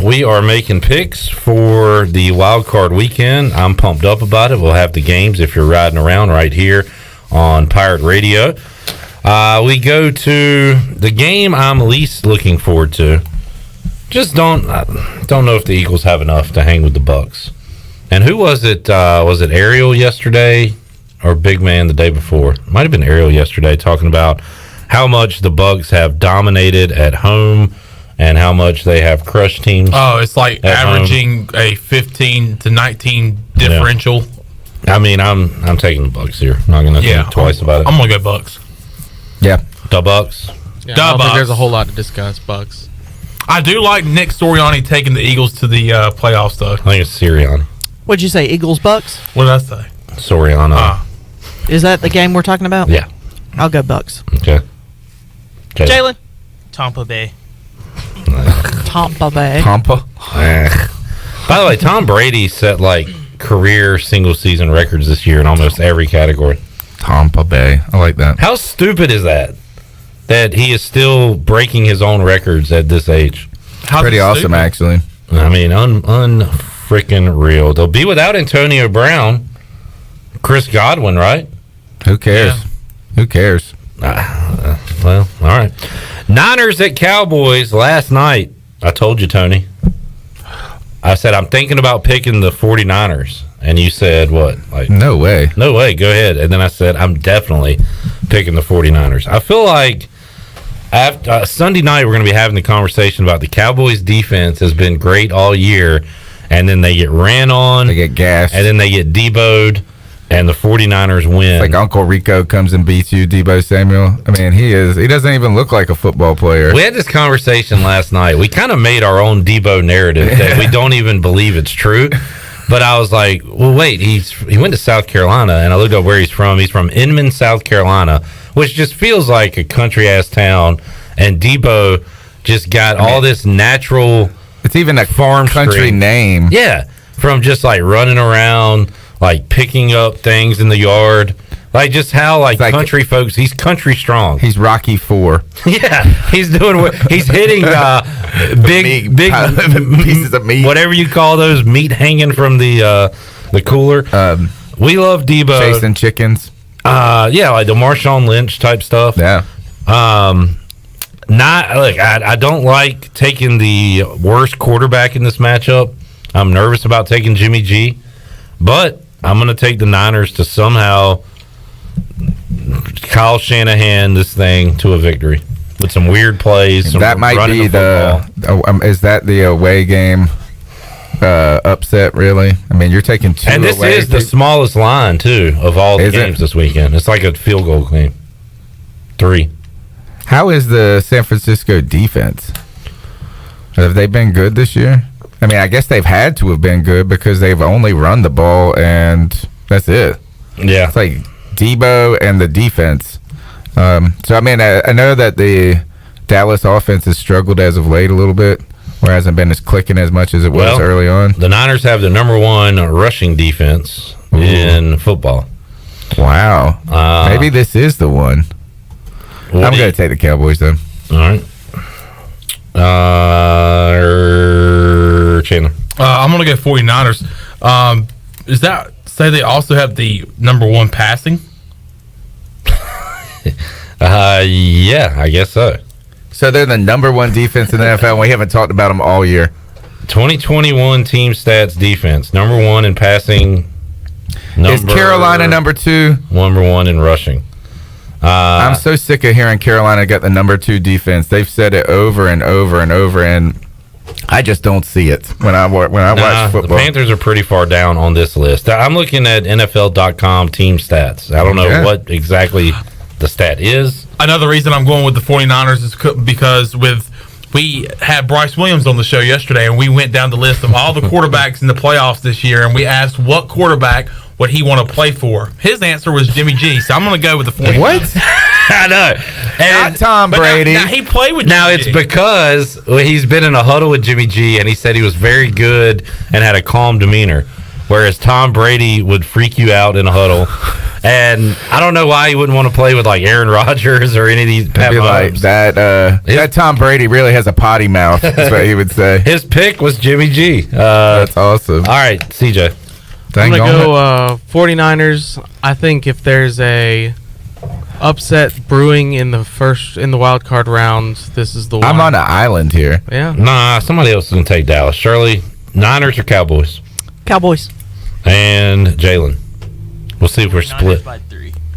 we are making picks for the wild card weekend. I'm pumped up about it. We'll have the games if you're riding around right here on Pirate Radio. We go to the game I'm least looking forward to. Just don't know if the Eagles have enough to hang with the Bucks. And who was it? Was it Ariel yesterday or Big Man the day before? Might have been Ariel yesterday, talking about how much the Bucks have dominated at home and how much they have crushed teams. Oh, it's like averaging a 15 to 19 differential. Yeah. I mean, I'm taking the Bucks here. I'm not going to think twice about it. I'm going to go Bucks. Yeah, the Bucks. Yeah, I don't think there's a whole lot to discuss. Bucks. I do like Nick Sirianni taking the Eagles to the playoffs, though. I think it's Sirianni. What'd you say, Eagles, Bucks? What did I say? Sirianni. Is that the game we're talking about? Yeah. I'll go Bucks. Okay. Jalen? Tampa Bay. Tampa Bay. Tampa. By the way, Tom Brady set like career single season records this year in almost every category. Tampa Bay. I like that. How stupid is that? That he is still breaking his own records at this age. Pretty awesome, actually. I mean, unfreaking real. They'll be without Antonio Brown, Chris Godwin, right? Who cares? Yeah. Who cares? Well, all right. Niners at Cowboys last night. I told you, Tony. I said, I'm thinking about picking the 49ers. And you said what? Like, no way. No way. Go ahead. And then I said, I'm definitely picking the 49ers. I feel like after Sunday night, we're going to be having the conversation about the Cowboys defense has been great all year. And then they get ran on. They get gassed. And then they get deboed. And the 49ers win. It's like Uncle Rico comes and beats you, Debo Samuel. I mean, he doesn't even look like a football player. We had this conversation last night. We kind of made our own Debo narrative that we don't even believe it's true. But I was like, well, wait, he went to South Carolina, and I looked up where he's from. He's from Inman, South Carolina, which just feels like a country-ass town. And Debo just got all this natural It's even a farm country name. Yeah, from just like running around, like picking up things in the yard. Like just how like country folks, he's country strong. He's Rocky IV. Yeah, he's hitting big pieces of meat, whatever you call those, meat hanging from the cooler. We love Debo chasing chickens. Yeah, like the Marshawn Lynch type stuff. Yeah. I don't like taking the worst quarterback in this matchup. I'm nervous about taking Jimmy G, but I'm going to take the Niners to somehow Kyle Shanahan this thing to a victory with some weird plays. Some that might be is that the away game upset, really? I mean, you're taking two and this is the smallest line, too, of all the games this weekend. It's like a field goal game. 3. How is the San Francisco defense? Have they been good this year? I mean, I guess they've had to have been good because they've only run the ball, and that's it. Yeah. It's like Debo and the defense. So, I mean, I know that the Dallas offense has struggled as of late a little bit, or hasn't been as clicking as much as it was early on. The Niners have the number 1 rushing defense in football. Wow. Maybe this is the one. I'm going to take the Cowboys, then. All right. Chandler. I'm going to go 49ers. Is that say they also have the number 1 passing? Yeah, I guess so. So they're the number one defense in the NFL, and we haven't talked about them all year. 2021 team stats defense, number one in passing. Is Carolina number 2? Number 1 in rushing. I'm so sick of hearing Carolina got the number 2 defense. They've said it over and over and over, and I just don't see it when I watch football. The Panthers are pretty far down on this list. I'm looking at NFL.com team stats. I don't know what exactly the stat is. Another reason I'm going with the 49ers is because we had Bryce Williams on the show yesterday, and we went down the list of all the quarterbacks in the playoffs this year, and we asked what quarterback would he want to play for. His answer was Jimmy G, so I'm going to go with the 49ers. What? I know. And not Tom Brady. Now he played with Now Jimmy it's G. because he's been in a huddle with Jimmy G, and he said he was very good and had a calm demeanor, whereas Tom Brady would freak you out in a huddle. And I don't know why he wouldn't want to play with like Aaron Rodgers or any of these Pat Mahomes. That Tom Brady really has a potty mouth. That's what he would say. His pick was Jimmy G. That's awesome. All right, CJ. I'm gonna go 49ers. I think if there's a upset brewing in the wild card round, this is the one. I'm on an island here. Yeah. Nah, somebody else is gonna take Dallas. Shirley, Niners or Cowboys? Cowboys. And Jalen. We'll see if we're split.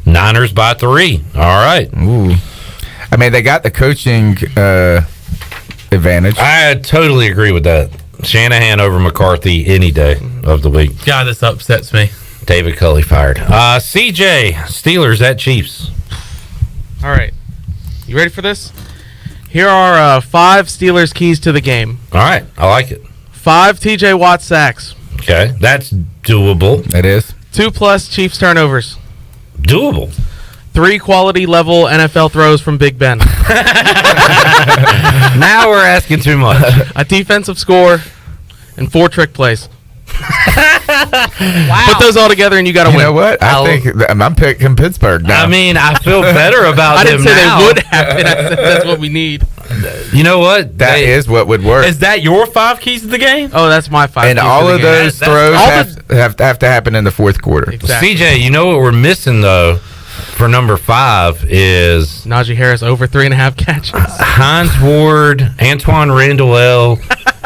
Niners by 3. All right. Ooh. I mean, they got the coaching advantage. I totally agree with that. Shanahan over McCarthy any day of the week. God, this upsets me. David Culley fired. CJ, Steelers at Chiefs. All right. You ready for this? Here are 5 Steelers keys to the game. All right. I like it. 5 TJ Watt sacks. Okay. That's doable. It is. 2+ Chiefs turnovers. Doable. 3 quality level NFL throws from Big Ben. Now we're asking too much. A defensive score and 4 trick plays. Wow. Put those all together and you got to win. You know what? I think I'm picking Pittsburgh now. I mean, I feel better about I them didn't say now. they would happen. I said that's what we need. You know what? That is what would work. Is that your 5 keys to the game? Oh, that's my 5 And keys all to the of game. those throws have to happen in the fourth quarter. Exactly. CJ, you know what we're missing, though, for number 5 is Najee Harris over 3.5 catches. Hines Ward, Antoine Randall.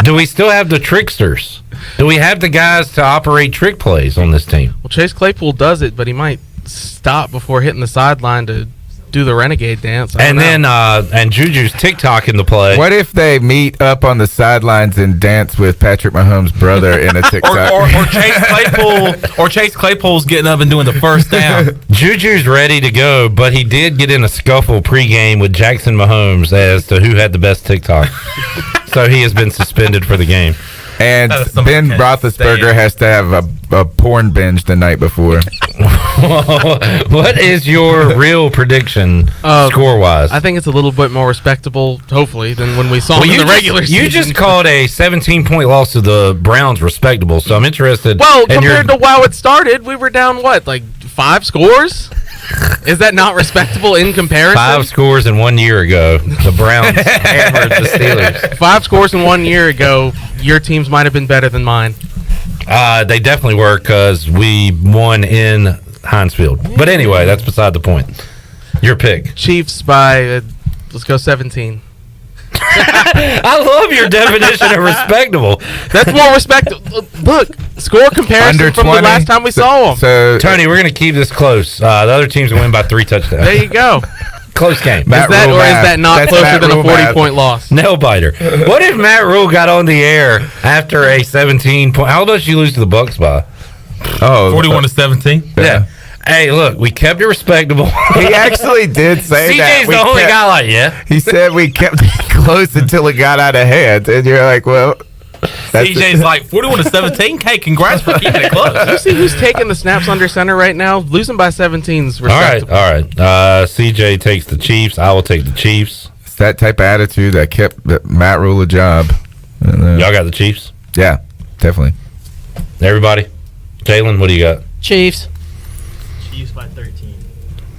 Do we still have the tricksters? Do we have the guys to operate trick plays on this team? Well, Chase Claypool does it, but he might stop before hitting the sideline to do the renegade dance. And then and Juju's TikTok in the play. What if they meet up on the sidelines and dance with Patrick Mahomes' brother in a TikTok? or Chase Claypool's getting up and doing the first down. Juju's ready to go, but he did get in a scuffle pregame with Jackson Mahomes as to who had the best TikTok. So he has been suspended for the game. And Ben Roethlisberger has to have a porn binge the night before. What is your real prediction score-wise? I think it's a little bit more respectable, hopefully, than when we saw him in the regular season. You just called a 17-point loss to the Browns respectable, so I'm interested. Well, compared to how it started, we were down, what, like 5 scores? Is that not respectable in comparison? 5 scores in 1 year ago. The Browns hammered the Steelers. 5 scores in 1 year ago. Your teams might have been better than mine. They definitely were because we won in Heinz Field. But anyway, that's beside the point. Your pick. Chiefs by, let's go 17. I love your definition of respectable. That's more respectable. Look, score comparison Under from 20, the last time we saw them. So Tony, we're going to keep this close. The other teams will win by 3 touchdowns. There you go. Close game. Is that not closer than a 40-point loss? Nail biter. What if Matt Rule got on the air after a 17-point? How much you lose to the Bucks by? 41-17. Yeah. Hey, look, we kept it respectable. He actually did say that. CJ's the only guy like, yeah. He said we kept it close until it got out of hand. And you're like, well, CJ's like 41-17. Hey, congrats for keeping it close. You see who's taking the snaps under center right now? Losing by 17's respectable. All right. CJ takes the Chiefs. I will take the Chiefs. It's that type of attitude that kept Matt Rule a job. Y'all got the Chiefs? Yeah, definitely. Everybody? Jalen, what do you got? Chiefs. Chiefs by 13.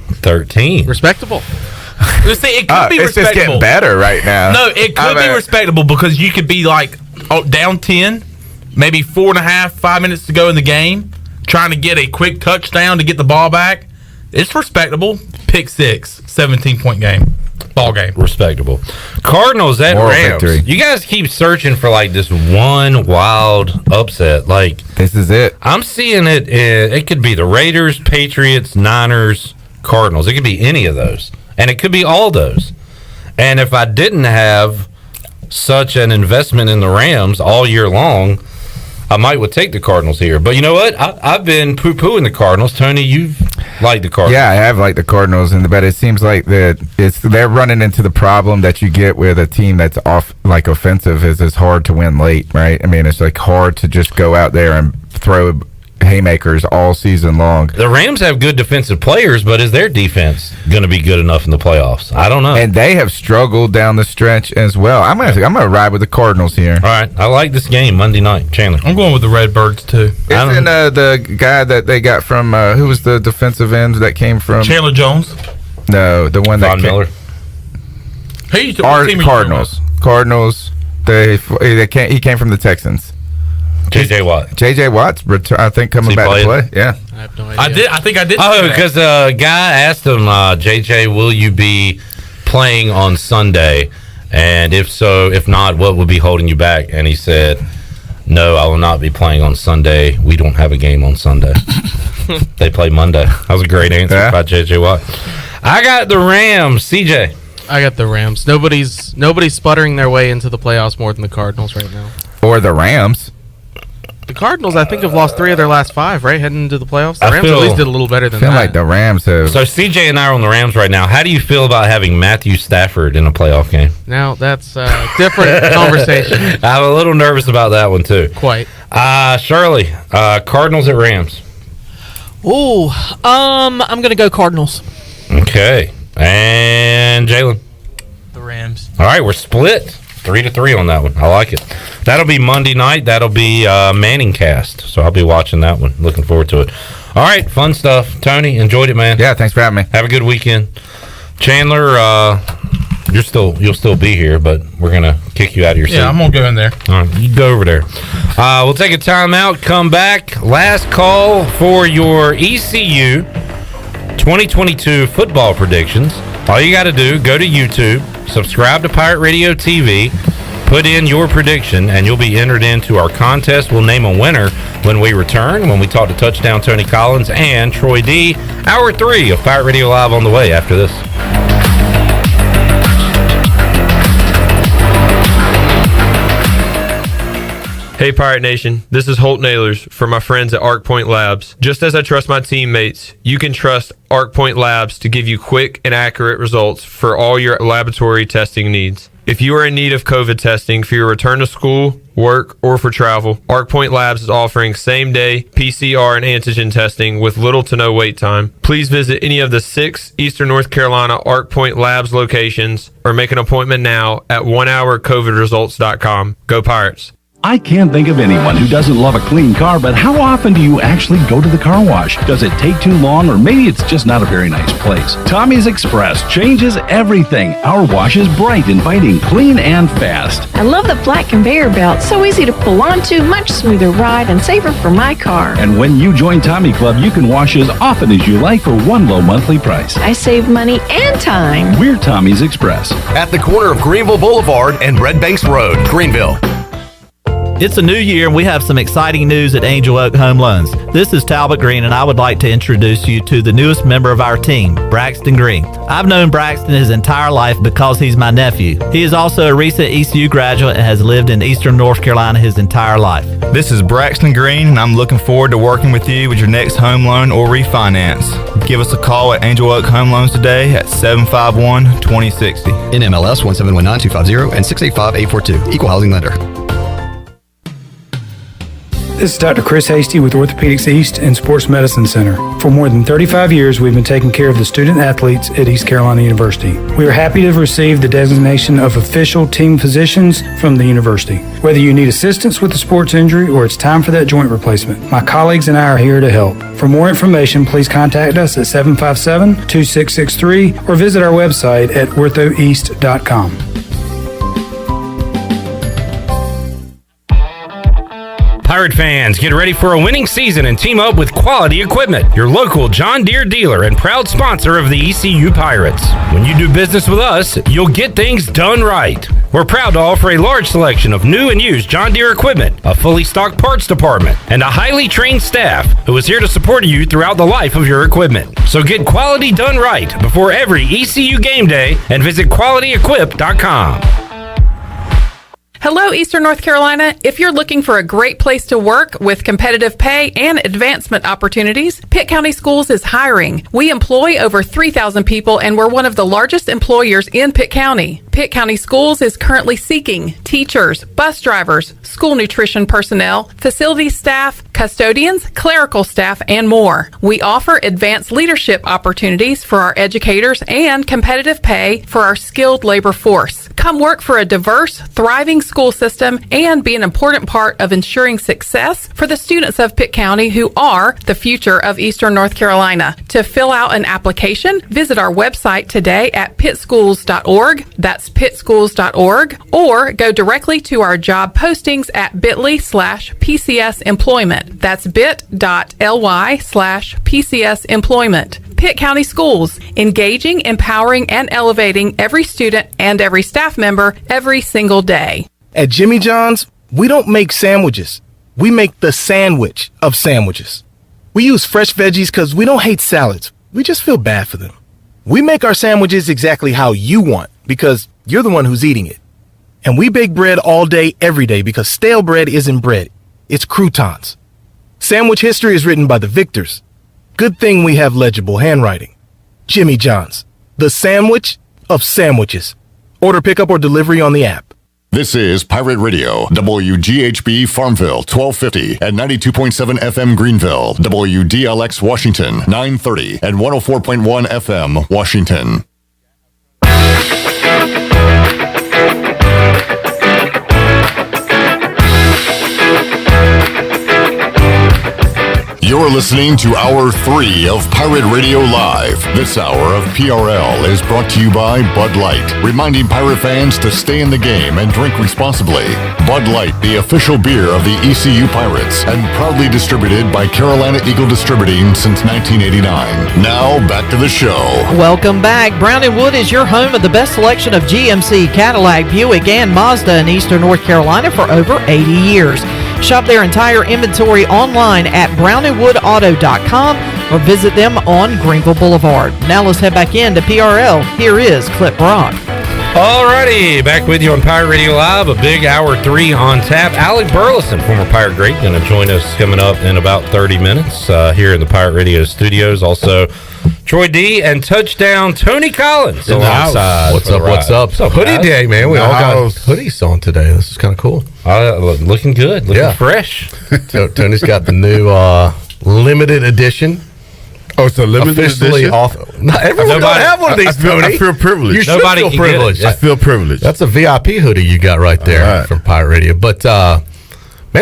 13. Respectable. See, it could be it's just getting respectable. better right now. No, it could be respectable because you could be like down 10, maybe 4.5, 5 minutes to go in the game, trying to get a quick touchdown to get the ball back. It's respectable. pick six, 17-point ball game. Respectable. Cardinals at Moral Rams. victory. You guys keep searching for like this one wild upset. Like this is it. I'm seeing it. It could be the Raiders, Patriots, Niners, Cardinals. It could be any of those, and it could be all those. And if I didn't have such an investment in the Rams all year long, I would take the Cardinals here. But you know what? I've been poo-pooing the Cardinals. Tony, you've liked the Cardinals. Yeah, I have liked the Cardinals, but it seems like they're running into the problem that you get with a team that's offensive is it's hard to win late, right? I mean, it's like hard to just go out there and throw haymakers all season long. The Rams have good defensive players, but is their defense going to be good enough in the playoffs? I don't know. And they have struggled down the stretch as well. I'm gonna ride with the Cardinals here. All right, I like this game Monday night. Chandler, I'm going with the Redbirds too. Isn't the guy that they got from who was the defensive end that came from Chandler Jones? No, the one Von that Miller. Cardinals. Cardinals. He came from the Texans. J.J. Watt. J.J. Watt's I think coming back to play. Yeah. I have no idea. I think I did. Oh, because the guy asked him, J.J., will you be playing on Sunday? And if so, if not, what would be holding you back? And he said, no, I will not be playing on Sunday. We don't have a game on Sunday. They play Monday. That was a great answer by J.J. Watt. I got the Rams. CJ. I got the Rams. Nobody's sputtering their way into the playoffs more than the Cardinals right now. Or the Rams. The Cardinals, I think, have lost 3 of their last 5, right? Heading into the playoffs. The Rams at least did a little better than that. I feel like the Rams have. So CJ and I are on the Rams right now. How do you feel about having Matthew Stafford in a playoff game? Now, that's a different conversation. I'm a little nervous about that one, too. Quite. Shirley, Cardinals at Rams. Ooh, I'm going to go Cardinals. Okay. And Jalen? The Rams. All right, we're split. 3-3 on that one. I like it. That'll be Monday night. That'll be Manning Cast. So I'll be watching that one. Looking forward to it. All right, fun stuff. Tony, enjoyed it, man. Yeah, thanks for having me. Have a good weekend. Chandler, you'll still be here, but we're gonna kick you out of your seat. Yeah, I'm gonna go in there. All right, you go over there. We'll take a timeout. Come back. Last call for your ECU 2022 football predictions. All you got to do, go to YouTube, subscribe to Pirate Radio TV, put in your prediction, and you'll be entered into our contest. We'll name a winner when we return, when we talk to Touchdown Tony Collins and Troy D. Hour 3 of Pirate Radio Live on the way after this. Hey Pirate Nation, this is Holt Nailers for my friends at Arc Point Labs. Just as I trust my teammates, you can trust Arc Point Labs to give you quick and accurate results for all your laboratory testing needs. If you are in need of COVID testing for your return to school, work, or for travel, Arc Point Labs is offering same-day PCR and antigen testing with little to no wait time. Please visit any of the 6 Eastern North Carolina Arc Point Labs locations or make an appointment now at onehourcovidresults.com. Go Pirates! I can't think of anyone who doesn't love a clean car, but how often do you actually go to the car wash? Does it take too long, or maybe it's just not a very nice place? Tommy's Express changes everything. Our wash is bright, inviting, clean, and fast. I love the flat conveyor belt. So easy to pull onto, much smoother ride, and safer for my car. And when you join Tommy Club, you can wash as often as you like for one low monthly price. I save money and time. We're Tommy's Express. At the corner of Greenville Boulevard and Red Banks Road, Greenville. It's a new year, and we have some exciting news at Angel Oak Home Loans. This is Talbot Green, and I would like to introduce you to the newest member of our team, Braxton Green. I've known Braxton his entire life because he's my nephew. He is also a recent ECU graduate and has lived in Eastern North Carolina his entire life. This is Braxton Green, and I'm looking forward to working with you with your next home loan or refinance. Give us a call at Angel Oak Home Loans today at 751-2060. NMLS 1719250 and 685842. Equal housing lender. This is Dr. Chris Hasty with Orthopedics East and Sports Medicine Center. For more than 35 years, we've been taking care of the student athletes at East Carolina University. We are happy to have received the designation of official team physicians from the university. Whether you need assistance with a sports injury or it's time for that joint replacement, my colleagues and I are here to help. For more information, please contact us at 757-2663 or visit our website at orthoeast.com. Pirate fans, get ready for a winning season and team up with Quality Equipment, your local John Deere dealer and proud sponsor of the ECU Pirates. When you do business with us, you'll get things done right. We're proud to offer a large selection of new and used John Deere equipment, a fully stocked parts department, and a highly trained staff who is here to support you throughout the life of your equipment. So get quality done right before every ECU game day and visit QualityEquip.com. Hello, Eastern North Carolina. If you're looking for a great place to work with competitive pay and advancement opportunities, Pitt County Schools is hiring. We employ over 3,000 people, and we're one of the largest employers in Pitt County. Pitt County Schools is currently seeking teachers, bus drivers, school nutrition personnel, facility staff, custodians, clerical staff, and more. We offer advanced leadership opportunities for our educators and competitive pay for our skilled labor force. Come work for a diverse, thriving school system and be an important part of ensuring success for the students of Pitt County who are the future of Eastern North Carolina. To fill out an application, visit our website today at pittschools.org. That's pittschools.org, or go directly to our job postings at bit.ly/PCS employment. That's bit.ly/PCS employment. Pitt County Schools, engaging, empowering, and elevating every student and every staff member every single day. At Jimmy John's, we don't make sandwiches. We make the sandwich of sandwiches. We use fresh veggies because we don't hate salads. We just feel bad for them. We make our sandwiches exactly how you want because you're the one who's eating it. And we bake bread all day, every day because stale bread isn't bread. It's croutons. Sandwich history is written by the victors. Good thing we have legible handwriting. Jimmy John's, the sandwich of sandwiches. Order pickup or delivery on the app. This is Pirate Radio, WGHB Farmville, 1250 and 92.7 FM Greenville, WDLX Washington, 930 and 104.1 FM Washington. You're listening to Hour 3 of Pirate Radio Live. This hour of PRL is brought to you by Bud Light, reminding pirate fans to stay in the game and drink responsibly. Bud Light, the official beer of the ECU Pirates, and proudly distributed by Carolina Eagle Distributing since 1989. Now, back to the show. Welcome back. Brown & Wood is your home of the best selection of GMC, Cadillac, Buick, and Mazda in Eastern North Carolina for over 80 years. Shop their entire inventory online at brownandwoodauto.com or visit them on Greenville Boulevard. Now let's head back into PRL. Here is Clip Rock. Alrighty, back with you on Pirate Radio Live. A big Hour 3 on tap. Alec Burleson, former Pirate great, going to join us coming up in about 30 minutes here in the Pirate Radio studios. Also, Troy D and Touchdown Tony Collins alongside. What's up? What's up? So hoodie day, man. We all got hoodies on today. This is kind of cool. Looking good. Looking fresh. Tony's got the new limited edition. Oh, it's a limited edition? Not everyone don't have one of these, Tony. I feel privileged. You should feel privileged. I feel privileged. That's a VIP hoodie you got right there from Pirate Radio. But, man,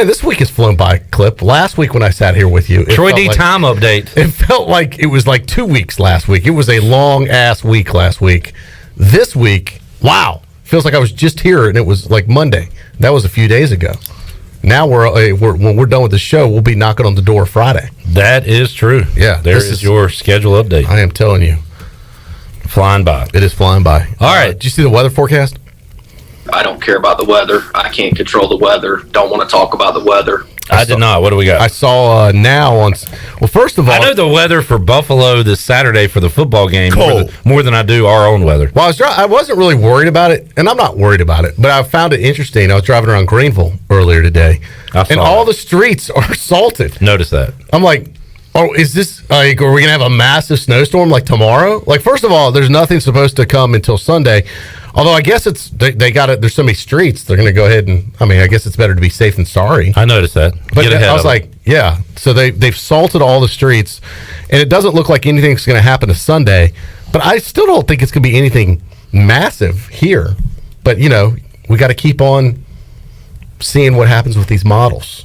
this week has flown by, Clip. Last week when I sat here with you, Troy D time update. It felt like it was like 2 weeks last week. It was a long-ass week last week. This week, wow. Feels like I was just here and it was like Monday. That was a few days ago. Now when we're done with the show, we'll be knocking on the door Friday. That is true. Yeah, there is your schedule update. I am telling you, flying by. It is flying by. All right, did you see the weather forecast? I don't care about the weather. I can't control the weather. Don't want to talk about the weather. I did not. What do we got? I saw now on. Well, first of all, I know the weather for Buffalo this Saturday for the football game more than I do our own weather. Well, I wasn't really worried about it, and I'm not worried about it, but I found it interesting. I was driving around Greenville earlier today, and all the streets are salted. Notice that. I'm like, oh, is this like? Are we gonna have a massive snowstorm like tomorrow? Like, first of all, there's nothing supposed to come until Sunday. Although I guess they got it. There's so many streets. They're going to go ahead and. I mean, I guess it's better to be safe than sorry. I noticed that. But I was like, yeah. So they've salted all the streets, and it doesn't look like anything's going to happen to Sunday. But I still don't think it's going to be anything massive here. But we got to keep on seeing what happens with these models.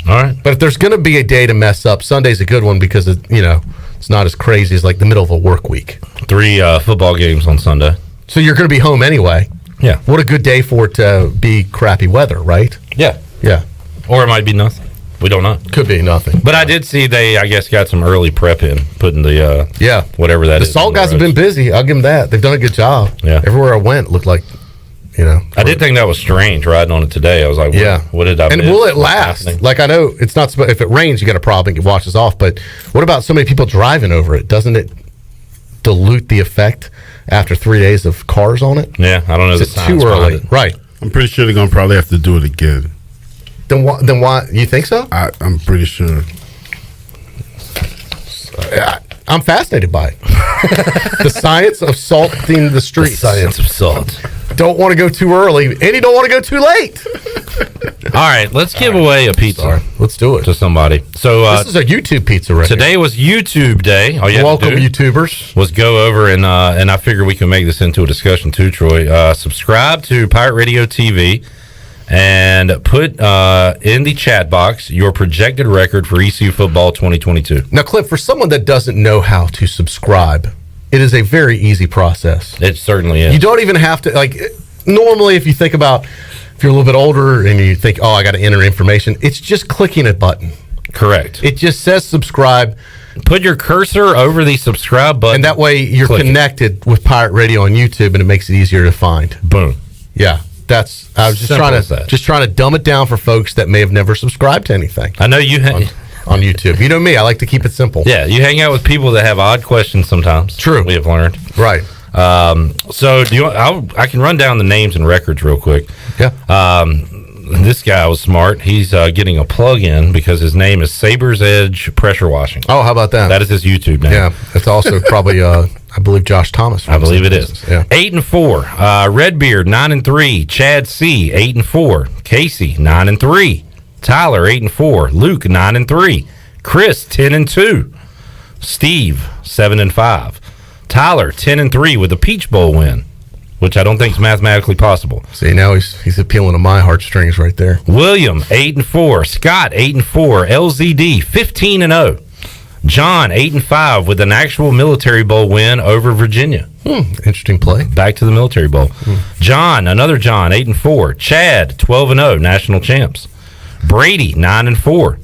All right. But if there's going to be a day to mess up, Sunday's a good one because it's not as crazy as like the middle of a work week. 3 football games on Sunday. So you're going to be home anyway. Yeah. What a good day for it to be crappy weather, right? Yeah. Yeah. Or it might be nothing. We don't know. Could be nothing. But I did see they, I guess, got some early prep in, putting the whatever that the is. salt guys have been busy. I'll give them that. They've done a good job. Yeah. Everywhere I went, it looked like, I did think that was strange riding on it today. I was like, what did I And miss? will it last? Like, I know it's not, if it rains, you got a problem, it washes off. But what about so many people driving over it? Doesn't it dilute the effect after 3 days of cars on it? Yeah, I don't know. Is it too early? Right. I'm pretty sure they're going to probably have to do it again. Then why? You think so? I'm pretty sure. I'm fascinated by it. The science of salting the streets. The science of salt. Don't want to go too early, and you don't want to go too late. All right, let's give away a pizza. Let's do it to somebody. So this is a YouTube pizza right today was YouTube Day. All you have Welcome, to do YouTubers. Was go over and I figure we can make this into a discussion too, Troy. Subscribe to Pirate Radio TV and put in the chat box your projected record for ECU football 2022. Now, Cliff, for someone that doesn't know how to subscribe, it is a very easy process. It certainly is. You don't even have to, like, normally if you think about, if you're a little bit older and you think, I got to enter information, it's just clicking a button. Correct. It just says subscribe. Put your cursor over the subscribe button. And that way you're connected with Pirate Radio on YouTube, and it makes it easier to find. Boom. Yeah. I was just trying to dumb it down for folks that may have never subscribed to anything. I know you on YouTube. You know me, I like to keep it simple. Yeah, you hang out with people that have odd questions sometimes. True. We have learned. Right. So do you I can run down the names and records real quick. Yeah. This guy was smart. He's getting a plug-in because his name is Saber's Edge Pressure Washing. Oh, how about that? That is his YouTube name. Yeah. It's also probably I believe Josh Thomas. I believe it is. Yeah. 8-4. Redbeard 9-3. Chad C 8-4. Casey 9-3. Tyler 8-4. Luke 9-3. Chris 10-2. Steve 7-5. Tyler 10-3 with a Peach Bowl win, which I don't think is mathematically possible. See, now he's appealing to my heartstrings right there. William 8-4. Scott 8-4. LZD 15-0. John 8-5 with an actual Military Bowl win over Virginia. Interesting play. Back to the Military Bowl. John, another John 8-4. Chad 12-0, national champs. Brady 9-4.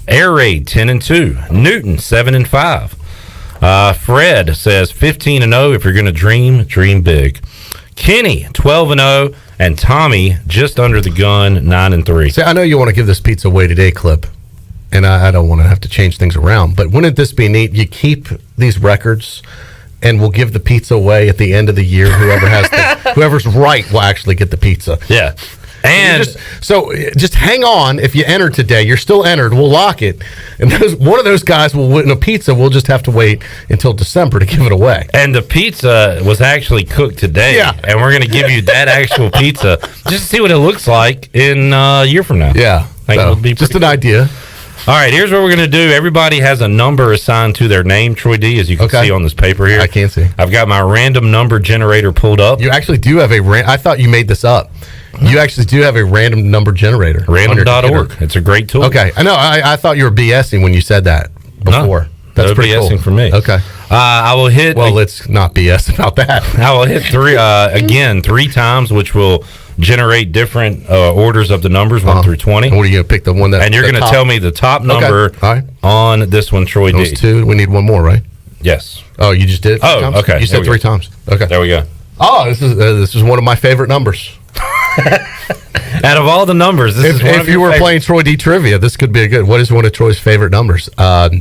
Air Raid 10-2. Newton 7-5. Fred says 15-0. If you're going to dream big. Kenny 12-0, and Tommy just under the gun 9-3. See, I know you want to give this pizza away today, Clip, and I don't want to have to change things around. But wouldn't this be neat? You keep these records, and we'll give the pizza away at the end of the year. Whoever's right will actually get the pizza. Yeah. And just hang on. If you enter today, you're still entered. We'll lock it, and one of those guys will win a pizza. We'll just have to wait until December to give it away. And the pizza was actually cooked today. Yeah. And we're going to give you that actual pizza just to see what it looks like in a year from now. Yeah. It'll be just an idea. All right, here's what we're going to do. Everybody has a number assigned to their name, Troy D, as you can see on this paper here. I can see. I've got my random number generator pulled up. You actually do have I thought you made this up. You actually do have a random number generator. Random.org. It's a great tool. Okay. I know. I thought you were BSing when you said that before. No, that's no pretty BSing cool. for me. Okay. I will hit. Well, let's not BS about that. I will hit three times, which will generate different orders of the numbers 1 through 20. What are you going to pick? The one that? And you're going to tell me the top number on this one, Troy D. Those two. We need one more, right? Yes. Oh, you just did it? Oh, okay. You said 3 times. Okay. There we go. Oh, this is one of my favorite numbers. Out of all the numbers, if you were playing Troy D trivia, this could be a good. What is one of Troy's favorite numbers?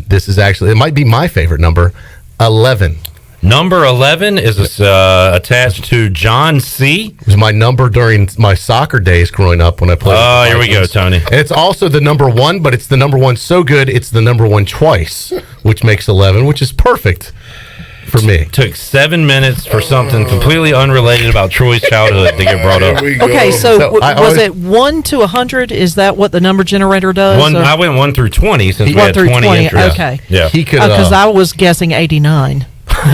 This is actually, it might be my favorite number, 11. Number 11 is attached to John C. It was my number during my soccer days growing up when I played. Oh, here we go, Tony. And it's also the number 1, but it's the number 1 so good it's the number 1 twice, which makes 11, which is perfect for me. Took 7 minutes for something completely unrelated about Troy's childhood to get brought up. Okay, so was it 1 to 100? Is that what the number generator does? I went 1 through 20 since we had 20 entries. Okay. Yeah. Because I was guessing 89.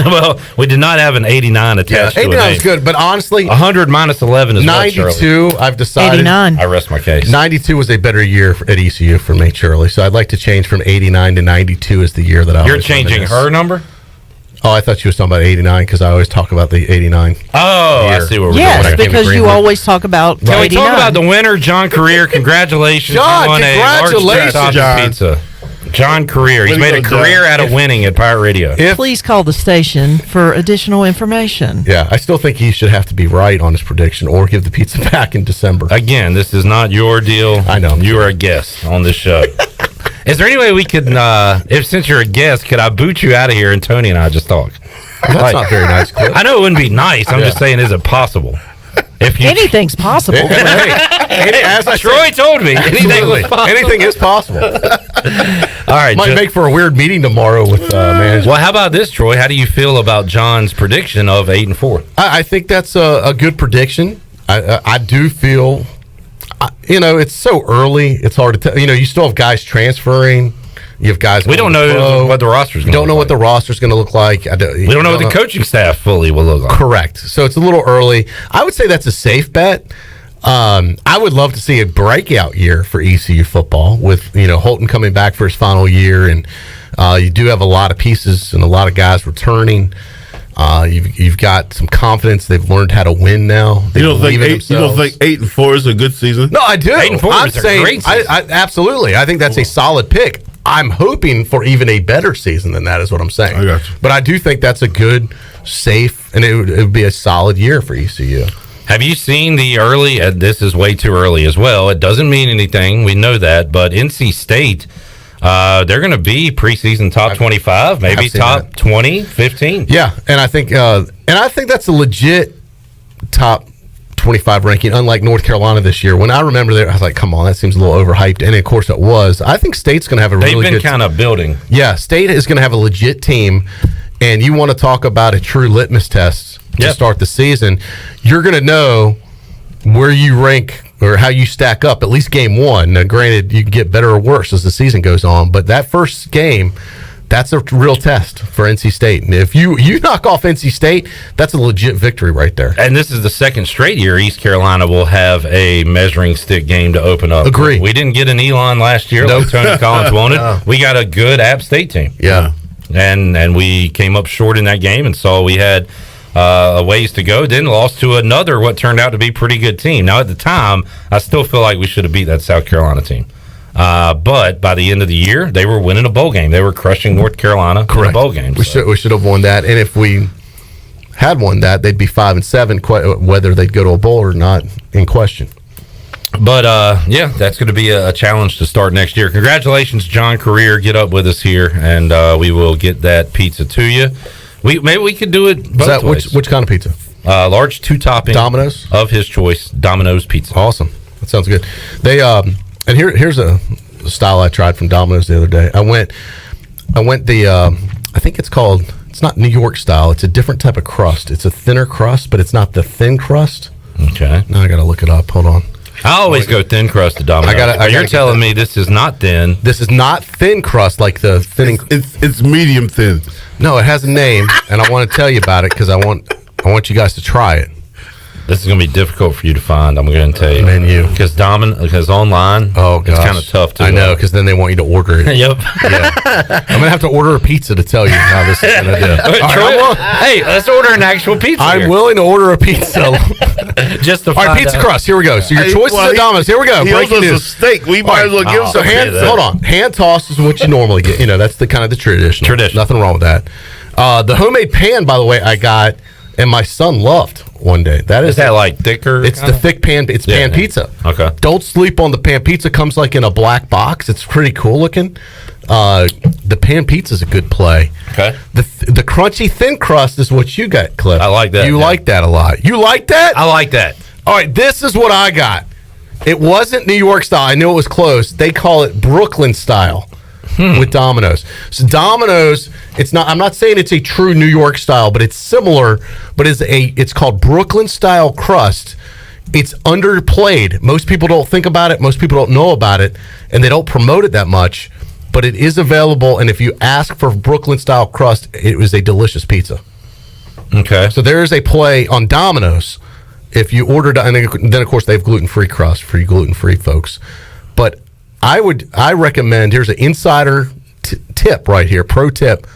Well, we did not have an 89 attached to it. 89 is good, but honestly, 100 minus 11 is 92. I've decided 89. I rest my case. 92 was a better year at ECU for me, Shirley. So I'd like to change from 89 to 92 as the year that I. You're changing her number? Oh, I thought you was talking about 89 because I always talk about the 89. Oh, I see what we're Yes, doing. because you always talk about Can we 89. talk about the winner, John Career? Congratulations. John, You won a large congratulations, topping John. pizza. John Career. He's Way to made a go, career John. out of winning at Pirate Radio. Please call the station for additional information. Yeah, I still think he should have to be right on his prediction or give the pizza back in December. Again, this is not your deal. I know. You are a guest on this show. Is there any way we could, if since you're a guest, could I boot you out of here and Tony and I just talk? That's not very nice, Cliff. I know it wouldn't be nice. I'm just saying, is it possible? If you, Anything's possible. As I Troy told me, anything was possible. Anything is possible. All right. Might make for a weird meeting tomorrow with management. Well, how about this, Troy? How do you feel about John's prediction of 8-4? I think that's a good prediction. I do feel, it's so early. It's hard to tell. You still have guys transferring. You have guys. We don't know what the roster's going to look like. Don't know what the roster's going to look like. We don't know what the coaching staff fully will look like. Correct. So it's a little early. I would say that's a safe bet. I would love to see a breakout year for ECU football with Holton coming back for his final year, and you do have a lot of pieces and a lot of guys returning. You've got some confidence. They've learned how to win now. You don't think 8-4 is a good season? No, I do. 8-4 I'm is a saying, great season. I absolutely. I think that's a solid pick. I'm hoping for even a better season than that is what I'm saying. I got you. But I do think that's a good, safe, and it would be a solid year for ECU. Have you seen the early? This is way too early as well. It doesn't mean anything. We know that. But NC State, they're going to be preseason top 25, maybe top 20, 15. Yeah, and I think that's a legit top 25 ranking, unlike North Carolina this year. When I remember that, I was like, come on, that seems a little overhyped. And of course it was. I think State's going to have a really good... They've been kind of building. Yeah, State is going to have a legit team. And you want to talk about a true litmus test to start the season, you're going to know where you rank or how you stack up, at least game one. Now, granted, you can get better or worse as the season goes on, but that first game... That's a real test for NC State. And if you knock off NC State, that's a legit victory right there. And this is the second straight year East Carolina will have a measuring stick game to open up. Agree. We didn't get an Elon last year like Tony Collins wanted. No. We got a good App State team. Yeah. And we came up short in that game and saw we had a ways to go. Then lost to another what turned out to be pretty good team. Now, at the time, I still feel like we should have beat that South Carolina team. But by the end of the year, they were winning a bowl game. They were crushing North Carolina in a bowl game. We should have won that. And if we had won that, they'd be 5-7. Whether they'd go to a bowl or not, in question. But that's going to be a challenge to start next year. Congratulations, John Career. Get up with us here, and we will get that pizza to you. Maybe we could do it both ways. Which kind of pizza? Large 2-topping Domino's of his choice. Domino's pizza. Awesome. That sounds good. They and here's a style I tried from Domino's the other day. I went the I think it's not New York style. It's a different type of crust. It's a thinner crust, but it's not the thin crust. Okay. Now I got to look it up. Hold on. I always go thin crust to Domino's. You're telling me this is not thin. This is not thin crust like the thinning. It's medium thin. No, it has a name, and I want to tell you about it because I want you guys to try it. This is going to be difficult for you to find. I'm going to tell you. Menu. Because online, it's kind of tough to. I know, because then they want you to order it. Yep. Yeah. I'm going to have to order a pizza to tell you how this is going to do. Hey, let's order an actual pizza. I'm willing to order a pizza. Just to All right, find pizza out. crust. Here we go. So your choices at Domino's. Here we go. He Breaking owes us a news. steak. We might as well give him some. Hold on. Hand toss is what you normally get. That's the kind of the traditional. Nothing wrong with that. The homemade pan, by the way, I got and my son loved one day. Is that like thicker? It's the thick pan. It's pan pizza. Okay. Don't sleep on the pan pizza. Comes like in a black box. It's pretty cool looking. The pan pizza is a good play. Okay. The crunchy thin crust is what you got, Cliff. I like that. You like that a lot. You like that? I like that. All right. This is what I got. It wasn't New York style. I knew it was close. They call it Brooklyn style. With Domino's. So Domino's, it's not. I'm not saying it's a true New York style, but it's similar. But it's called Brooklyn style crust. It's underplayed. Most people don't think about it. Most people don't know about it, and they don't promote it that much. But it is available, and if you ask for Brooklyn style crust, it was a delicious pizza. Okay. So there is a play on Domino's. If you ordered, and then of course they have gluten-free crust for you gluten-free folks. But I recommend, here's an insider tip right here, pro tip,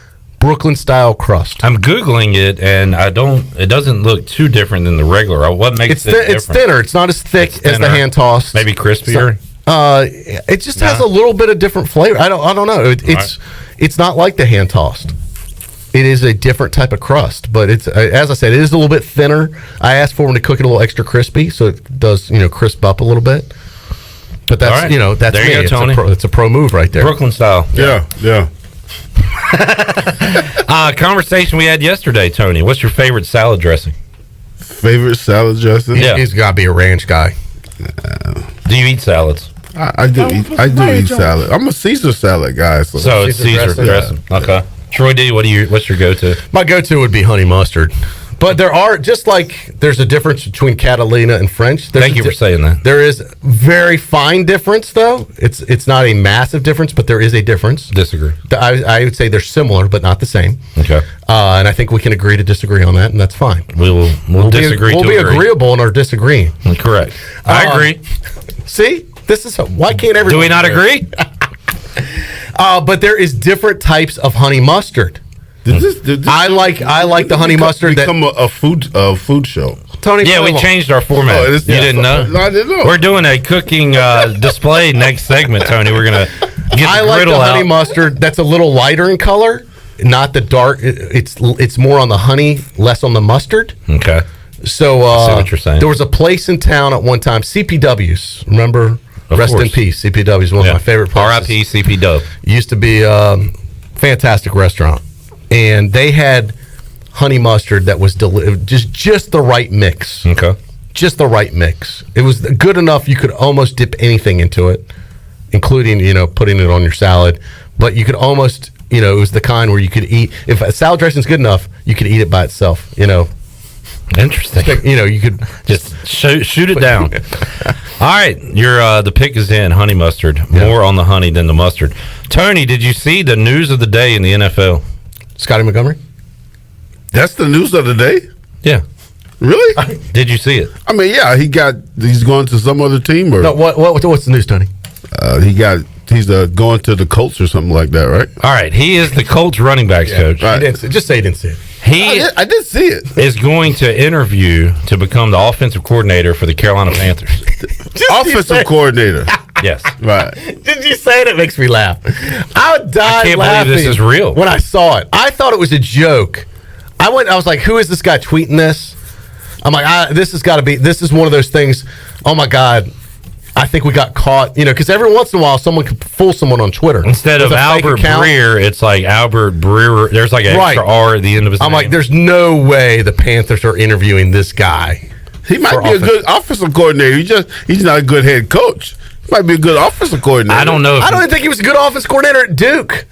Brooklyn style crust. I'm Googling it, and it doesn't look too different than the regular. What makes it different? It's thinner. It's not as thick as the hand tossed. Maybe crispier. It just has a little bit of different flavor. I don't know. It's not like the hand tossed. It is a different type of crust, but it's as I said, it is a little bit thinner. I asked for them to cook it a little extra crispy, so it does crisp up a little bit. But that's that's there me. You go, Tony. It's a pro move right there. Brooklyn style. Yeah. Conversation we had yesterday, Tony. What's your favorite salad dressing? Favorite salad dressing? He's got to be a ranch guy. Do you eat salads? I do eat salad. I'm a Caesar salad guy. So it's Caesar dressing. Yeah. Okay. Troy D, what's your go-to? My go-to would be honey mustard. But there are, just like there's a difference between Catalina and French. Thank you for saying that. There is very fine difference, though. It's not a massive difference, but there is a difference. Disagree. I would say they're similar, but not the same. Okay. And I think we can agree to disagree on that, and that's fine. We'll disagree. We'll be agreeable in our disagreeing. Correct. I agree. See, this is why can't everyone? Do we not agree? But there is different types of honey mustard. I like the honey mustard. Become a food show. Tony, yeah, we changed our format. You didn't know? No, I didn't know. We're doing a cooking display next segment, Tony. We're gonna get the I like griddle the out. honey mustard that's a little lighter in color, not the dark. It's more on the honey, less on the mustard. Okay. So I see what you're saying. There was a place in town at one time, CPW's. Remember? Of Rest in course. peace. CPW's one of my favorite places. R.I.P. CP Dub. Used to be a fantastic restaurant, and they had honey mustard that was just the right mix. Okay. Just the right mix. It was good enough you could almost dip anything into it, including putting it on your salad. But you could almost it was the kind where you could eat, if a salad dressing's good enough, you could eat it by itself. Interesting. You could just shoot it down. All right, the pick is in honey mustard. Yeah. More on the honey than the mustard. Tony, did you see the news of the day in the NFL? Scotty Montgomery? That's the news of the day? Yeah. Really? Did you see it? I mean, yeah, he's going to some other team or no, what's the news, Tony? He's going to the Colts or something like that, right? All right, he is the Colts running backs coach. Right. Just say he didn't see it. I did see it. Is going to interview to become the offensive coordinator for the Carolina Panthers. Offensive coordinator. Yes. Right. Did you say it? It makes me laugh. I died I can't laughing believe this is real. when I saw it. I thought it was a joke. I was like, who is this guy tweeting this? I'm like, this has got to be, this is one of those things. Oh my God. I think we got caught, because every once in a while someone could fool someone on Twitter. Instead of Albert Breer, it's like Albert Breer. There's like an extra R at the end of his name. I'm like, there's no way the Panthers are interviewing this guy. He might be a good offensive coordinator. He's not a good head coach. He might be a good offensive coordinator. I don't know. I don't even think he was a good offense coordinator at Duke.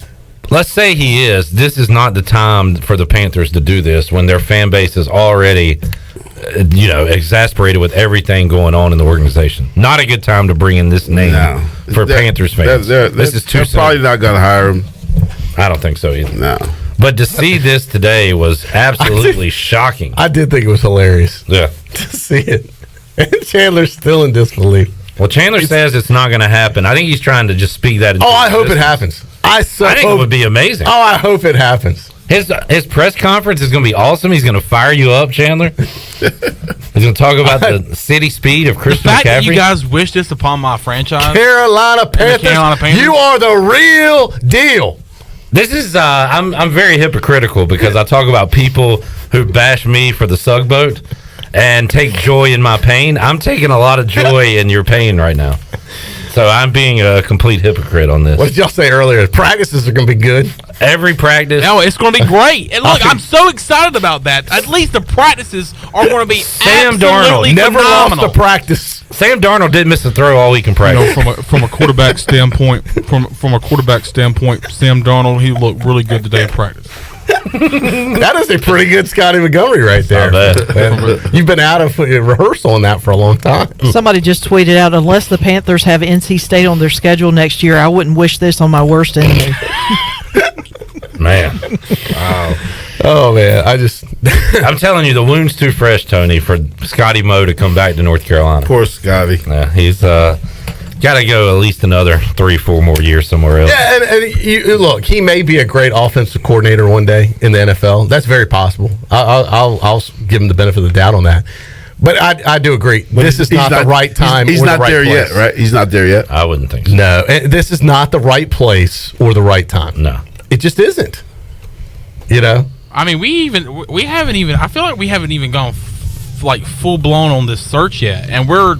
Let's say he is. This is not the time for the Panthers to do this when their fan base is already exasperated with everything going on in the organization. Not a good time to bring in this name for Panthers fans. This is too soon. They're probably not going to hire him. I don't think so either. No. But to see this today was absolutely shocking. I did think it was hilarious. Yeah. To see it. And Chandler's still in disbelief. Well, Chandler says it's not going to happen. I think he's trying to just speak that into I hope it happens. I think it would be amazing. Oh, I hope it happens. His press conference is going to be awesome. He's going to fire you up, Chandler. He's going to talk about the city speed of Christian McCaffrey. The fact that you guys wish this upon my franchise. Carolina Panthers. You are the real deal. This is I'm very hypocritical because I talk about people who bash me for the Sug Boat and take joy in my pain. I'm taking a lot of joy in your pain right now. So I'm being a complete hypocrite on this. What did y'all say earlier? Practices are going to be good. Every practice. No, it's going to be great. And look, I'm so excited about that. At least the practices are going to be Sam absolutely Darnold never phenomenal. lost a practice. Sam Darnold didn't miss a throw all week in practice. From a quarterback standpoint, from a quarterback standpoint, Sam Darnold, he looked really good today in practice. That is a pretty good Scotty Montgomery right there. You've been out of rehearsal on that for a long time. Somebody just tweeted out, unless the Panthers have NC State on their schedule next year, I wouldn't wish this on my worst enemy. Man. Wow. Oh, man. I'm telling you, the wound's too fresh, Tony, for Scotty Moe to come back to North Carolina. Poor Scotty. Yeah, he's Got to go at least another 3-4 more years somewhere else. Yeah, and look, he may be a great offensive coordinator one day in the NFL. That's very possible. I'll give him the benefit of the doubt on that. But I do agree. This is not the right time. He's not there yet, right? He's not there yet. I wouldn't think so. No, this is not the right place or the right time. No, it just isn't. You know. I mean, we haven't even. I feel like we haven't even gone full blown on this search yet, and we're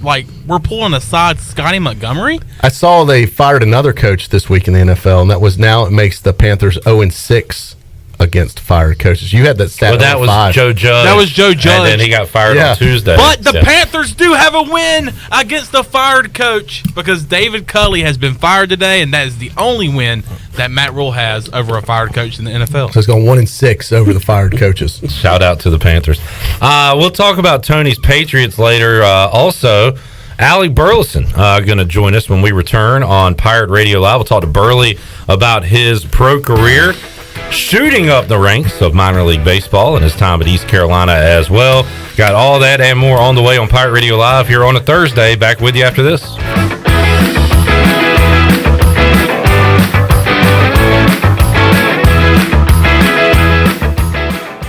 pulling aside Scotty Montgomery. I saw they fired another coach this week in the NFL, and that was now it makes the Panthers 0-6 against fired coaches. You had that stat. Well, that was Joe Judge. That was Joe Judge, and then he got fired on Tuesday. But the Panthers do have a win against the fired coach because David Culley has been fired today, and that is the only win that Matt Rule has over a fired coach in the NFL. So it's going 1-6 over the fired coaches. Shout out to the Panthers. We'll talk about Tony's Patriots later. Also, Alec Burleson going to join us when we return on Pirate Radio Live. We'll talk to Burley about his pro career, shooting up the ranks of minor league baseball and his time at East Carolina as well. Got all that and more on the way on Pirate Radio Live here on a Thursday. Back with you after this.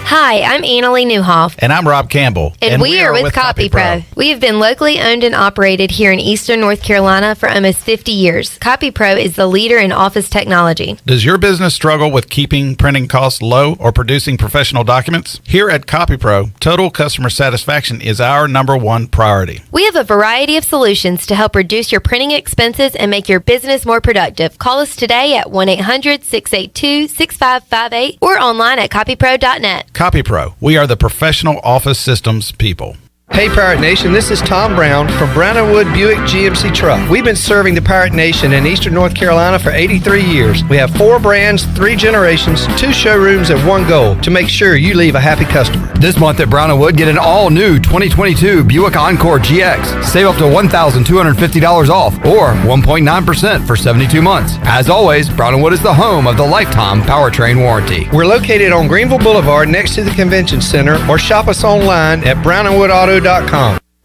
Hi, I'm Annalie Newhoff. And I'm Rob Campbell. And we are with CopyPro. We have been locally owned and operated here in Eastern North Carolina for almost 50 years. CopyPro is the leader in office technology. Does your business struggle with keeping printing costs low or producing professional documents? Here at CopyPro, total customer satisfaction is our #1 priority. We have a variety of solutions to help reduce your printing expenses and make your business more productive. Call us today at 1-800-682-6558 or online at copypro.net. CopyPro, we are the professional office systems people. Hey Pirate Nation, this is Tom Brown from Brown & Wood Buick GMC Truck. We've been serving the Pirate Nation in Eastern North Carolina for 83 years. We have 4 brands, 3 generations, 2 showrooms, and 1 goal to make sure you leave a happy customer. This month at Brown & Wood, get an all-new 2022 Buick Encore GX. Save up to $1,250 off or 1.9% for 72 months. As always, Brown & Wood is the home of the lifetime powertrain warranty. We're located on Greenville Boulevard next to the Convention Center, or shop us online at brownandwoodauto.com.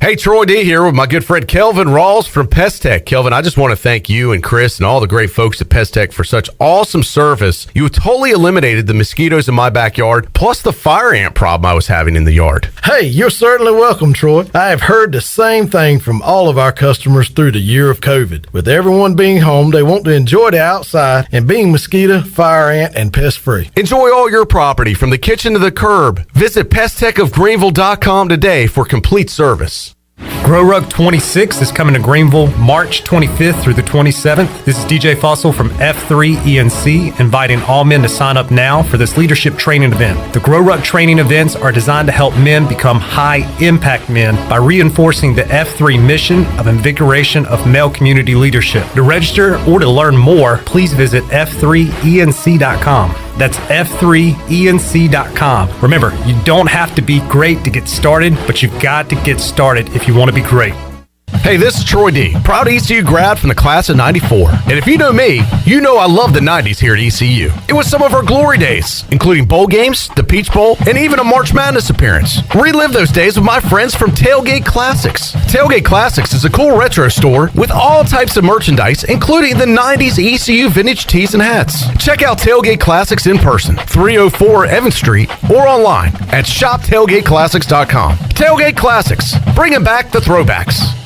Hey, Troy D here with my good friend Kelvin Rawls from Pest Tech. Kelvin, I just want to thank you and Chris and all the great folks at Pest Tech for such awesome service. You totally eliminated the mosquitoes in my backyard, plus the fire ant problem I was having in the yard. Hey, you're certainly welcome, Troy. I have heard the same thing from all of our customers through the year of COVID. With everyone being home, they want to enjoy the outside and being mosquito, fire ant, and pest free. Enjoy all your property from the kitchen to the curb. Visit pesttechofgreenville.com today for complete service. Grow Rug 26 is coming to Greenville March 25th through the 27th. This is DJ Fussell from F3 ENC, inviting all men to sign up now for this leadership training event. The Grow Rug training events are designed to help men become high-impact men by reinforcing the F3 mission of invigoration of male community leadership. To register or to learn more, please visit f3enc.com. That's f3enc.com. Remember, you don't have to be great to get started, but you've got to get started if you want to be great. Hey, this is Troy D, proud ECU grad from the class of 94. And if you know me, you know I love the 90s here at ECU. It was some of our glory days, including bowl games, the Peach Bowl, and even a March Madness appearance. Relive those days with my friends from Tailgate Classics. Tailgate Classics is a cool retro store with all types of merchandise, including the 90s ECU vintage tees and hats. Check out Tailgate Classics in person, 304 Evans Street, or online at shoptailgateclassics.com. Tailgate Classics, bringing back the throwbacks.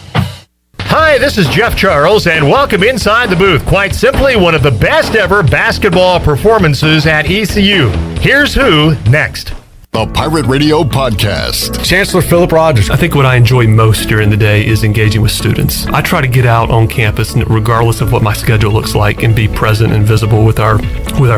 Hi, this is Jeff Charles, and welcome inside the booth. Quite simply, one of the best ever basketball performances at ECU. Here's who next. The Pirate Radio Podcast. Chancellor Philip Rogers. I think what I enjoy most during the day is engaging with students. I try to get out on campus, regardless of what my schedule looks like, and be present and visible with our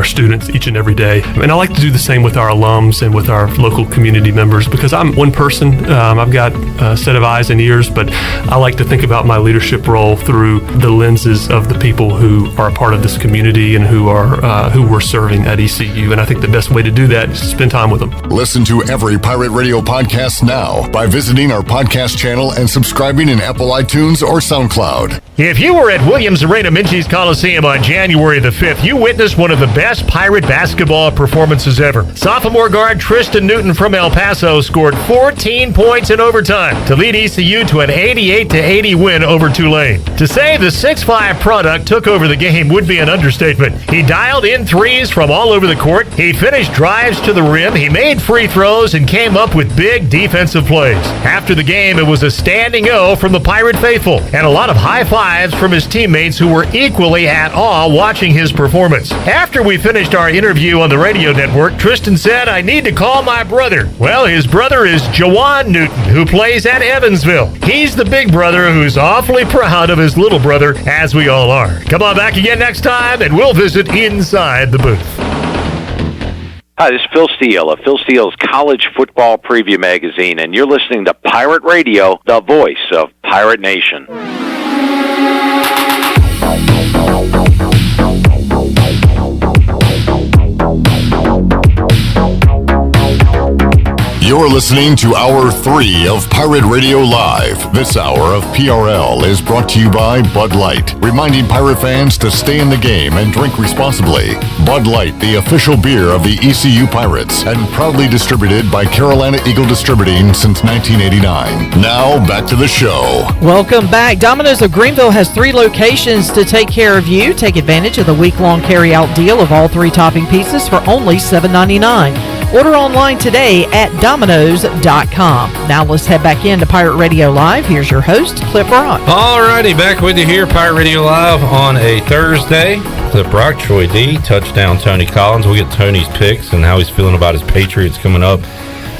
students each and every day. And I like to do the same with our alums and with our local community members, because I'm one person. I've got a set of eyes and ears, but I like to think about my leadership role through the lenses of the people who are a part of this community and who we're serving at ECU. And I think the best way to do that is to spend time with them. listen to every Pirate Radio podcast now by visiting our podcast channel and subscribing in Apple iTunes or SoundCloud. If you were at Williams Arena Minges Coliseum on January the 5th, you witnessed one of the best Pirate basketball performances ever. Sophomore guard Tristan Newton from El Paso scored 14 points in overtime to lead ECU to an 88-80 win over Tulane. To say the 6'5 product took over the game would be an understatement. He dialed in threes from all over the court. He finished drives to the rim. He made free throws and came up with big defensive plays. After the game, it was a standing O from the Pirate faithful and a lot of high fives from his teammates who were equally at awe watching his performance. After we finished our interview on the radio network, Tristan said, "I need to call my brother." Well, his brother is Jawan Newton, who plays at Evansville. He's the big brother who's awfully proud of his little brother, as we all are. Come on back again next time, and we'll visit inside the booth. Hi, this is Phil Steele of Phil Steele's College Football Preview Magazine, and you're listening to Pirate Radio, the voice of Pirate Nation. You're listening to Hour 3 of Pirate Radio Live. This hour of PRL is brought to you by Bud Light, reminding Pirate fans to stay in the game and drink responsibly. Bud Light, the official beer of the ECU Pirates, and proudly distributed by Carolina Eagle Distributing since 1989. Now, back to the show. Welcome back. Domino's of Greenville has 3 locations to take care of you. Take advantage of the week-long carry-out deal of all 3 topping pizzas for only $7.99. Order online today at Domino's.com. Now let's head back into Pirate Radio Live. Here's your host, Clip Rock. All righty, back with you here, Pirate Radio Live on a Thursday. Clip Rock, Troy D, touchdown Tony Collins. We'll get Tony's picks and how he's feeling about his Patriots coming up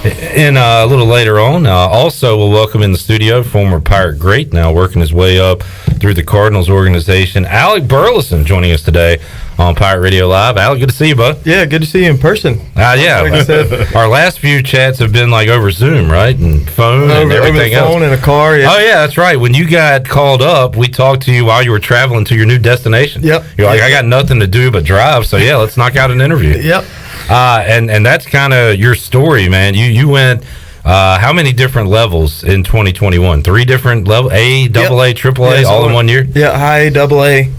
in a little later on. Also, we'll welcome in the studio former Pirate great, now working his way up through the Cardinals organization, Alec Burleson, joining us today on Pirate Radio Live. Alec, good to see you, bud. Yeah, good to see you in person. Yeah. Like I said. Our last few chats have been like over Zoom, right? And phone and everything else. Over the phone and a car, yeah. Oh, yeah, that's right. When you got called up, we talked to you while you were traveling to your new destination. Yep. You're like, I got nothing to do but drive, so yeah, let's knock out an interview. Yep. And that's kind of your story, man. You went how many different levels in 2021? 3 different levels, A, double A, triple A, all in 1 year? Yeah, high, double A,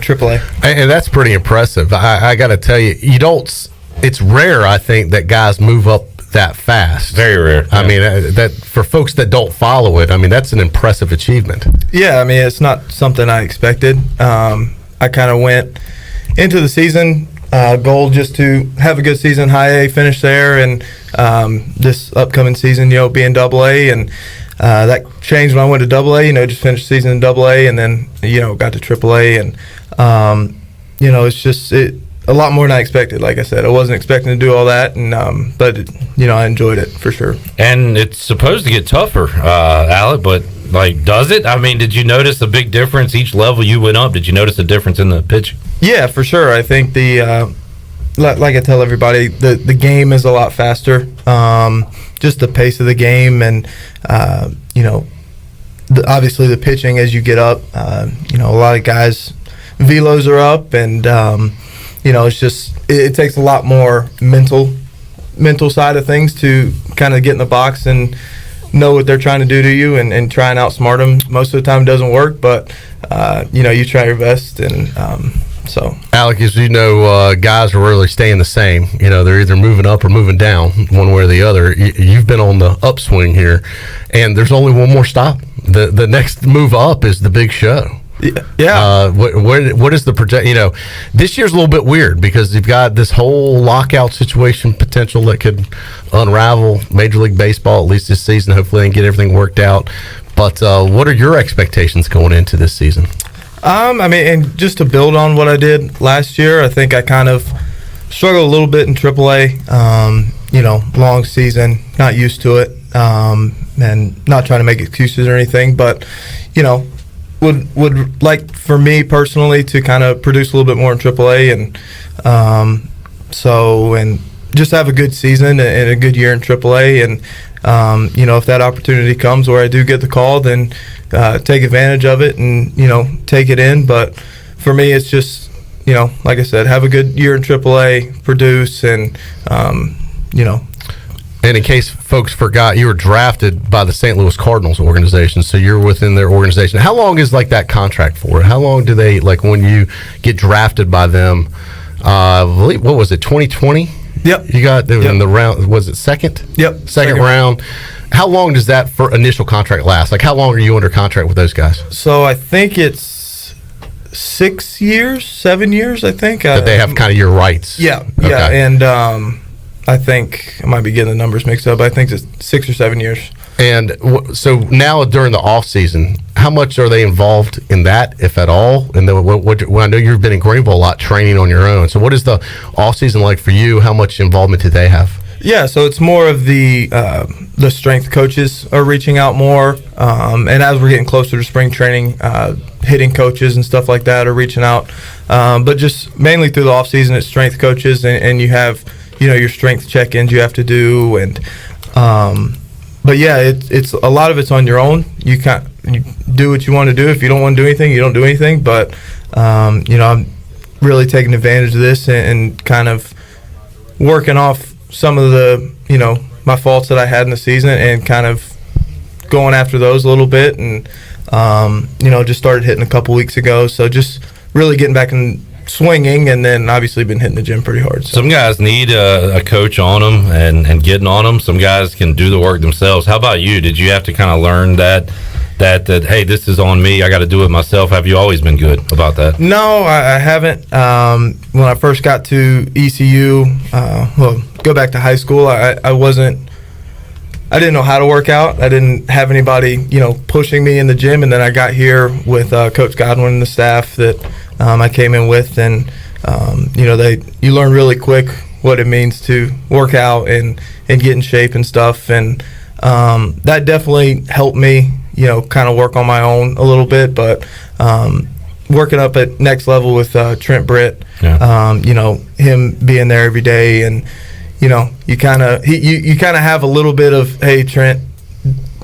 triple A. And that's pretty impressive. I got to tell you, it's rare, I think, that guys move up that fast. Very rare. I mean, that for folks that don't follow it, I mean, that's an impressive achievement. Yeah, I mean, it's not something I expected. I kind of went into the season goal just to have a good season, high A, finish there, and this upcoming season, being double A, and that changed when I went to double A, just finished the season in double A, and then, got to triple A, and, it's just a lot more than I expected. Like I said, I wasn't expecting to do all that, and but, I enjoyed it for sure. And it's supposed to get tougher, Alec, but, does it? I mean, did you notice a big difference each level you went up? Did you notice a difference in the pitch? Yeah, for sure. I think like I tell everybody, the game is a lot faster. Just the pace of the game, and obviously the pitching as you get up. A lot of guys' velos are up, and it's just it takes a lot more mental side of things to kind of get in the box and know what they're trying to do to you, and try and outsmart them. Most of the time it doesn't work, but you try your best, and so. Alec, as you know, guys are really staying the same. They're either moving up or moving down, one way or the other. You've been on the upswing here, and there's only one more stop. The next move up is the big show. Yeah. What is the project? This year's a little bit weird because you've got this whole lockout situation potential that could unravel Major League Baseball, at least this season. Hopefully they can get everything worked out. But what are your expectations going into this season? And just to build on what I did last year, I think I kind of struggled a little bit in AAA. Long season, not used to it, and not trying to make excuses or anything, but would like for me personally to kind of produce a little bit more in AAA, and and just have a good season and a good year in AAA, and if that opportunity comes where I do get the call, then take advantage of it and take it in. But for me, it's just like I said, have a good year in AAA, produce, and And in case folks forgot, you were drafted by the St. Louis Cardinals organization, so you're within their organization. How long is like that contract for? How long do they, like when you get drafted by them, I believe, what was it, 2020? Yep. You got in the round, was it second? Yep. Second round. How long does that for initial contract last? Like how long are you under contract with those guys? So I think it's 6 years, 7 years, I think. That they have kind of your rights. Yeah, Okay. yeah. And I think I might be getting the numbers mixed up. I think it's 6 or 7 years. And so now during the off season, how much are they involved in that, if at all? And then well, I know you've been in Greenville a lot training on your own. So what is the off season like for you? How much involvement do they have? Yeah, so it's more of the strength coaches are reaching out more, and as we're getting closer to spring training, hitting coaches and stuff like that are reaching out. But just mainly through the off season, it's strength coaches, and you have your strength check-ins you have to do, and but yeah, it's a lot of it's on your own. You do what you want to do. If you don't want to do anything, you don't do anything. But I'm really taking advantage of this and kind of working off some of the my faults that I had in the season and kind of going after those a little bit, and just started hitting a couple weeks ago. So just really getting back in swinging, and then obviously been hitting the gym pretty hard. So. Some guys need a coach on them and getting on them. Some guys can do the work themselves. How about you? Did you have to kind of learn that hey, this is on me, I got to do it myself? Have you always been good about that? No, I haven't. When I first got to ECU, go back to high school, I didn't know how to work out. I didn't have anybody pushing me in the gym, and then I got here with Coach Godwin and the staff that I came in with, and you learn really quick what it means to work out and get in shape and stuff, and that definitely helped me kind of work on my own a little bit, but working up at next level with Trent Britt, him being there every day, and you kind of have a little bit of, hey Trent,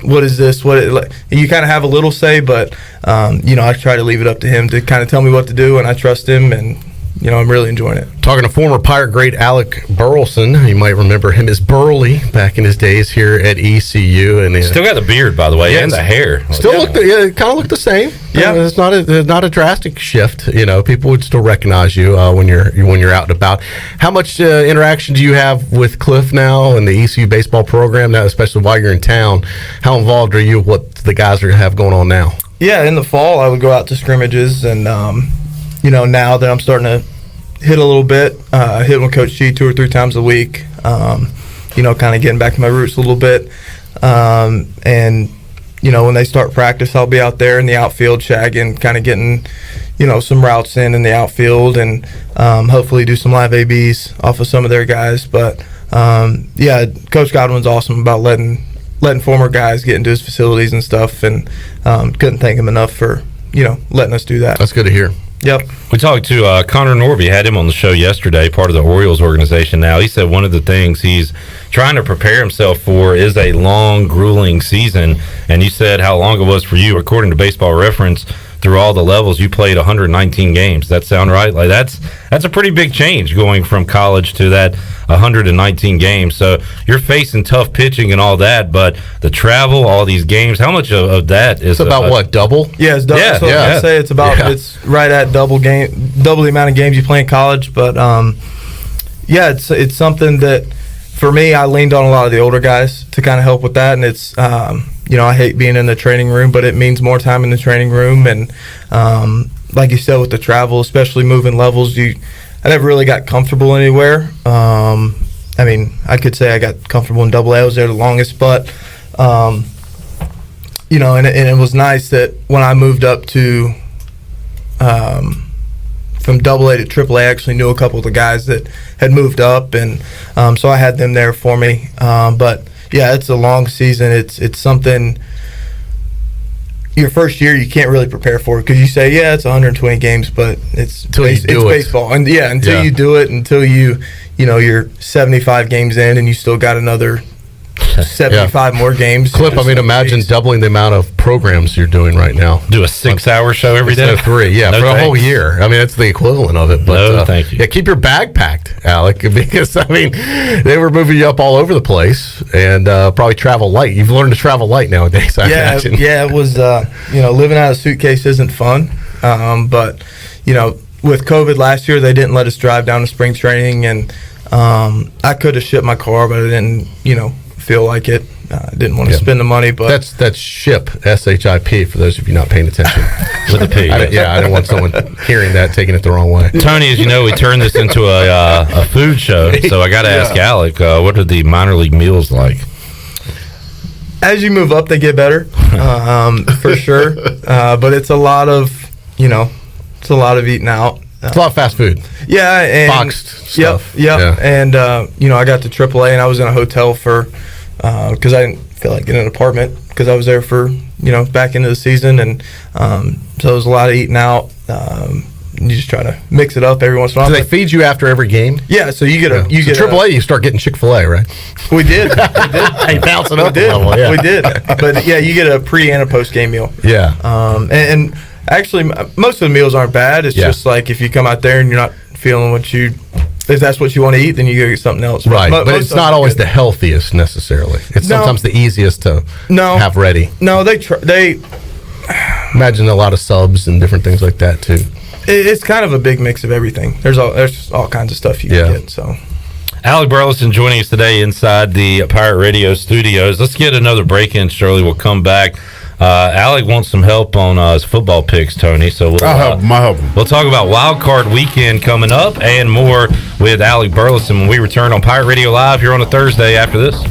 what is this? You kind of have a little say, but I try to leave it up to him to kind of tell me what to do, and I trust him, and I'm really enjoying it. Talking to former Pirate great Alec Burleson, you might remember him as Burley back in his days here at ECU, and still got the beard, by the way, and the hair. Still kind of look the same. Yeah, it's not a drastic shift. People would still recognize you when you're out and about. How much interaction do you have with Cliff now and the ECU baseball program now, especially while you're in town? How involved are you with what the guys have going on now? Yeah, in the fall I would go out to scrimmages, and now that I'm starting to hit a little bit, hit with Coach G 2 or 3 times a week, kind of getting back to my roots a little bit, and when they start practice, I'll be out there in the outfield shagging, kind of getting some routes in the outfield, and hopefully do some live ABs off of some of their guys. But Coach Godwin's awesome about letting former guys get into his facilities and stuff, and couldn't thank him enough for letting us do that. That's good to hear. Yep. We talked to Connor Norby, had him on the show yesterday, part of the Orioles organization now. He said one of the things he's trying to prepare himself for is a long, grueling season. And you said how long it was for you, according to Baseball Reference, through all the levels, you played 119 games. Does that sound right? Like that's a pretty big change going from college to that 119 games. So you're facing tough pitching and all that, but the travel, all these games, how much of that is about what, double? Yeah, it's double. Yeah, so I'd say it's about it's right at double the amount of games you play in college. But it's something that for me, I leaned on a lot of the older guys to kind of help with that, and it's I hate being in the training room, but it means more time in the training room. And like you said, with the travel, especially moving levels, I never really got comfortable anywhere. I could say I got comfortable in Double A. I was there the longest, but and it was nice that when I moved up to from Double A to Triple A, I actually knew a couple of the guys that had moved up, and so I had them there for me. But yeah, it's a long season. It's something. Your first year, you can't really prepare for it because you say, yeah, it's 120 games, but it's baseball, and until you do it, until you're 75 games in, and you still got another 75 more games. Clip, I mean, imagine doubling the amount of programs you're doing right now. Do a 6-hour show every day? Instead of 3, yeah, No for a whole thanks. year. I mean, that's the equivalent of it. But No, thank you. Yeah, keep your bag packed, Alec, because, I mean, they were moving you up all over the place and probably travel light. You've learned to travel light nowadays, I imagine. Yeah, it was, living out of a suitcase isn't fun. But, with COVID last year, they didn't let us drive down to spring training, and I could have shipped my car, but I didn't, feel like it. I didn't want to spend the money, but That's ship, SHIP, for those of you not paying attention. With a P. I don't want someone hearing that, taking it the wrong way. Tony, as you know, we turned this into a food show, so I got to ask Alec, what are the minor league meals like? as you move up, they get better, for sure. But it's a lot of, it's a lot of eating out. It's a lot of fast food. Yeah, and boxed stuff. Yep. Yeah. And I got to AAA, and I was in a hotel for because I didn't feel like getting an apartment because I was there for back into the season, and so it was a lot of eating out. You just try to mix it up every once in a while. Do they feed you after every game? Yeah, so you get a AAA. You start getting Chick-fil-A, right? We did. Hey, bouncing up We did. a level, yeah. We did. But yeah, you get a pre and a post game meal. Yeah. And actually, most of the meals aren't bad. It's just like if you come out there and you're not feeling if that's what you want to eat, then you go get something else. Right, but it's not always the healthiest necessarily. It's sometimes the easiest to have ready. No, they imagine a lot of subs and different things like that too. It's kind of a big mix of everything. There's all kinds of stuff you can get. So, Alec Burleson joining us today inside the Pirate Radio studios. Let's get another break in, Shirley. We'll come back. Alec wants some help on his football picks, Tony. So I'll help him. We'll talk about Wild Card Weekend coming up and more with Alec Burleson when we return on Pirate Radio Live here on a Thursday after this.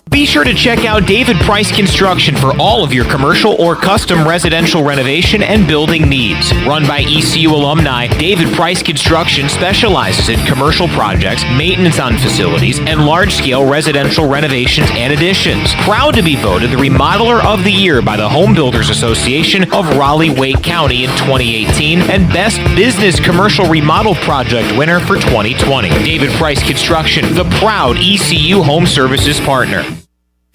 Be sure to check out David Price Construction for all of your commercial or custom residential renovation and building needs. Run by ECU alumni, David Price Construction specializes in commercial projects, maintenance on facilities, and large-scale residential renovations and additions. Proud to be voted the Remodeler of the Year by the Home Builders Association of Raleigh-Wake County in 2018 and Best Business Commercial Remodel Project winner for 2020. David Price Construction, the proud ECU Home Services partner.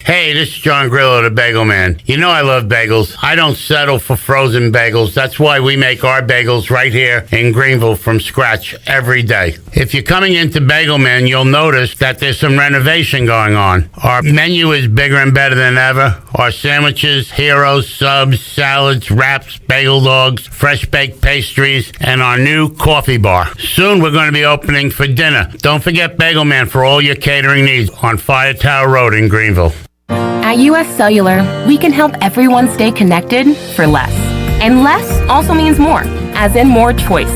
Hey, this is John Grillo, the Bagel Man. You know I love bagels. I don't settle for frozen bagels. That's why we make our bagels right here in Greenville from scratch every day. If you're coming into Bagel Man, you'll notice that there's some renovation going on. Our menu is bigger and better than ever. Our sandwiches, heroes, subs, salads, wraps, bagel dogs, fresh baked pastries, and our new coffee bar. Soon we're going to be opening for dinner. Don't forget Bagel Man for all your catering needs on Fire Tower Road in Greenville. At US Cellular, we can help everyone stay connected for less. And less also means more, as in more choice.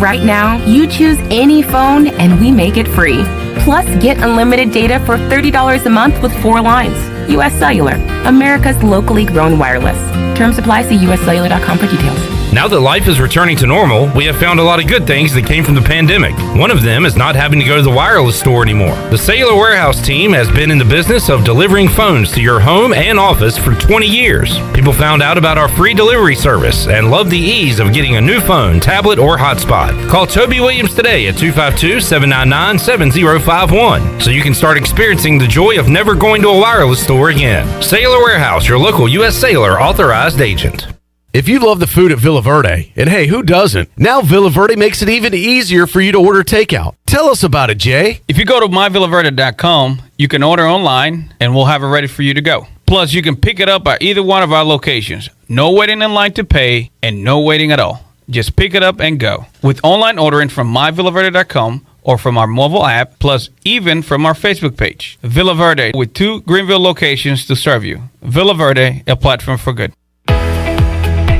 Right now, you choose any phone and we make it free. Plus, get unlimited data for $30 a month with 4 lines. US Cellular, America's locally grown wireless. Terms apply. See uscellular.com for details. Now that life is returning to normal, we have found a lot of good things that came from the pandemic. One of them is not having to go to the wireless store anymore. The Cellular Warehouse team has been in the business of delivering phones to your home and office for 20 years. People found out about our free delivery service and love the ease of getting a new phone, tablet, or hotspot. Call Toby Williams today at 252-799-7051 so you can start experiencing the joy of never going to a wireless store again. Cellular Warehouse, your local U.S. Cellular authorized agent. If you love the food at Villa Verde, and hey, who doesn't? Now Villa Verde makes it even easier for you to order takeout. Tell us about it, Jay. If you go to myvillaverde.com, you can order online, and we'll have it ready for you to go. Plus, you can pick it up at either one of our locations. No waiting in line to pay, and no waiting at all. Just pick it up and go. With online ordering from myvillaverde.com or from our mobile app, plus even from our Facebook page. Villa Verde, with 2 Greenville locations to serve you. Villa Verde, a platform for good.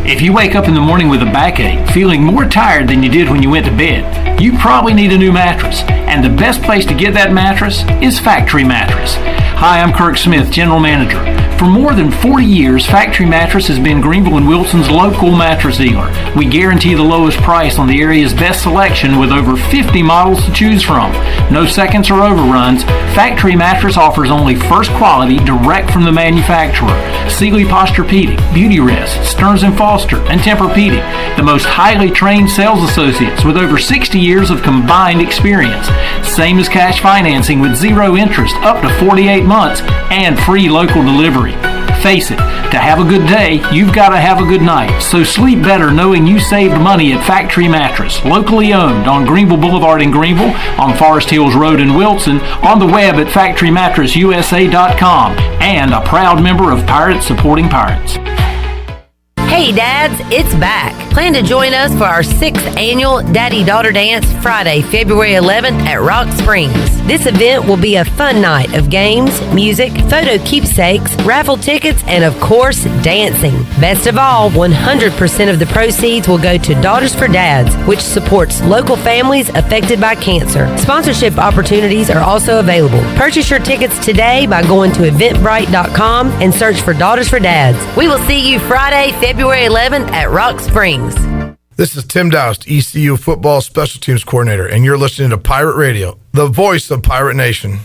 If you wake up in the morning with a backache, feeling more tired than you did when you went to bed, you probably need a new mattress. And the best place to get that mattress is Factory Mattress. Hi, I'm Kirk Smith, General Manager. For more than 40 years, Factory Mattress has been Greenville and Wilson's local mattress dealer. We guarantee the lowest price on the area's best selection with over 50 models to choose from. No seconds or overruns. Factory Mattress offers only first quality direct from the manufacturer. Sealy Posturepedic, Beautyrest, Stearns & Foster, and Tempur-Pedic. The most highly trained sales associates with over 60 years of combined experience. Same as cash financing with zero interest up to 48 months and free local delivery. Face it, to have a good day, you've got to have a good night. So sleep better knowing you saved money at Factory Mattress, locally owned on Greenville Boulevard in Greenville, on Forest Hills Road in Wilson, on the web at factorymattressusa.com, and a proud member of Pirates Supporting Pirates. Hey dads, it's back. Plan to join us for our 6th annual Daddy-Daughter Dance Friday, February 11th at Rock Springs. This event will be a fun night of games, music, photo keepsakes, raffle tickets, and of course, dancing. Best of all, 100% of the proceeds will go to Daughters for Dads, which supports local families affected by cancer. Sponsorship opportunities are also available. Purchase your tickets today by going to eventbrite.com and search for Daughters for Dads. We will see you Friday, February 11th at Rock Springs. This is Tim Doust, ECU Football Special Teams Coordinator, and you're listening to Pirate Radio, the voice of Pirate Nation.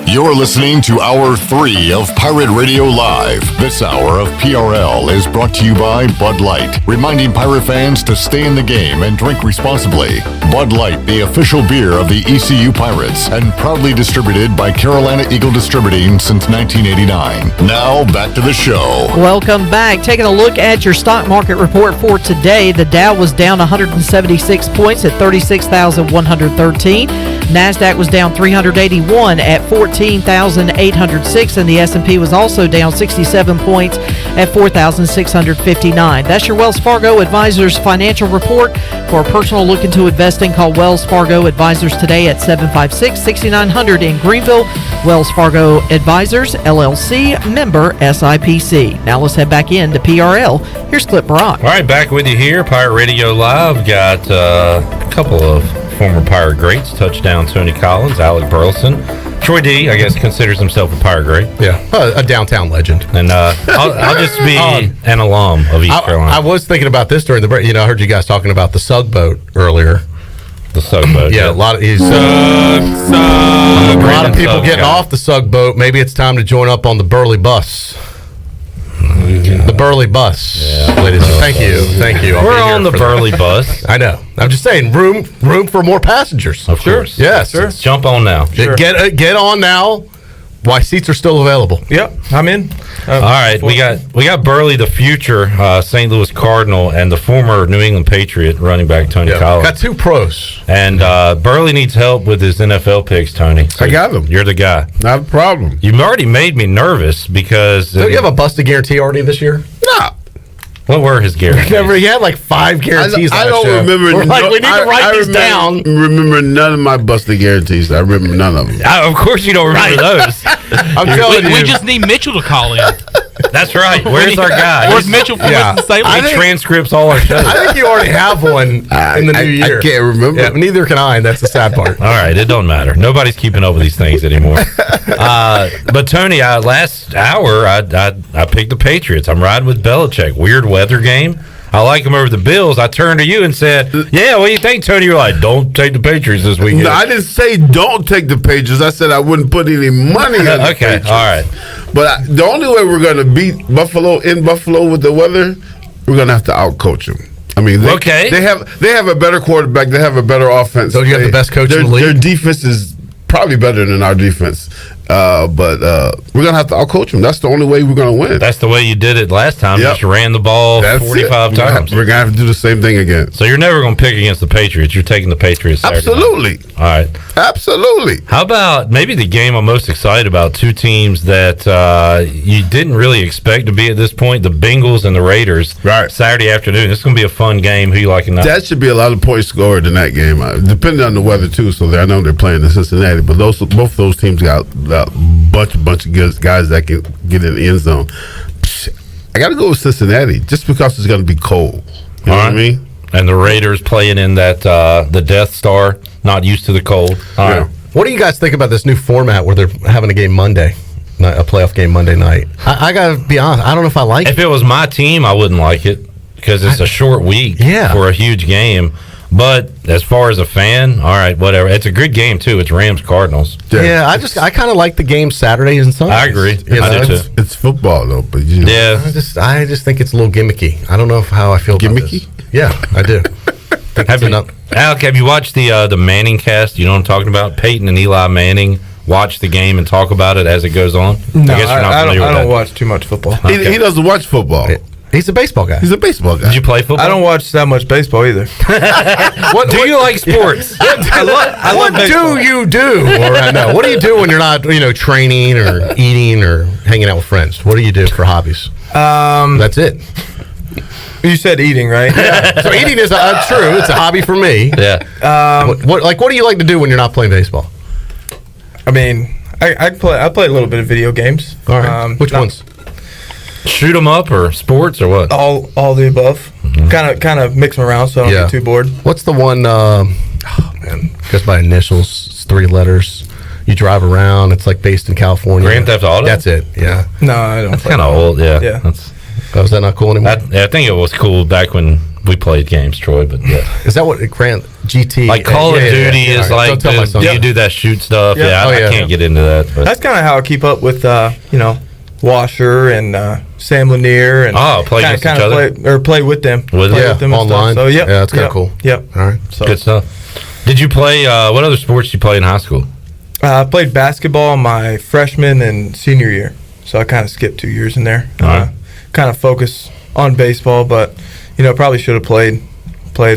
You're listening to Hour 3 of Pirate Radio Live. This hour of PRL is brought to you by Bud Light, reminding Pirate fans to stay in the game and drink responsibly. Bud Light, the official beer of the ECU Pirates, and proudly distributed by Carolina Eagle Distributing since 1989. Now, back to the show. Welcome back. Taking a look at your stock market report for today, the Dow was down 176 points at 36,113. NASDAQ was down 381 at 14,806, and the S&P was also down 67 points at 4,659. That's your Wells Fargo Advisors financial report. For a personal look into investing, call Wells Fargo Advisors today at 756-6900 in Greenville. Wells Fargo Advisors, LLC, member SIPC. Now let's head back into PRL. Here's Clip Brock. All right, back with you here, Pirate Radio Live. Got a couple of former Pirate greats, touchdown Tony Collins, Alec Burleson. Troy D, I guess, considers himself a Pirate great. Yeah, a downtown legend. And I'll just be an alum of East Carolina. I was thinking about this during the break. I heard you guys talking about the Sug boat earlier. The Sug boat. Yeah, a lot of people getting off the Sug boat. Maybe it's time to join up on the Burley bus. The Burley bus, ladies. Thank you. We're on the Burley bus. I know. I'm just saying, room for more passengers. Of course. Yes. Sure. Jump on now. Sure. Get on now. Why seats are still available? Yep, I'm in. All right, we got Burley, the future St. Louis Cardinal, and the former New England Patriot running back Tony Collins. Got two pros, and Burley needs help with his NFL picks. Tony, so I got them. You're the guy. Not a problem. You already made me nervous because. Don't you have a busted guarantee already this year? No. What were his guarantees? Remember, he had like 5 guarantees. I don't remember. We need to write these down. Remember none of my busted guarantees. I remember none of them. Of course, you don't remember those. I'm telling you. We just need Mitchell to call in. That's right. Where's our guy? Where's Mitchell from Winston-Salem? He transcripts all our shows. I think you already have one in the new year. I can't remember. Yeah, neither can I, and that's the sad part. All right, it don't matter. Nobody's keeping up with these things anymore. But Tony, last hour, I picked the Patriots. I'm riding with Belichick. Weird weather game. I like him over the Bills. I turned to you and said, yeah, what do you think, Tony? You're like, don't take the Patriots this weekend. No, I didn't say don't take the Patriots. I said I wouldn't put any money on the Patriots. All right. But the only way we're going to beat Buffalo in Buffalo with the weather, we're going to have to outcoach them. I mean, they have a better quarterback. They have a better offense. So you have the best coach in the league? Their defense is probably better than our defense. But we're going to have to outcoach them. That's the only way we're going to win. That's the way you did it last time. Yep. You just ran the ball 45 times. We're going to have to do the same thing again. So you're never going to pick against the Patriots. You're taking the Patriots Saturday Absolutely. night. All right. Absolutely. How about maybe the game I'm most excited about, two teams that you didn't really expect to be at this point, the Bengals and the Raiders. Right. Saturday afternoon. This is going to be a fun game. Who you liking now? That should be a lot of points scored in that game, depending on the weather, too. So I know they're playing in Cincinnati, but both those teams got a bunch of good guys that can get in the end zone. I got to go with Cincinnati just because it's going to be cold. You know what I mean? And the Raiders playing in that the Death Star, not used to the cold. All right. What do you guys think about this new format where they're having a game Monday, a playoff game Monday night? I gotta be honest, I don't know if I like it. If it was my team, I wouldn't like it because it's a short week for a huge game. But as far as a fan, all right, whatever. It's a good game too. It's Rams Cardinals. Yeah, I kind of like the game Saturdays and Sundays. I agree. I do too. It's football though, but I just think it's a little gimmicky. I don't know how I feel gimmicky. About this. Yeah, I do. Alec, have you watched the Manning cast? You know what I'm talking about? Peyton and Eli Manning watch the game and talk about it as it goes on. No, I guess you're not I familiar with don't that. watch too much football. He doesn't watch football. He's a baseball guy. He's a baseball guy. Did you play football? I don't watch that much baseball either. What do you like sports? What do you do? Or, no, what do you do when you're not, training or eating or hanging out with friends? What do you do for hobbies? That's it. You said eating, right? Yeah. So eating is true. It's a hobby for me. Yeah. What do you like to do when you're not playing baseball? I mean, I play a little bit of video games. All right. Which ones? Shoot 'em up or sports or what? All the above. Kind of mix them around so I don't get too bored. What's the one? Goes by initials. It's 3 letters. You drive around. It's like based in California. Grand Theft Auto. That's it. Yeah. No, I don't. That's kind of old. Yeah. Yeah. Is that not cool anymore? I think it was cool back when we played games, Troy. But yeah, is that what Grand GT? Like Call of Duty is like. Do you do that shoot stuff? Yeah. I can't get into that. But. That's kind of how I keep up with Washer and Sam Lanier and play against each other play with them. With them online. So yeah, that's kind of cool. Yep. All right. So. Good stuff. Did you play? What other sports did you play in high school? I played basketball my freshman and senior year, so I kind of skipped 2 years in there. Kind of focus on baseball, but probably should have played. Were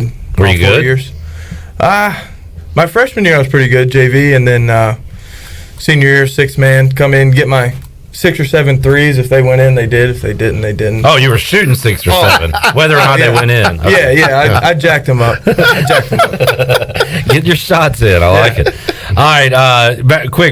you good? 4 years. My freshman year I was pretty good, JV, and then senior year 6-man, come in, get my 6 or 7 threes. If they went in, they did. If they didn't, they didn't. Oh, you were shooting 6 or 7, whether or not they went in. Okay. Yeah. I jacked them up. Get your shots in. I like it. All right,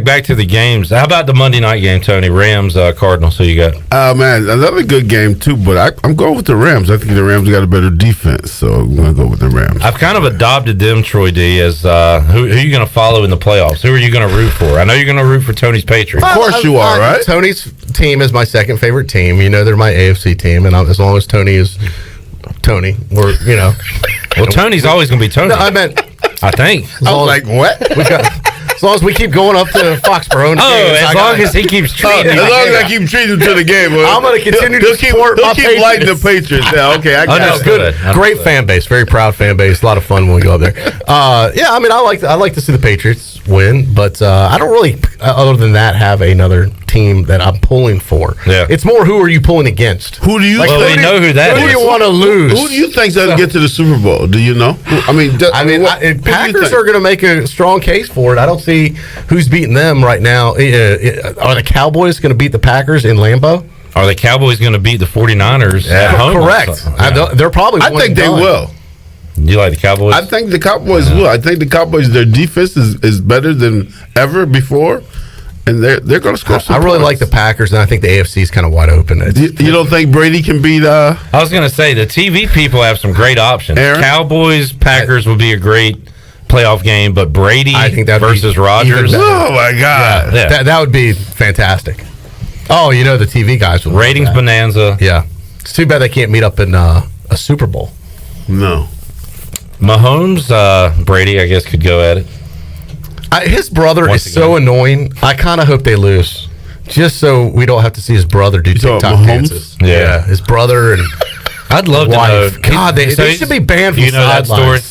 back to the games. How about the Monday night game, Tony? Rams, Cardinals. Who you got? Man, another good game too. But I'm going with the Rams. I think the Rams got a better defense, so I'm going to go with the Rams. I've kind of adopted them, Troy D, as who are you going to follow in the playoffs? Who are you going to root for? I know you're going to root for Tony's Patriots. Of course you are, right? Tony's team is my second favorite team. They're my AFC team, and as long as Tony is Tony, we're Well, Tony's always going to be Tony. No, I meant. I think. I was like, what? As long as we keep going up to Foxborough. As long as he keeps treating as long as I keep treating him to the game. I'm going to continue to support my He'll keep liking the Patriots. Yeah, okay. I got it. Good. Great fan base. Very proud fan base. A lot of fun when we go up there. I like to see the Patriots win, but I don't really, other than that, have another team that I'm pulling for. Yeah. It's more who are you pulling against? Who do you we know who that is. Who do you want to lose? Who do you think's going to get to the Super Bowl? Do you know? Packers are going to make a strong case for it. I don't see who's beating them right now. Are the Cowboys going to beat the Packers in Lambeau? Are the Cowboys going to beat the 49ers at home? Correct. They're probably. I think they will. You like the Cowboys? I think the Cowboys will. I think the Cowboys, their defense is better than ever before, and they're going to score some I really points. like the Packers, and I think the AFC is kind of wide open. You don't think Brady can beat? I was going to say the TV people have some great options. Aaron? Cowboys, Packers would be a great playoff game, but Brady versus Rodgers. Oh my God, that would be fantastic. Oh, the TV guys would ratings bonanza. Yeah, it's too bad they can't meet up in a Super Bowl. No. Mahomes, Brady, I guess, could go at it. His brother is so annoying. I kind of hope they lose, just so we don't have to see his brother do TikTok dances. Yeah, his brother and I'd love to know. God, they should be banned from that story.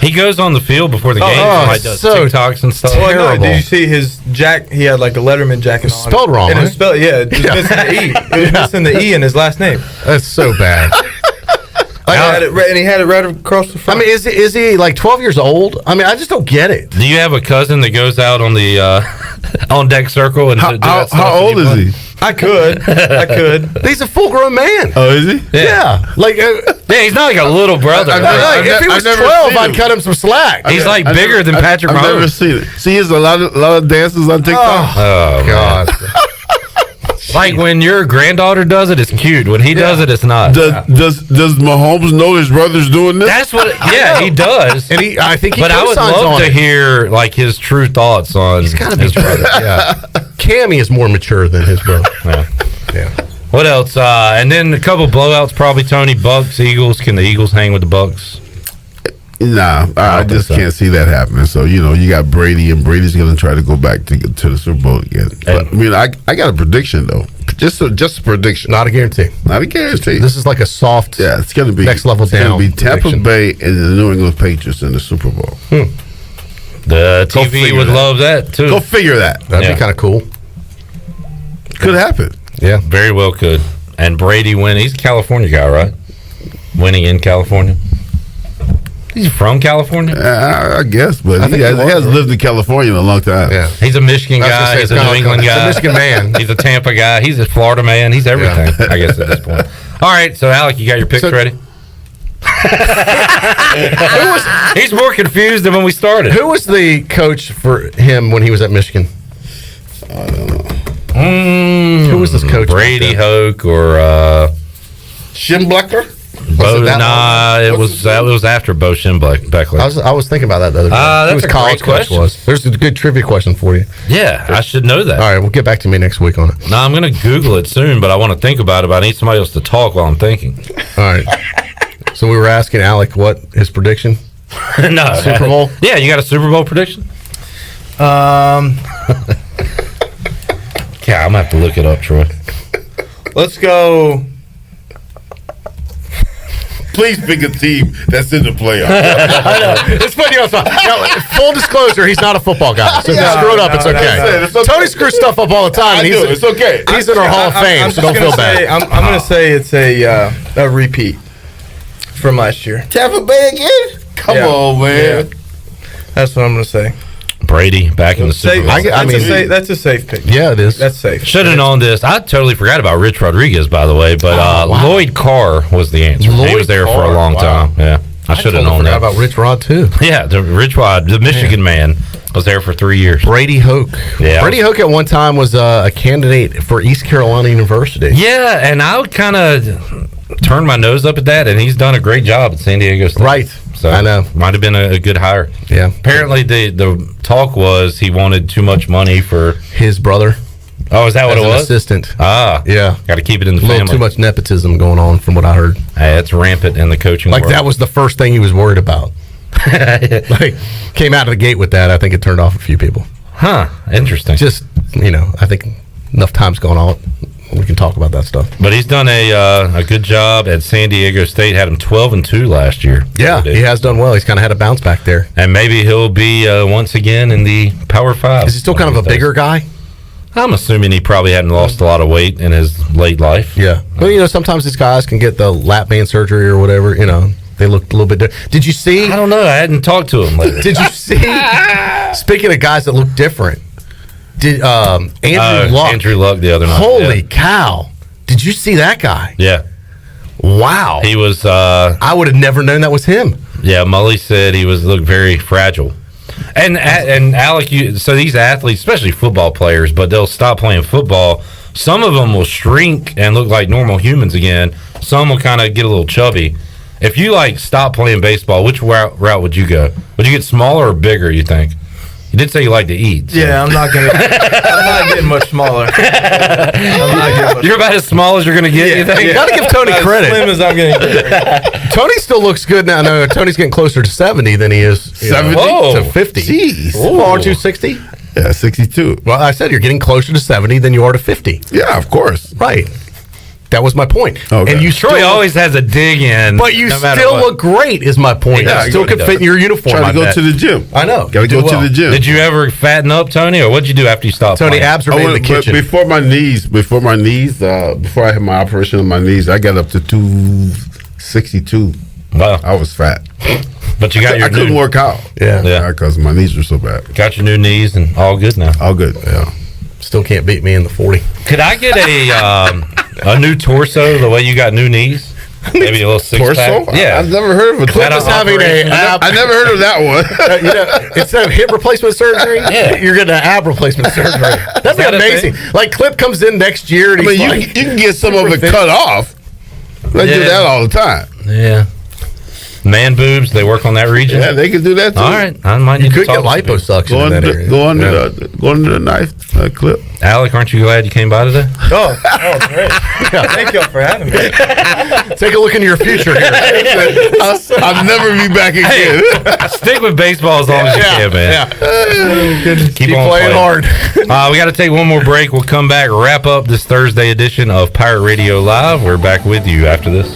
He goes on the field before the game and does TikToks and stuff. Well, no, did you see his jacket? He had like a Letterman jacket on. Spelled wrong. And it was spelled, it was missing the E. It was missing the E in his last name. That's so bad. And he had it right across the front. I mean, is he like 12 years old? I mean, I just don't get it. Do you have a cousin that goes out on the on deck circle and do that stuff? How old is he? I could. He's a full-grown man. Oh, is he? Yeah. Like, he's not like a little brother. If he was 12, I'd cut him some slack. He's bigger than Patrick Mahomes. I've never seen it. See, there's a lot of dances on TikTok. Oh God. Like when your granddaughter does it, it's cute. When he does it, it's not. Does Mahomes know his brother's doing this? That's what. Yeah, he does. And I think he But I would love to hear like his true thoughts on his brother. Yeah. Cammy is more mature than his brother. Yeah. What else? And then a couple blowouts, probably Tony. Bucks, Eagles. Can the Eagles hang with the Bucks? Nah, I just can't see that happening. So you got Brady, and Brady's going to try to go back to the Super Bowl again. But I mean, I got a prediction though. Just a prediction, not a guarantee. Not a guarantee. This is like a soft. Yeah, it's going to be next level down. It's going to be Tampa Bay and the New England Patriots in the Super Bowl. The TV would love that too. Go figure that. That'd be kind of cool. Could happen. Yeah, very well could. And Brady winning. He's a California guy, right? Winning in California. He's from California? I guess, but he has lived in California in a long time. Yeah. He's a Michigan guy. He's a New England guy. He's a Michigan man. He's a Tampa guy. He's a Florida man. He's everything, I guess, at this point. All right, so Alec, you got your picks ready? He's more confused than when we started. Who was the coach for him when he was at Michigan? I don't know. Who was this coach? Brady Hoke or Schembechler? It was after Bo Schembechler. I was thinking about that the other day. That's Who his a college great coach question. was. There's a good trivia question for you. Yeah, I should know that. All right, we'll get back to me next week on it. No, I'm going to Google it soon, but I want to think about it. But I need somebody else to talk while I'm thinking. All right. So we were asking Alec what his prediction? No. Super Bowl? Yeah, you got a Super Bowl prediction? Yeah, I'm going to have to look it up, Troy. Let's go. Please pick a team that's in the playoffs. I know. It's funny. Now, full disclosure, he's not a football guy. So if you screw it up, it's okay. It's okay. Tony screws stuff up all the time. It's okay. He's in our Hall of Fame, so don't feel bad. I'm going to say it's a repeat from last year. Tampa Bay again? Come on, man. Yeah. That's what I'm going to say. Brady back in the Super Bowl. That's a safe pick. Yeah, it is. That's safe. Should have known this. I totally forgot about Rich Rodriguez, by the way, but Lloyd Carr was the answer. He was there for a long time. Yeah, I should have known that. About Rich Rod too. Yeah, Rich Rod, the Michigan man, was there for 3 years. Brady Hoke. Yeah, Brady Hoke at one time was a candidate for East Carolina University. Yeah, and I would kind of turn my nose up at that, and he's done a great job at San Diego State. Right. So I know. Might have been a good hire. Yeah. Apparently, the talk was he wanted too much money for his brother. Oh, is that what it was? Assistant. Ah, yeah. Got to keep it in the family. A little too much nepotism going on, from what I heard. Hey, it's rampant in the coaching world. That was the first thing he was worried about. Came out of the gate with that. I think it turned off a few people. Huh. Interesting. Just I think enough time's going on. We can talk about that stuff. But he's done a good job at San Diego State. Had him 12-2 last year. Yeah, he has done well. He's kind of had a bounce back there. And maybe he'll be once again in the Power 5. Is he still kind of a bigger guy? I'm assuming he probably hadn't lost a lot of weight in his late life. Yeah. Well, sometimes these guys can get the lap band surgery or whatever. They look a little bit different. Did you see? I don't know. I hadn't talked to him lately. Did you see? Speaking of guys that look different, did Andrew Luck the other night? Holy cow! Did you see that guy? Yeah. Wow. He was. I would have never known that was him. Yeah, Mully said he looked very fragile. And Alec, so these athletes, especially football players, but they'll stop playing football. Some of them will shrink and look like normal humans again. Some will kind of get a little chubby. If you stop playing baseball, which route would you go? Would you get smaller or bigger? You think? You did say you like to eat. So. Yeah, I'm not getting much smaller. You're about as small as you're gonna get. You think? You got to give Tony credit. As slim as I'm going to get. Tony still looks good now. No, Tony's getting closer to 70 than he is 70 to 50. Jeez. Well, aren't you 60? Yeah, 62. Well, I said you're getting closer to 70 than you are to 50. Yeah, of course. Right. That was my point. Okay. And Troy always has a dig in. But you still look great, is my point. Yeah, you still could fit in your uniform. Try to go to the gym. I know. Got to go to the gym. Did you ever fatten up, Tony, or what'd you do after you stopped Tony, playing? abs are made in the kitchen. Before my knees, before I had my operation on my knees, I got up to 262. Wow. I was fat. But you got your I couldn't work out. Yeah. Because my knees were so bad. Got your new knees and all good now. All good. Yeah. Still can't beat me in the 40. Could I get a new torso the way you got new knees? Maybe a little six-pack? Torso? Yeah. I've never heard of a torso. I never heard of that one. Instead of hip replacement surgery, you're getting an ab replacement surgery. That That'd be amazing. Like Clip comes in next year. And I mean, he's you, like, you can get some of it cut off. They do that all the time. Yeah. Man boobs, they work on that region. Yeah, they can do that too. All right, I might need to talk to liposuction Go in that under, area. go under the knife Clip. Alec, aren't you glad you came by today? Oh, great. Thank y'all for having me. Take a look into your future here. I'll never be back again. Stick with baseball as long as you can, man. Keep on playing hard. We got to take one more break. We'll come back, wrap up this Thursday edition of Pirate Radio Live. We're back with you after this.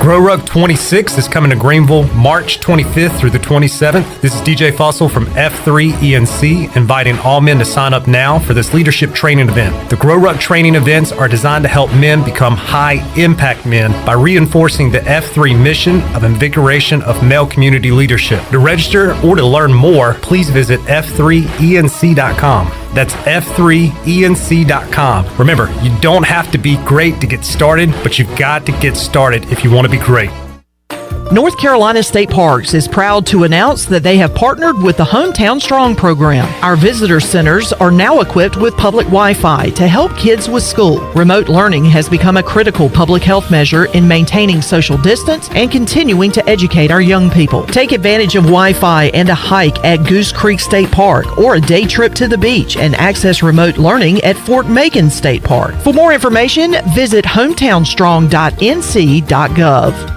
Grow Rug 26 is coming to Greenville March 25th through the 27th. This is DJ Fossil from F3 ENC, inviting all men to sign up now for this leadership training event. The Grow Rug training events are designed to help men become high-impact men by reinforcing the F3 mission of invigoration of male community leadership. To register or to learn more, please visit f3enc.com. That's f3enc.com. Remember, you don't have to be great to get started, but you've got to get started if you want to be great. North Carolina State Parks is proud to announce that they have partnered with the Hometown Strong program. Our visitor centers are now equipped with public Wi-Fi to help kids with school. Remote learning has become a critical public health measure in maintaining social distance and continuing to educate our young people. Take advantage of Wi-Fi and a hike at Goose Creek State Park or a day trip to the beach and access remote learning at Fort Macon State Park. For more information, visit hometownstrong.nc.gov.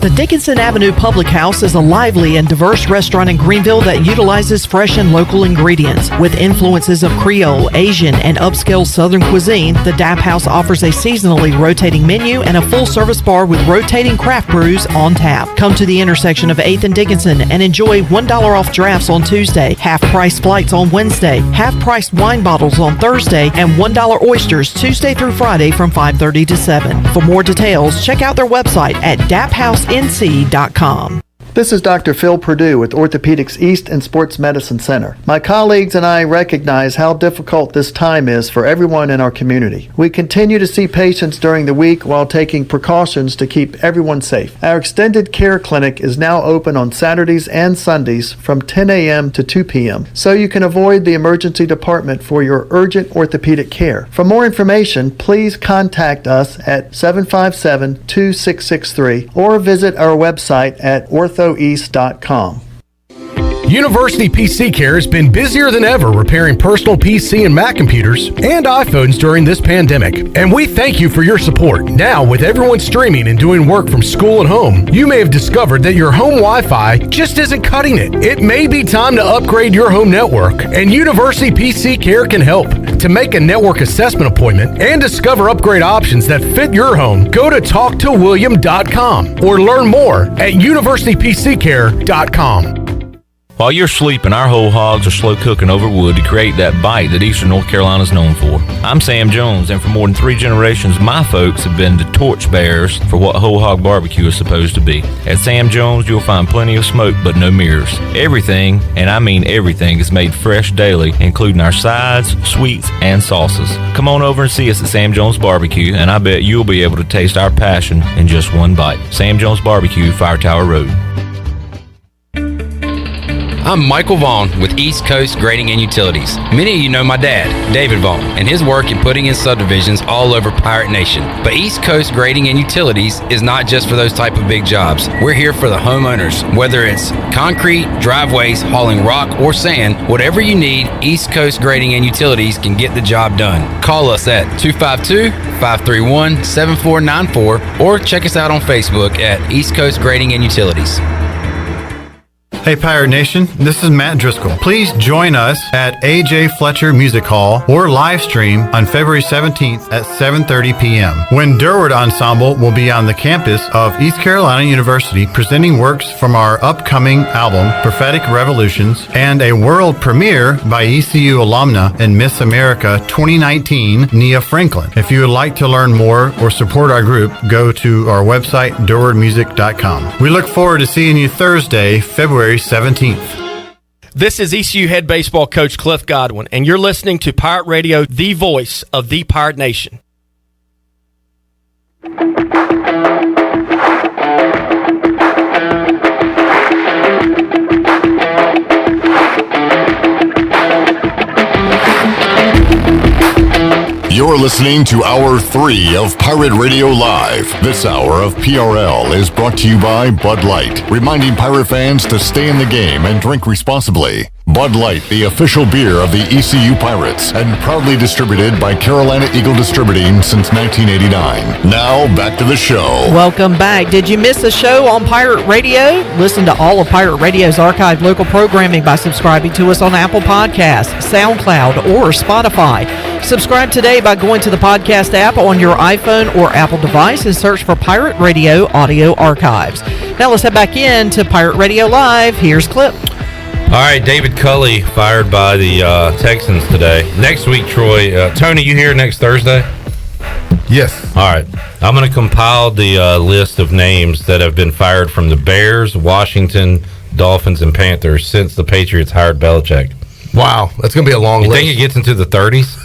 The Dickinson Avenue Public House is a lively and diverse restaurant in Greenville that utilizes fresh and local ingredients. With influences of Creole, Asian, and upscale Southern cuisine, the DAP House offers a seasonally rotating menu and a full-service bar with rotating craft brews on tap. Come to the intersection of 8th and Dickinson and enjoy $1 off drafts on Tuesday, half-price flights on Wednesday, half-price wine bottles on Thursday, and $1 oysters Tuesday through Friday from 5:30 to 7. For more details, check out their website at daphouse.nc.com. This is Dr. Phil Perdue with Orthopedics East and Sports Medicine Center. My colleagues and I recognize how difficult this time is for everyone in our community. We continue to see patients during the week while taking precautions to keep everyone safe. Our extended care clinic is now open on Saturdays and Sundays from 10 a.m. to 2 p.m. so you can avoid the emergency department for your urgent orthopedic care. For more information, please contact us at 757-2663 or visit our website at orthoeast.com. University PC Care has been busier than ever repairing personal PC and Mac computers and iPhones during this pandemic. And we thank you for your support. Now, with everyone streaming and doing work from school and home, you may have discovered that your home Wi-Fi just isn't cutting it. It may be time to upgrade your home network, and University PC Care can help. To make a network assessment appointment and discover upgrade options that fit your home, go to talktowilliam.com or learn more at universitypccare.com. While you're sleeping, our whole hogs are slow cooking over wood to create that bite that Eastern North Carolina is known for. I'm Sam Jones, and for more than 3 generations, my folks have been the torchbearers for what whole hog barbecue is supposed to be. At Sam Jones, you'll find plenty of smoke, but no mirrors. Everything, and I mean everything, is made fresh daily, including our sides, sweets, and sauces. Come on over and see us at Sam Jones Barbecue, and I bet you'll be able to taste our passion in just one bite. Sam Jones Barbecue, Fire Tower Road. I'm Michael Vaughn with East Coast Grading and Utilities. Many of you know my dad, David Vaughn, and his work in putting in subdivisions all over Pirate Nation. But East Coast Grading and Utilities is not just for those type of big jobs. We're here for the homeowners. Whether it's concrete, driveways, hauling rock, or sand, whatever you need, East Coast Grading and Utilities can get the job done. Call us at 252-531-7494 or check us out on Facebook at East Coast Grading and Utilities. Hey Pirate Nation, this is Matt Driscoll. Please join us at A.J. Fletcher Music Hall or live stream on February 17th at 7:30 p.m. when Durward Ensemble will be on the campus of East Carolina University presenting works from our upcoming album, Prophetic Revolutions, and a world premiere by ECU alumna and Miss America 2019, Nia Franklin. If you would like to learn more or support our group, go to our website, durwardmusic.com. We look forward to seeing you Thursday, February 17th. This is ECU head baseball coach Cliff Godwin, and you're listening to Pirate Radio, the voice of the Pirate Nation. listening to Hour 3 of Pirate Radio Live. This hour of PRL is brought to you by Bud Light, reminding Pirate fans to stay in the game and drink responsibly. Bud Light, the official beer of the ECU Pirates, and proudly distributed by Carolina Eagle Distributing since 1989. Now, back to the show. Welcome back. Did you miss a show on Pirate Radio? Listen to all of Pirate Radio's archived local programming by subscribing to us on Apple Podcasts, SoundCloud, or Spotify. Subscribe today by going to the podcast app on your iPhone or Apple device and search for Pirate Radio Audio Archives. Now let's head back in to Pirate Radio Live. Here's Clip. All right, David Culley fired by the Texans today. Next week, Troy. Tony, you here next Thursday? Yes. All right. I'm going to compile the list of names that have been fired from the Bears, Washington, Dolphins, and Panthers since the Patriots hired Belichick. Wow, that's going to be a long list. You think it gets into the 30s?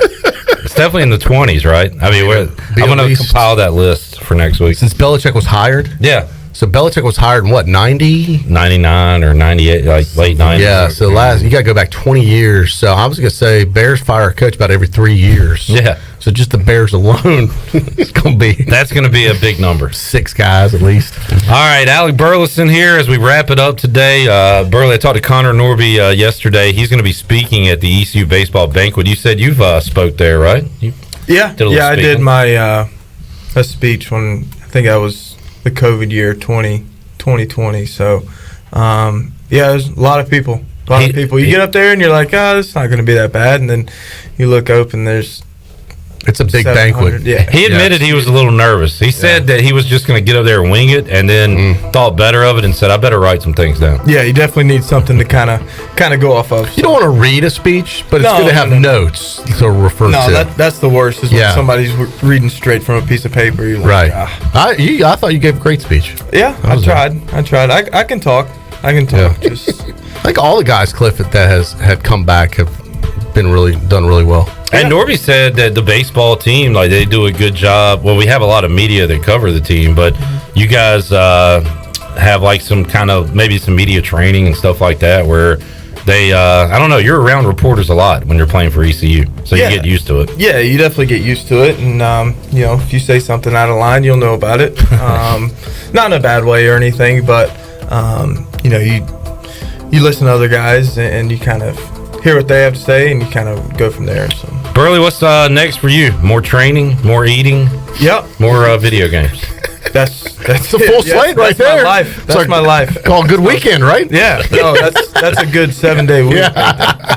It's definitely in the 20s, right? I mean, I'm going to compile that list for next week. Since Belichick was hired? Yeah. So Belichick was hired in what, 90? 99 or 98, like late 90s. Yeah, so you got to go back 20 years. So I was going to say Bears fire a coach about every 3 years. Yeah. So just the Bears alone, it's going to be... That's going to be a big number. 6 guys at least. All right, Alec Burleson here as we wrap it up today. Burley, I talked to Connor Norby yesterday. He's going to be speaking at the ECU Baseball Banquet. You said you've spoke there, right? I did my a speech when I think I was the COVID year 2020. So, there's a lot of people. You get up there and you're like, it's not going to be that bad. And then you look up and it's a big banquet. Yeah. He admitted he was a little nervous. He said that he was just going to get up there and wing it, and then thought better of it and said, I better write some things down. Yeah, you definitely need something to kind of go off of. So. You don't want to read a speech, but it's good to have notes to refer to. No, that's the worst is when somebody's reading straight from a piece of paper. You're like, I thought you gave a great speach. Yeah, I tried. I can talk. Yeah. I think all the guys, Cliff, that had come back have been done really well. And Norby said that the baseball team, they do a good job. Well, we have a lot of media that cover the team, but you guys have some kind of maybe some media training and stuff like that where they, I don't know, you're around reporters a lot when you're playing for ECU, so you get used to it. Yeah, you definitely get used to it, and if you say something out of line, you'll know about it. Not in a bad way or anything, but you listen to other guys and you kind of hear what they have to say, and you kind of go from there. So. Burley, what's next for you? More training, more eating? Yep. More video games? That's a full slate right there. My life. That's my life. Call Good Weekend, right? Yeah. No, that's a good 7-day week. Yeah.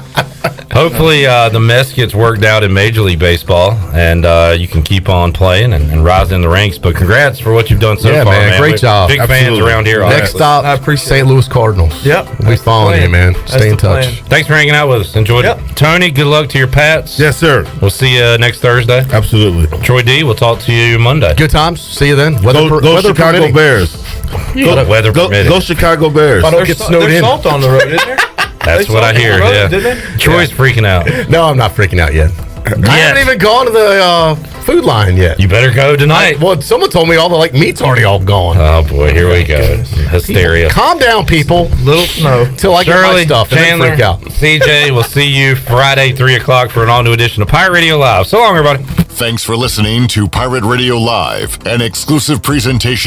Hopefully the mess gets worked out in Major League Baseball, and you can keep on playing and rising in the ranks. But congrats for what you've done so far, man. Great job. Big fans around here. Next stop, I appreciate St. Louis Cardinals. Yep. We'll be following you, man. Stay in touch. Thanks for hanging out with us. Enjoyed it. Tony, good luck to your Pats. Yes, sir. We'll see you next Thursday. Absolutely. Troy D, we'll talk to you Monday. Good times. See you then. Go Chicago Bears. Weather permitting. Go Chicago Bears. I don't get snowed in. There's salt on the road, isn't there? That's what I hear. Troy's freaking out. No, I'm not freaking out yet. I haven't even gone to the food line yet. You better go tonight. Someone told me all the meat's already all gone. Oh boy, here we go. Hysteria. Calm down, people. Little snow. Till I get my stuff. Chandler, and then freak out. CJ, we'll see you Friday, 3:00 for an all-new edition of Pirate Radio Live. So long, everybody. Thanks for listening to Pirate Radio Live, an exclusive presentation